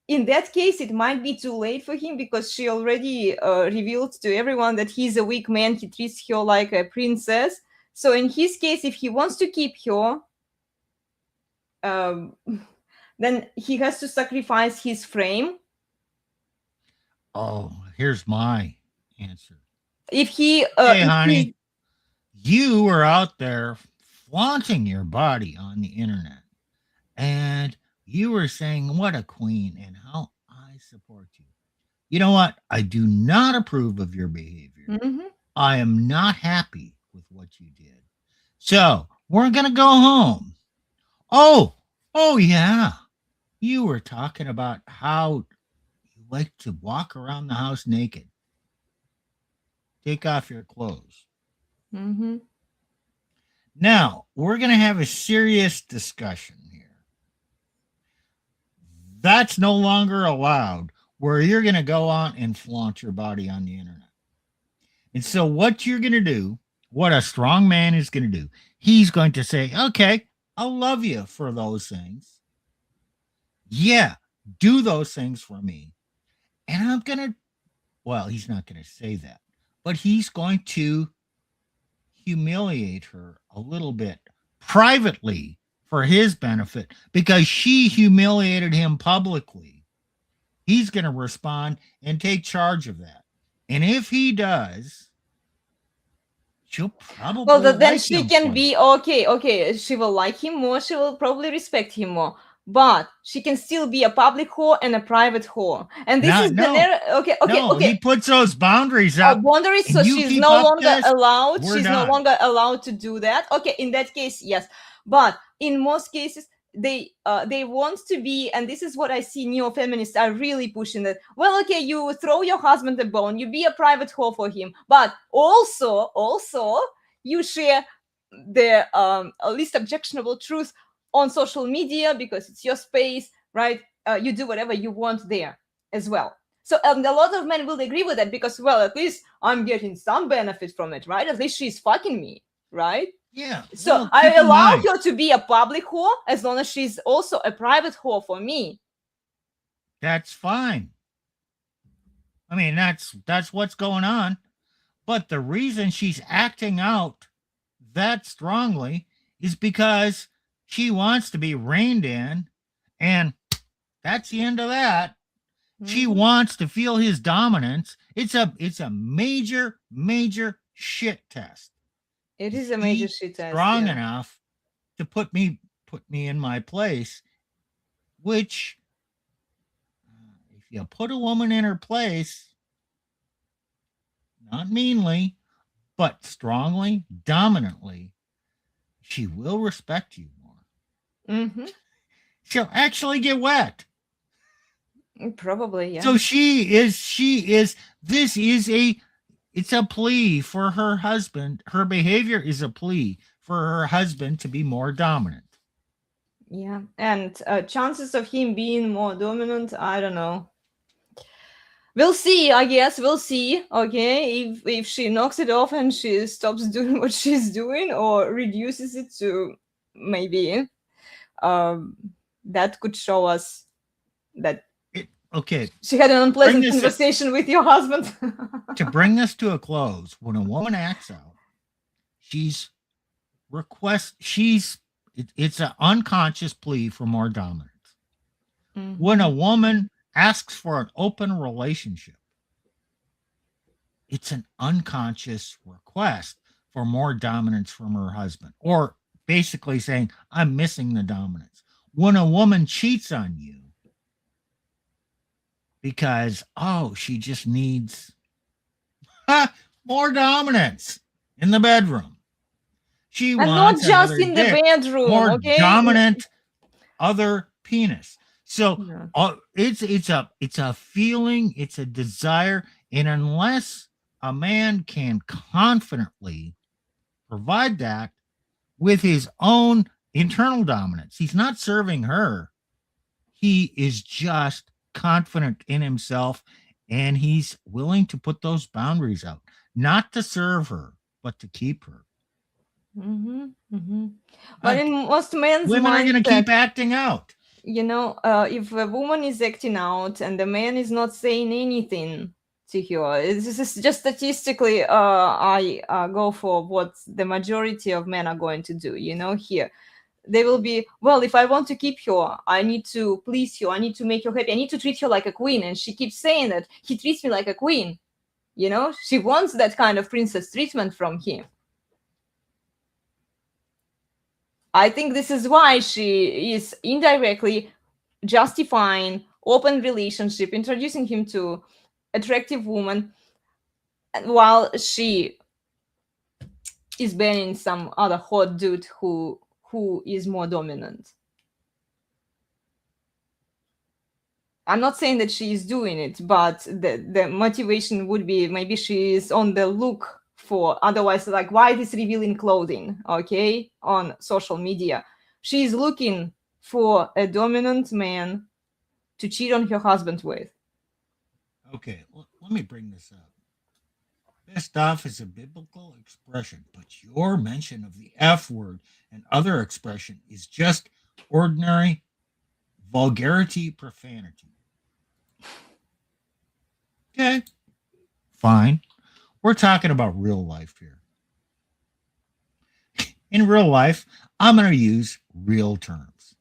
in that case, it might be too late for him because she already revealed to everyone that he's a weak man. He treats her like a princess. So in his case, if he wants to keep her, then he has to sacrifice his frame. Oh, here's my answer. If he, hey, honey, you were out there flaunting your body on the internet, and you were saying what a queen and how I support you. You know what? I do not approve of your behavior. Mhm. I am not happy with what you did. So we're going to go home. Oh, yeah. You were talking about how you like to walk around the house naked. Take off your clothes. Mm-hmm. Now, we're going to have a serious discussion here. That's no longer allowed where you're going to go on and flaunt your body on the internet. And so what you're going to do, what a strong man is going to do, he's going to say, okay, I'll love you for those things. Yeah, do those things for me. And I'm going to, well, he's not going to say that, but he's going to humiliate her a little bit privately for his benefit because she humiliated him publicly. He's going to respond and take charge of that. And if he does, she'll probably then like she him can for be that. okay. She will like him more. She will probably respect him more. But she can still be a public whore and a private whore. And this is No, he puts those boundaries up. Boundaries, and so you she's keep no up longer this, allowed. we're She's done. no longer allowed to do that. Okay, in that case, yes. But in most cases, they want to be, and this is what I see neo-feminists are really pushing that. Well, okay, you throw your husband a bone, you be a private whore for him, but also you share the least objectionable truth on social media because it's your space, right? You do whatever you want there as well. So a lot of men will agree with that because, well, at least I'm getting some benefit from it, right? At least she's fucking me, right? Yeah. So well, I keep in allow mind, her to be a public whore as long as she's also a private whore for me. that's fine. I mean, that's what's going on. But the reason she's acting out that strongly is because she wants to be reined in, and that's the end of that. She wants to feel his dominance. It's a major shit test. It is a major shit test. Strong enough to put me in my place, which if you put a woman in her place, not meanly, but strongly, dominantly, she will respect you more. Mm-hmm. She'll actually get wet. Probably, yeah. So it's a plea for her husband. Her behavior is a plea for her husband to be more dominant. Yeah, and chances of him being more dominant, I don't know. We'll see, I guess. We'll see. Okay, if she knocks it off and she stops doing what she's doing, or reduces it to maybe, that could show us that Okay, she had an unpleasant Bring this- conversation with your husband. to bring this to a close, when a woman acts out, it's an unconscious plea for more dominance. When a woman asks for an open relationship, it's an unconscious request for more dominance from her husband, or basically saying, I'm missing the dominance. When a woman cheats on you because, she just needs more dominance in the bedroom. She And wants not just another in the dick, bedroom, more okay? dominant other penis. So Yeah. it's a feeling, it's a desire, and unless a man can confidently provide that with his own internal dominance, he's not serving her. He is just confident in himself, and he's willing to put those boundaries out, not to serve her, but to keep her. But in most men's Women are going to mindset, keep acting out. If a woman is acting out and the man is not saying anything to her, this is just statistically, I go for what the majority of men are going to do. Here they will be, well, if I want to keep her, I need to please her, I need to make her happy, I need to treat her like a queen. And she keeps saying that he treats me like a queen. She wants that kind of princess treatment from him. I think this is why she is indirectly justifying open relationship, introducing him to attractive woman, while she is banning some other hot dude who is more dominant. I'm not saying that she is doing it, but the motivation would be maybe she is on the look for, otherwise, like, why this revealing clothing, okay, on social media? She is looking for a dominant man to cheat on her husband with. Okay, let me bring this up. Pissed off is a biblical expression, but your mention of the F word and other expression is just ordinary vulgarity, profanity. Okay, fine. We're talking about real life here. In real life, I'm going to use real terms.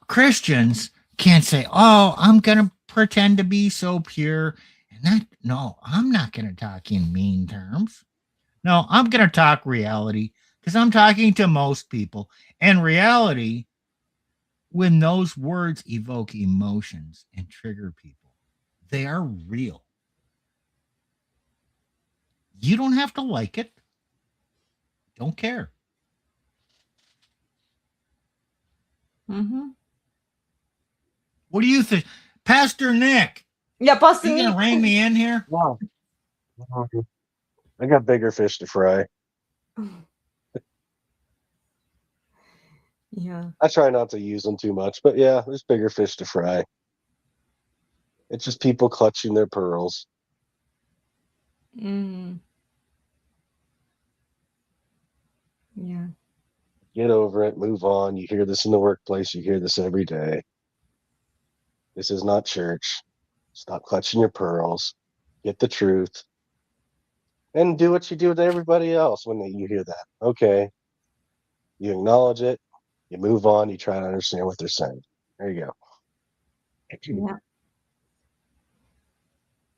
Christians can't say, I'm going to pretend to be so pure. No, I'm not going to talk in mean terms. No, I'm going to talk reality, because I'm talking to most people. And reality, when those words evoke emotions and trigger people, they are real. You don't have to like it. Don't care. What do you think? Pastor Nick? Yeah, Pastor You Nick. going to rein me in here? Wow. I got bigger fish to fry. Yeah. I try not to use them too much, but yeah, there's bigger fish to fry. It's just people clutching their pearls. Yeah. Get over it, move on. You hear this in the workplace, you hear this every day. This is not church. Stop clutching your pearls. Get the truth. And do what you do with everybody else when you hear that. Okay. You acknowledge it, you move on, you try to understand what they're saying. There you go. Yeah.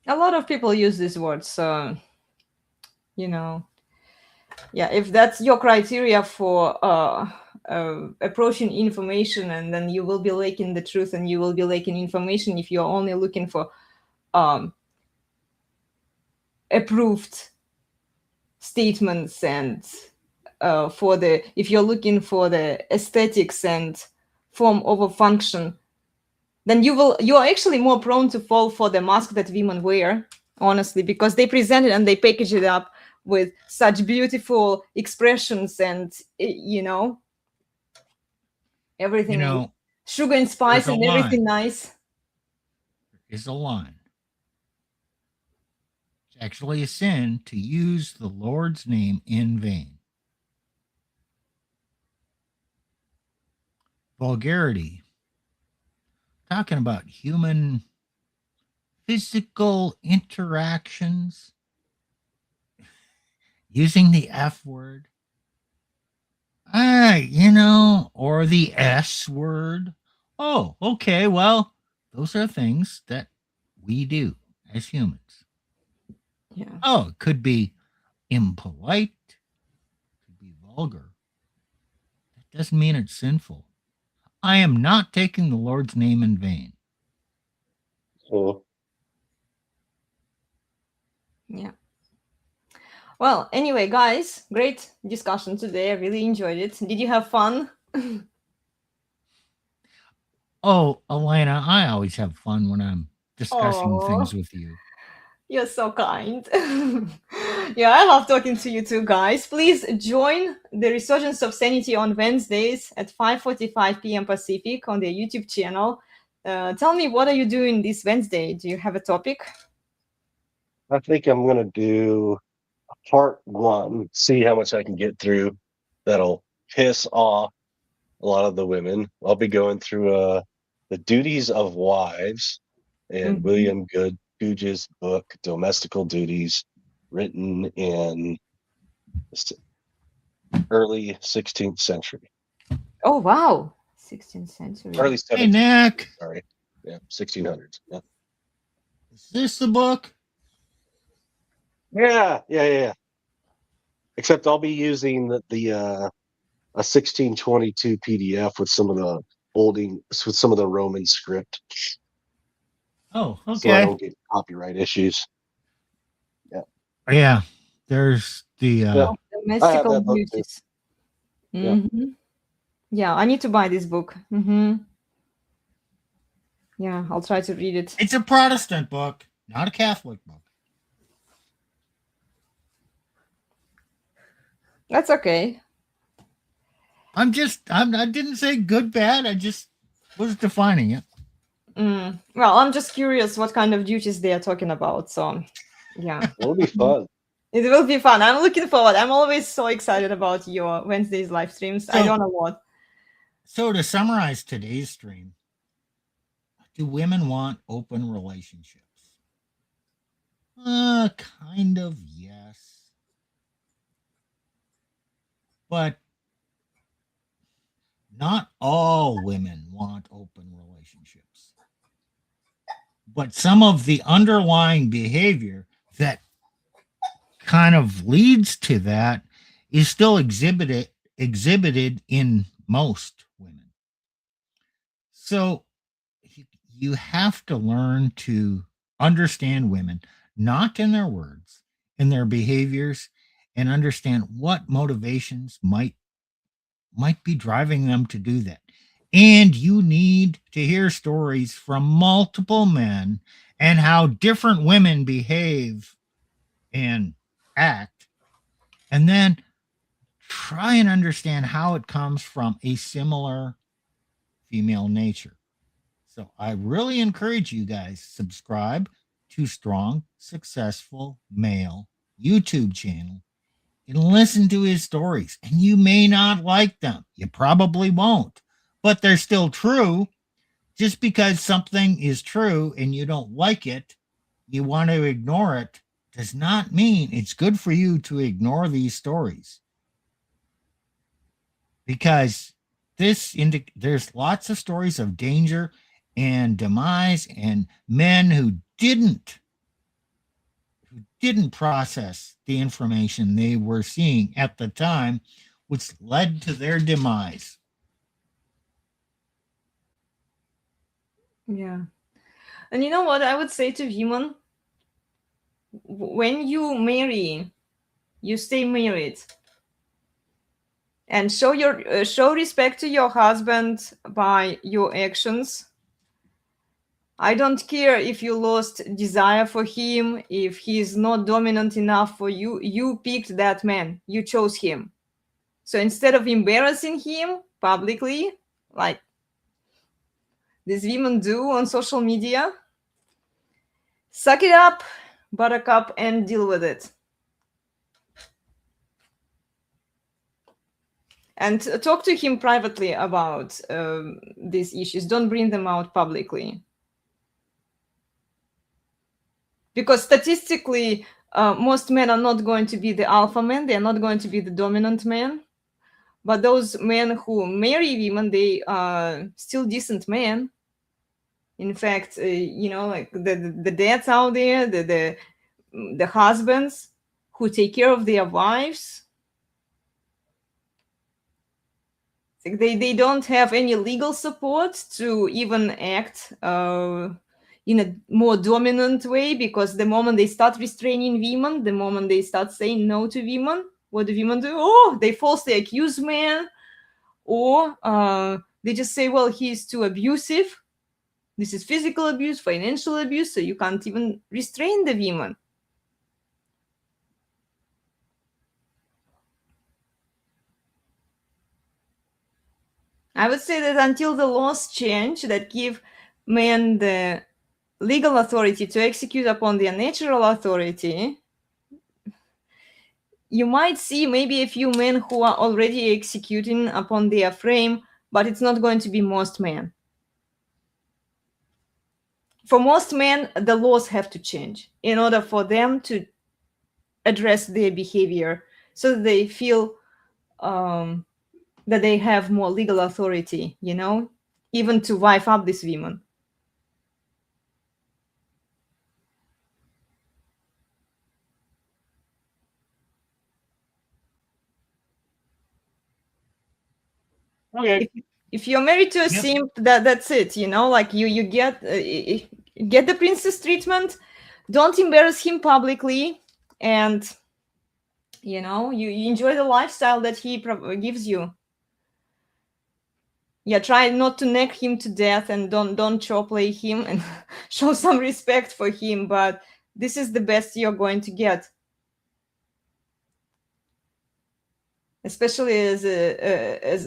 A lot of people use these words, so if that's your criteria for approaching information, and then you will be lacking the truth and you will be lacking information if you're only looking for approved statements, and if you're looking for the aesthetics and form over function, then you're actually more prone to fall for the mask that women wear, honestly, because they present it and they package it up with such beautiful expressions, and everything You is know, sugar and spice there's a and everything line. nice. Is a line. It's actually a sin to use the Lord's name in vain. Vulgarity. Talking about human physical interactions, using the F word, or the S word. Oh, okay. Well, those are things that we do as humans. Yeah. Oh, it could be impolite, could be vulgar. That doesn't mean it's sinful. I am not taking the Lord's name in vain. So, Yeah. Well, anyway, guys, great discussion today. I really enjoyed it. Did you have fun? Oh, Elena, I always have fun when I'm discussing Oh, things with you. you're so kind. Yeah, I love talking to you too, guys. Please join the Resurgence of Sanity on Wednesdays at 5:45 p.m. Pacific on the YouTube channel. Tell me, what are you doing this Wednesday? Do you have a topic? I think I'm going to do part 1, see how much I can get through. That'll piss off a lot of the women. I'll be going through The Duties of Wives and Mhm. William Googe's book, Domestical Duties, written in the early 16th century. Oh, wow. 16th century. Early Hey, 17th. Nick, Sorry. Yeah, 1600s. Yeah. is this the book? Yeah. Except I'll be using a 1622 PDF with some of the Roman script, Oh, so I okay. don't get copyright issues. Yeah, there's the Yeah. I have Domestical that book too. duties. Yeah. Mhm. Yeah, I need to buy this book. Yeah, I'll try to read it. it's a Protestant book, not a Catholic book. That's okay. I didn't say good, bad. I just was defining it. Well, I'm just curious what kind of duties they are talking about. So, yeah, It'll be fun. it will be fun. I'm looking forward. I'm always so excited about your Wednesdays live streams. I So- don't know what. So to summarize today's stream, do women want open relationships? Kind of, yes. But not all women want open relationships. But some of the underlying behavior that kind of leads to that is still exhibited in most women. So you have to learn to understand women, not in their words, in their behaviors, and understand what motivations might be driving them to do that. And you need to hear stories from multiple men and how different women behave and act, and then try and understand how it comes from a similar female nature. So I really encourage you guys subscribe to Strong Successful Male YouTube channel and listen to his stories. And you may not like them. You probably won't, but they're still true. Just because something is true and you don't like it, you want to ignore it, does not mean it's good for you to ignore these stories. Because there's lots of stories of danger and demise and men who didn't process the information they were seeing at the time, which led to their demise. Yeah. And you know what I would say to women? When you marry, you stay married. And show respect to your husband by your actions. I don't care if you lost desire for him, if he's not dominant enough for you. You picked that man. You chose him. So instead of embarrassing him publicly, like these women do on social media. Suck it up, buttercup, and deal with it. And talk to him privately about these issues. Don't bring them out publicly. Because statistically, most men are not going to be the alpha men. They're not going to be the dominant men. But those men who marry women, they are still decent men. In fact, like the dads out there, the husbands who take care of their wives, they don't have any legal support to even act in a more dominant way, because the moment they start restraining women, the moment they start saying no to women, what do women do? Oh, they falsely accuse men, or they just say, well, he's too abusive. This is physical abuse, financial abuse, so you can't even restrain the women. I would say that until the laws change that give men the legal authority to execute upon their natural authority, you might see maybe a few men who are already executing upon their frame, but it's not going to be most men. For most men, the laws have to change in order for them to address their behavior, so that they feel that they have more legal authority, even to wife up these women. Okay. If you're married to a simp, that's it. Like you get the princess treatment. Don't embarrass him publicly, and you enjoy the lifestyle that he gives you. Yeah, try not to neck him to death, and don't chop play him, and show some respect for him. But this is the best you're going to get. Especially as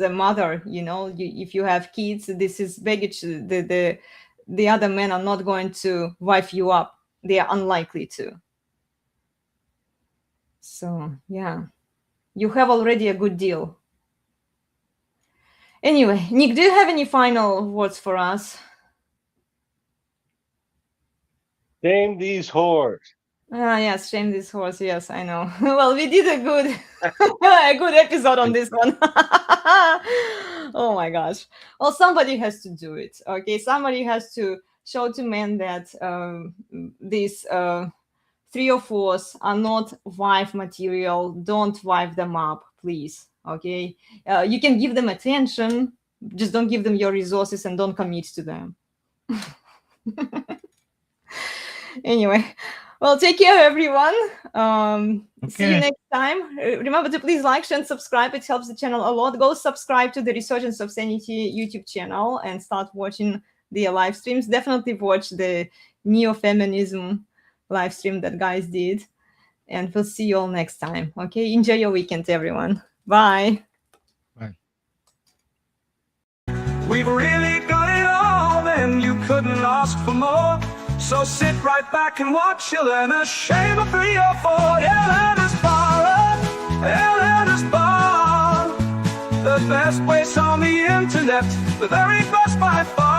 a mother, if you have kids, this is baggage. The other men are not going to wife you up. They are unlikely to. So yeah, you have already a good deal. Anyway, Nick, do you have any final words for us? Shame these whores. Yes, shame this horse. Yes, I know. Well, we did a good episode on this one. Oh my gosh. Well, somebody has to do it. Okay, somebody has to show to men that these 3 or 4s are not wife material. Don't wife them up, please. Okay, you can give them attention, just don't give them your resources, and don't commit to them. Anyway. Well, take care, everyone. See you next time. Remember to please like, share, and subscribe. It helps the channel a lot. Go subscribe to the Resurgence of Sanity YouTube channel and start watching their live streams. Definitely watch the neo-feminism live stream that guys did. And we'll see you all next time. Okay, enjoy your weekend, everyone. Bye. Bye. We've really got it all, and you couldn't ask for more. So sit right back and watch. You'll learn a shame of 3 or 4. Elena's Bar, Elena's Bar, the best place on the internet, the very best by far.